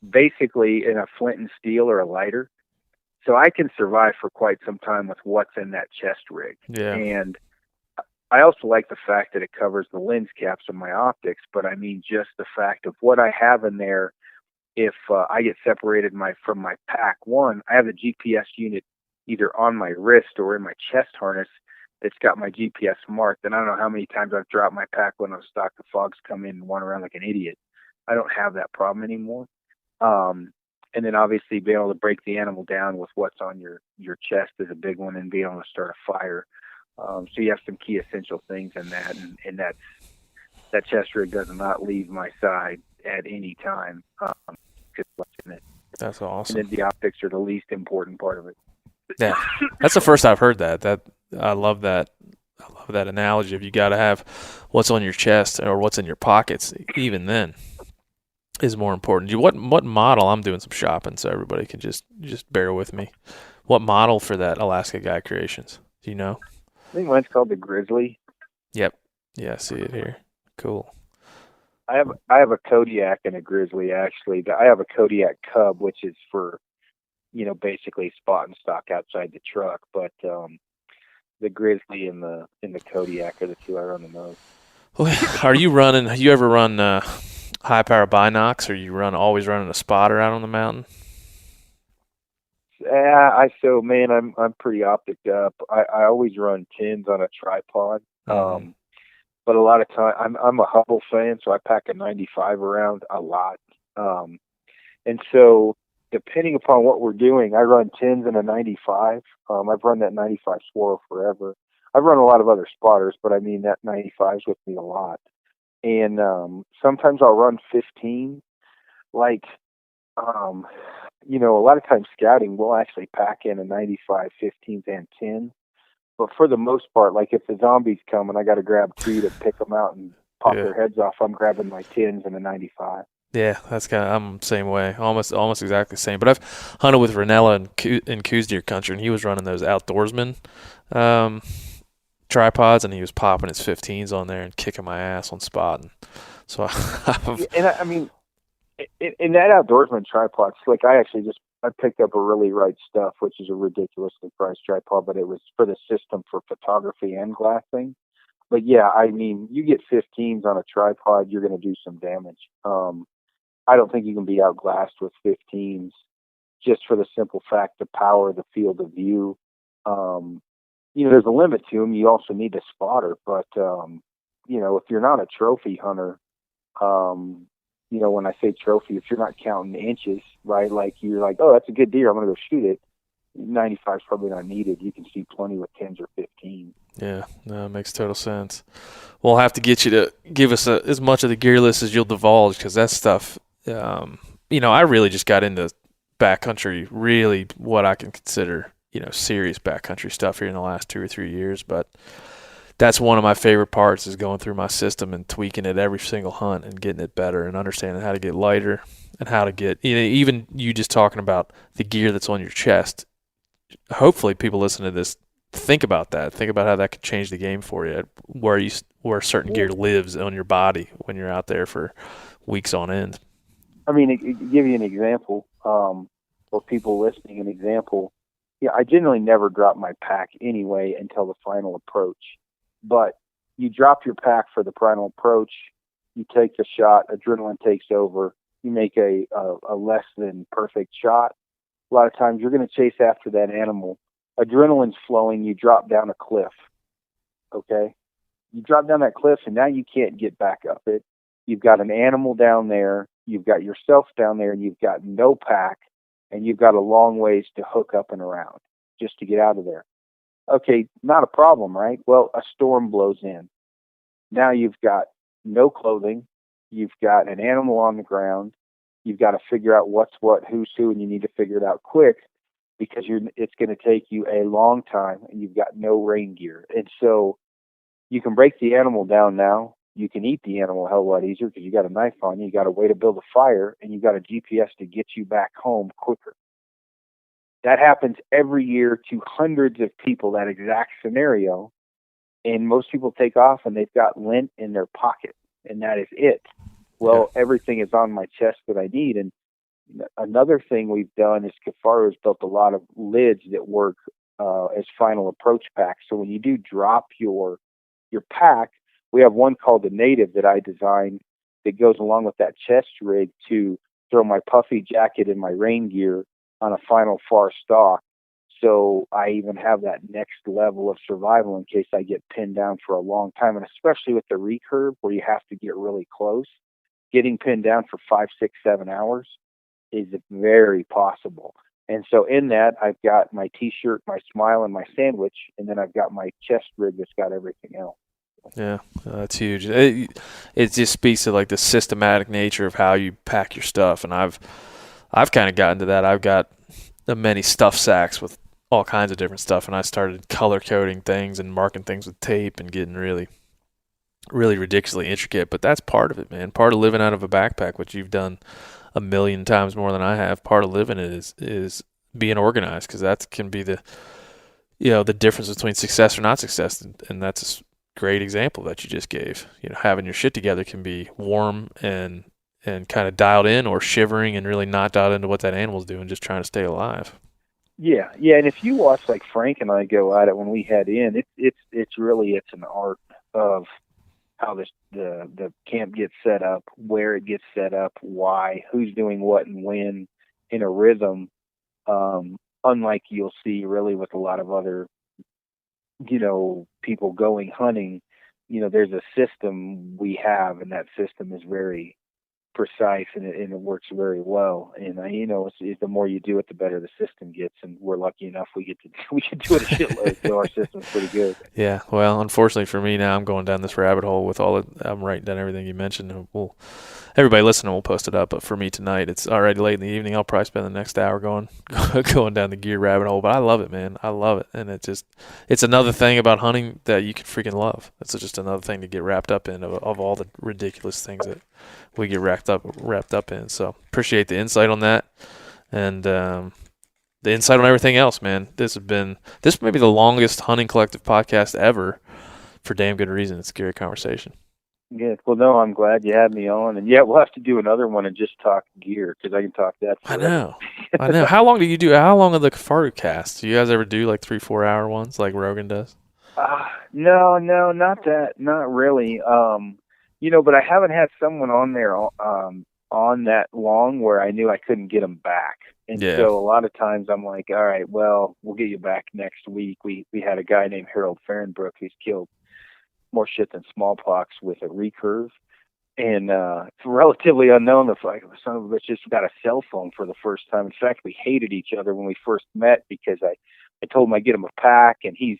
[SPEAKER 3] basically in a flint and steel or a lighter. So I can survive for quite some time with what's in that chest rig.
[SPEAKER 2] Yeah.
[SPEAKER 3] And I also like the fact that it covers the lens caps of my optics, but I mean just the fact of what I have in there. If I get separated from my pack, one, I have the GPS unit either on my wrist or in my chest harness that's got my GPS marked. And I don't know how many times I've dropped my pack when I was stock. The fogs come in and run around like an idiot. I don't have that problem anymore. And then obviously being able to break the animal down with what's on your chest is a big one, and being able to start a fire. So you have some key essential things in that, and that chest rig does not leave my side at any time. Just what's in it.
[SPEAKER 2] That's awesome.
[SPEAKER 3] And then the optics are the least important part of it.
[SPEAKER 2] Yeah, that's the first I've heard that. I love that. I love that analogy of you got to have what's on your chest or what's in your pockets. Even then, is more important. What model? I'm doing some shopping, so everybody can just bear with me. What model for that Alaska Guy Creations? Do you know?
[SPEAKER 3] I think mine's called the Grizzly.
[SPEAKER 2] Yep. Yeah, I see it here. Cool.
[SPEAKER 3] I have a Kodiak and a Grizzly, actually. I have a Kodiak Cub, which is for, basically spot and stock outside the truck. But the Grizzly and the Kodiak are the two I run the most.
[SPEAKER 2] Are you running? You ever run high power binocs, or you always running a spotter out on the mountain?
[SPEAKER 3] Yeah, I'm pretty optic up. I always run tins on a tripod.
[SPEAKER 2] Mm-hmm.
[SPEAKER 3] But a lot of time I'm a Hubble fan, so I pack a 95 around a lot. And so depending upon what we're doing, I run 10s and a 95. I've run that 95 Swirl forever. I've run a lot of other spotters, but I mean that 95's with me a lot. And sometimes I'll run 15. Like, a lot of times scouting, we'll actually pack in a 95, 15s, and 10. But for the most part, like if the zombies come and I got to grab 2 to pick them out and pop their heads off, I'm grabbing my 10s and a 95.
[SPEAKER 2] Yeah, I'm the same way, almost exactly the same. But I've hunted with Ranella in Coos Deer Country, and he was running those outdoorsman tripods, and he was popping his 15s on there and kicking my ass on spot. And so,
[SPEAKER 3] I mean, in that outdoorsman tripod, like I picked up a Really Right Stuff, which is a ridiculously priced tripod, but it was for the system for photography and glassing. But yeah, I mean, you get 15s on a tripod, you're going to do some damage. I don't think you can be outglassed with 15s, just for the simple fact the power, the field of view. There's a limit to them. You also need a spotter, but if you're not a trophy hunter, when I say trophy, if you're not counting inches, right? Like you're like, oh, that's a good deer, I'm going to go shoot it. 95 is probably not needed. You can see plenty with 10s or 15s.
[SPEAKER 2] Yeah, no, it makes total sense. We'll have to get you to give us as much of the gear list as you'll divulge, because that stuff, I really just got into backcountry, really what I can consider, serious backcountry stuff here in the last 2 or 3 years. But that's one of my favorite parts, is going through my system and tweaking it every single hunt and getting it better and understanding how to get lighter and how to get, even you just talking about the gear that's on your chest. Hopefully people listening to this think about that. Think about how that could change the game for you, where certain gear lives on your body when you're out there for weeks on end.
[SPEAKER 3] I mean, give you an example, for people listening, an example. Yeah, I generally never drop my pack anyway until the final approach. But you drop your pack for the final approach, you take the shot, adrenaline takes over, you make a less than perfect shot. A lot of times you're going to chase after that animal. Adrenaline's flowing, you drop down a cliff, okay? You drop down that cliff, and now you can't get back up it. You've got an animal down there, you've got yourself down there, and you've got no pack, and you've got a long ways to hook up and around just to get out of there. Okay, not a problem, right? Well, a storm blows in. Now you've got no clothing, you've got an animal on the ground, you've got to figure out what's what, who's who, and you need to figure it out quick, because it's going to take you a long time, and you've got no rain gear. And so you can break the animal down now. You can eat the animal a hell of a lot easier because you got a knife on you. You got a way to build a fire, and you got a GPS to get you back home quicker. That happens every year to hundreds of people, that exact scenario. And most people take off and they've got lint in their pocket, and that is it. Well, everything is on my chest that I need. And another thing we've done is Kifaru has built a lot of lids that work as final approach packs. So when you do drop your pack, we have one called the Native that I designed that goes along with that chest rig to throw my puffy jacket and my rain gear on a final far stalk. So I even have that next level of survival in case I get pinned down for a long time. And especially with the recurve where you have to get really close, getting pinned down for 5, 6, 7 hours, is very possible. And so in that, I've got my T-shirt, my smile, and my sandwich, and then I've got my chest rig that's got everything else.
[SPEAKER 2] Yeah, that's huge. It just speaks to like the systematic nature of how you pack your stuff, and I've kind of gotten to that. I've got many stuff sacks with all kinds of different stuff, and I started color coding things and marking things with tape and getting really, really ridiculously intricate. But that's part of it, man. Part of living out of a backpack, which you've done a million times more than I have. Part of living it is being organized, because that can be the difference between success or not success, and that's a great example that you just gave. Having your shit together can be warm and kind of dialed in, or shivering and really not dialed into what that animal's doing, just trying to stay alive.
[SPEAKER 3] Yeah, and if you watch like Frank and I go at it when we head in, it's really an art of how the camp gets set up, where it gets set up, why, who's doing what and when, in a rhythm. Unlike you'll see really with a lot of other, people going hunting, there's a system we have, and that system is very precise, and it works very well. And it's the more you do it, the better the system gets. And we're lucky enough we can do it a shitload, so our system's pretty good.
[SPEAKER 2] Yeah, well, unfortunately for me now, I'm going down this rabbit hole with I'm writing down everything you mentioned. And everybody listening will post it up. But for me tonight, it's already late in the evening. I'll probably spend the next hour going down the gear rabbit hole. But I love it, man. I love it, and it's another thing about hunting that you can freaking love. It's just another thing to get wrapped up in of all the ridiculous things that we get wrapped up in. So appreciate the insight on that, and the insight on everything else, man. This may be the longest hunting collective podcast ever, for damn good reason. It's a great conversation.
[SPEAKER 3] Yeah, well, no, I'm glad you had me on, and yeah, we'll have to do another one and just talk gear, because I can talk that forever.
[SPEAKER 2] I know. How long of the Kifarucast? Do you guys ever do like 3-4 hour ones like Rogan does?
[SPEAKER 3] No, not that, not really. But I haven't had someone on there on that long where I knew I couldn't get them back. And so a lot of times I'm like, all right, well, we'll get you back next week. We had a guy named Harold Fahrenbrook who's killed more shit than smallpox with a recurve. And it's relatively unknown. The son of a bitch just got a cell phone for the first time. In fact, we hated each other when we first met, because I told him I'd get him a pack, and he's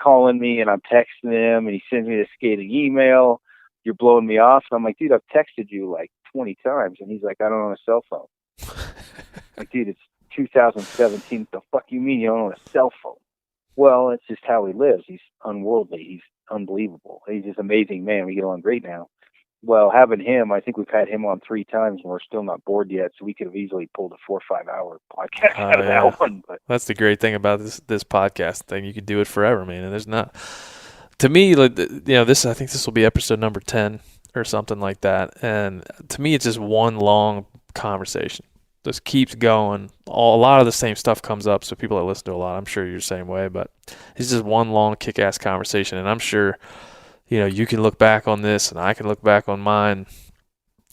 [SPEAKER 3] calling me and I'm texting him, and he sends me this scathing email. You're blowing me off. And I'm like, dude, I've texted you like 20 times. And he's like, I don't own a cell phone. Like, dude, it's 2017. The fuck you mean you don't own a cell phone? Well, it's just how he lives. He's unworldly. He's unbelievable. He's just an amazing man. We get along great now. Well, having him, I think we've had him on 3 times, and we're still not bored yet. So we could have easily pulled a 4 or 5 hour podcast out of that one. But
[SPEAKER 2] that's the great thing about this podcast thing. You could do it forever, man. And there's not... To me, like, I think this will be episode number 10 or something like that. And to me, it's just one long conversation. Just keeps going. A lot of the same stuff comes up, so people that listen to a lot, I'm sure you're the same way. But it's just one long kick-ass conversation. And I'm sure, you can look back on this, and I can look back on mine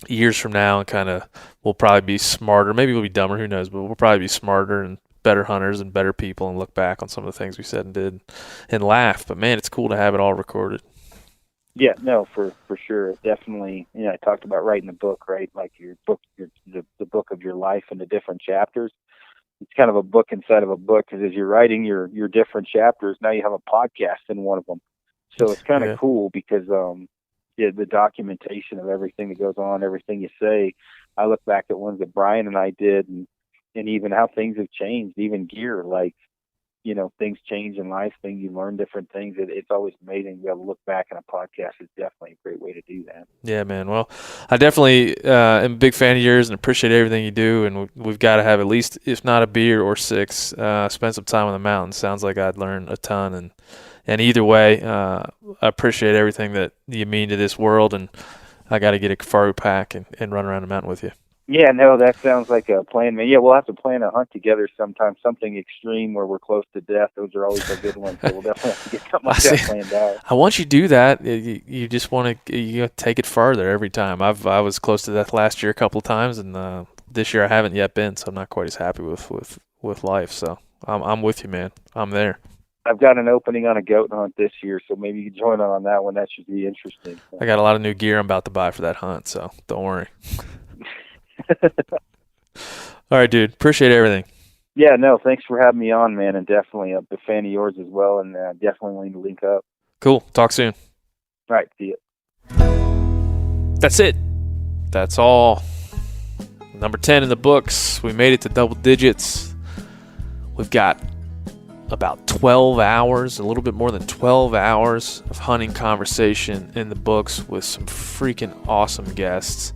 [SPEAKER 2] years from now, and we'll probably be smarter. Maybe we'll be dumber, who knows, but we'll probably be smarter and better hunters and better people, and look back on some of the things we said and did and laugh. But man, it's cool to have it all recorded.
[SPEAKER 3] Yeah, no, for sure. Definitely. I talked about writing a book, right? Like your book, the book of your life and the different chapters. It's kind of a book inside of a book, because as you're writing your different chapters, now you have a podcast in one of them. So it's kind of cool, because the documentation of everything that goes on, everything you say. I look back at ones that Brian and I did, and even how things have changed, even gear, like, things change in life, you learn different things. It's always amazing to be able to look back, and a podcast is definitely a great way to do that.
[SPEAKER 2] Yeah, man. Well, I definitely am a big fan of yours and appreciate everything you do. And we've got to have at least, if not a beer or 6, spend some time on the mountain. Sounds like I'd learn a ton. And either way, I appreciate everything that you mean to this world. And I got to get a Kifaru pack and run around the mountain with you.
[SPEAKER 3] Yeah, no, that sounds like a plan, man. Yeah, we'll have to plan a hunt together sometime, something extreme where we're close to death. Those are always a good one, so we'll definitely have to get something like that planned out. Once
[SPEAKER 2] you do that, you just want to take it further every time. I was close to death last year a couple of times, and this year I haven't yet been, so I'm not quite as happy with life. So I'm with you, man. I'm there.
[SPEAKER 3] I've got an opening on a goat hunt this year, so maybe you can join on that one. That should be interesting.
[SPEAKER 2] I got a lot of new gear I'm about to buy for that hunt, so don't worry. All right, dude. Appreciate everything.
[SPEAKER 3] Yeah, no, thanks for having me on, man, and definitely a big fan of yours as well, and definitely willing to link up.
[SPEAKER 2] Cool. Talk soon.
[SPEAKER 3] All right, see ya.
[SPEAKER 2] That's it. That's all. Number 10 in the books. We made it to double digits. We've got about 12 hours, a little bit more than 12 hours of hunting conversation in the books with some freaking awesome guests.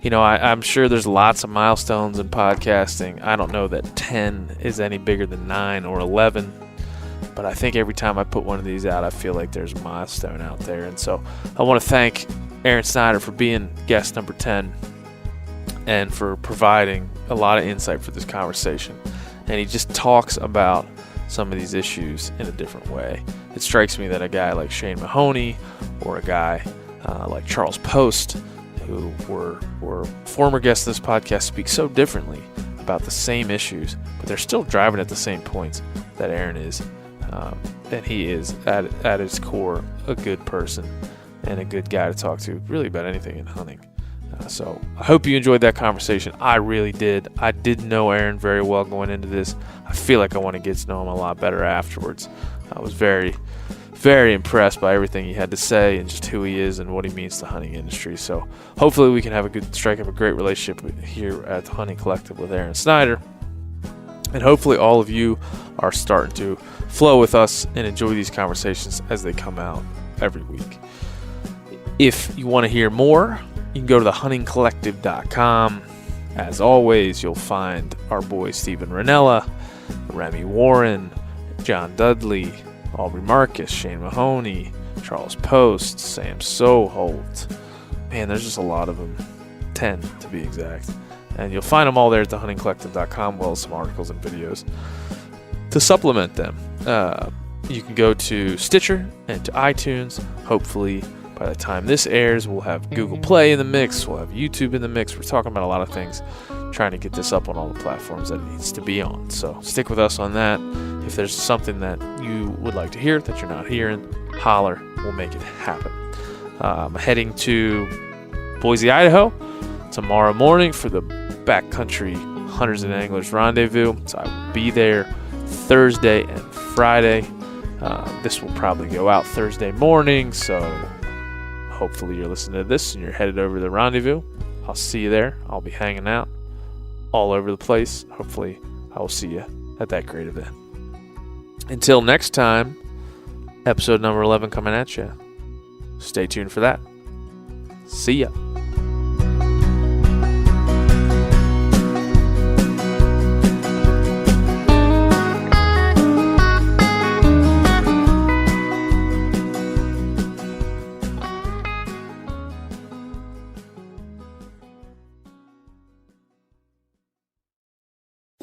[SPEAKER 2] You know, I'm sure there's lots of milestones in podcasting. I don't know that 10 is any bigger than 9 or 11, but I think every time I put one of these out, I feel like there's a milestone out there. And so I want to thank Aron Snyder for being guest number 10 and for providing a lot of insight for this conversation. And he just talks about some of these issues in a different way. It strikes me that a guy like Shane Mahoney or a guy like Charles Post, who were former guests of this podcast, speak so differently about the same issues, but they're still driving at the same points that Aron is. And he is, at his core, a good person and a good guy to talk to, really about anything in hunting. So I hope you enjoyed that conversation. I really did. I didn't know Aron very well going into this. I feel like I want to get to know him a lot better afterwards. I was very, very impressed by everything he had to say and just who he is and what he means to the hunting industry. So hopefully we can strike up a great relationship here at the Hunting Collective with Aron Snyder. And hopefully all of you are starting to flow with us and enjoy these conversations as they come out every week. If you want to hear more, you can go to thehuntingcollective.com. As always, you'll find our boys Stephen Ranella, Remy Warren, John Dudley, Aubrey Marcus, Shane Mahoney, Charles Post, Sam Soholt. Man, there's just a lot of them. 10 to be exact. And you'll find them all there at thehuntingcollective.com, well as some articles and videos to supplement them. You can go to Stitcher and to iTunes. Hopefully, by the time this airs, we'll have Google Play in the mix. We'll have YouTube in the mix. We're talking about a lot of things, trying to get this up on all the platforms that it needs to be on. So stick with us on that. If there's something that you would like to hear that you're not hearing, holler. We'll make it happen. I'm heading to Boise, Idaho tomorrow morning for the Backcountry Hunters and Anglers Rendezvous. So I will be there Thursday and Friday. This will probably go out Thursday morning, so hopefully you're listening to this and you're headed over to the rendezvous. I'll see you there. I'll be hanging out all over the place. Hopefully I will see you at that great event. Until next time, episode number 11 coming at you. Stay tuned for that. See ya.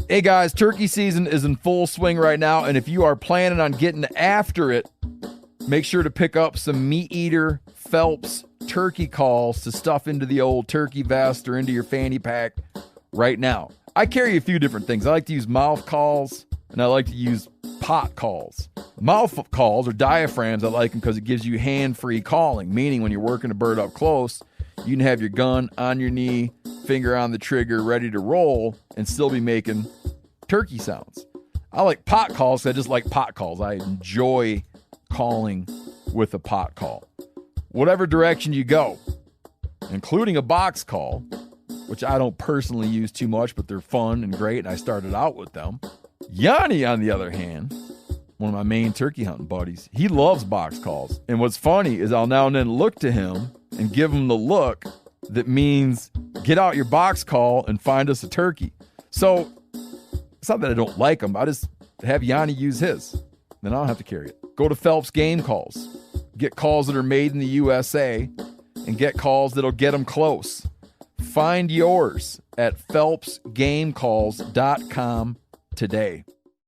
[SPEAKER 1] Hey guys, turkey season is in full swing right now, and if you are planning on getting after it, make sure to pick up some Meat Eater Phelps turkey calls to stuff into the old turkey vest or into your fanny pack right now. I carry a few different things. I like to use mouth calls, and I like to use pot calls. Mouth calls or diaphragms, I like them because it gives you hand-free calling, meaning when you're working a bird up close, you can have your gun on your knee, finger on the trigger, ready to roll, and still be making turkey sounds. I like pot calls. I just like pot calls. I enjoy calling with a pot call. Whatever direction you go, including a box call, which I don't personally use too much, but they're fun and great, and I started out with them. Yanni, on the other hand, one of my main turkey hunting buddies, he loves box calls. And what's funny is I'll now and then look to him and give him the look that means get out your box call and find us a turkey. So it's not that I don't like them. I just have Yanni use his. Then I don't have to carry it. Go to Phelps Game Calls. Get calls that are made in the USA and get calls that'll get them close. Find yours at phelpsgamecalls.com today.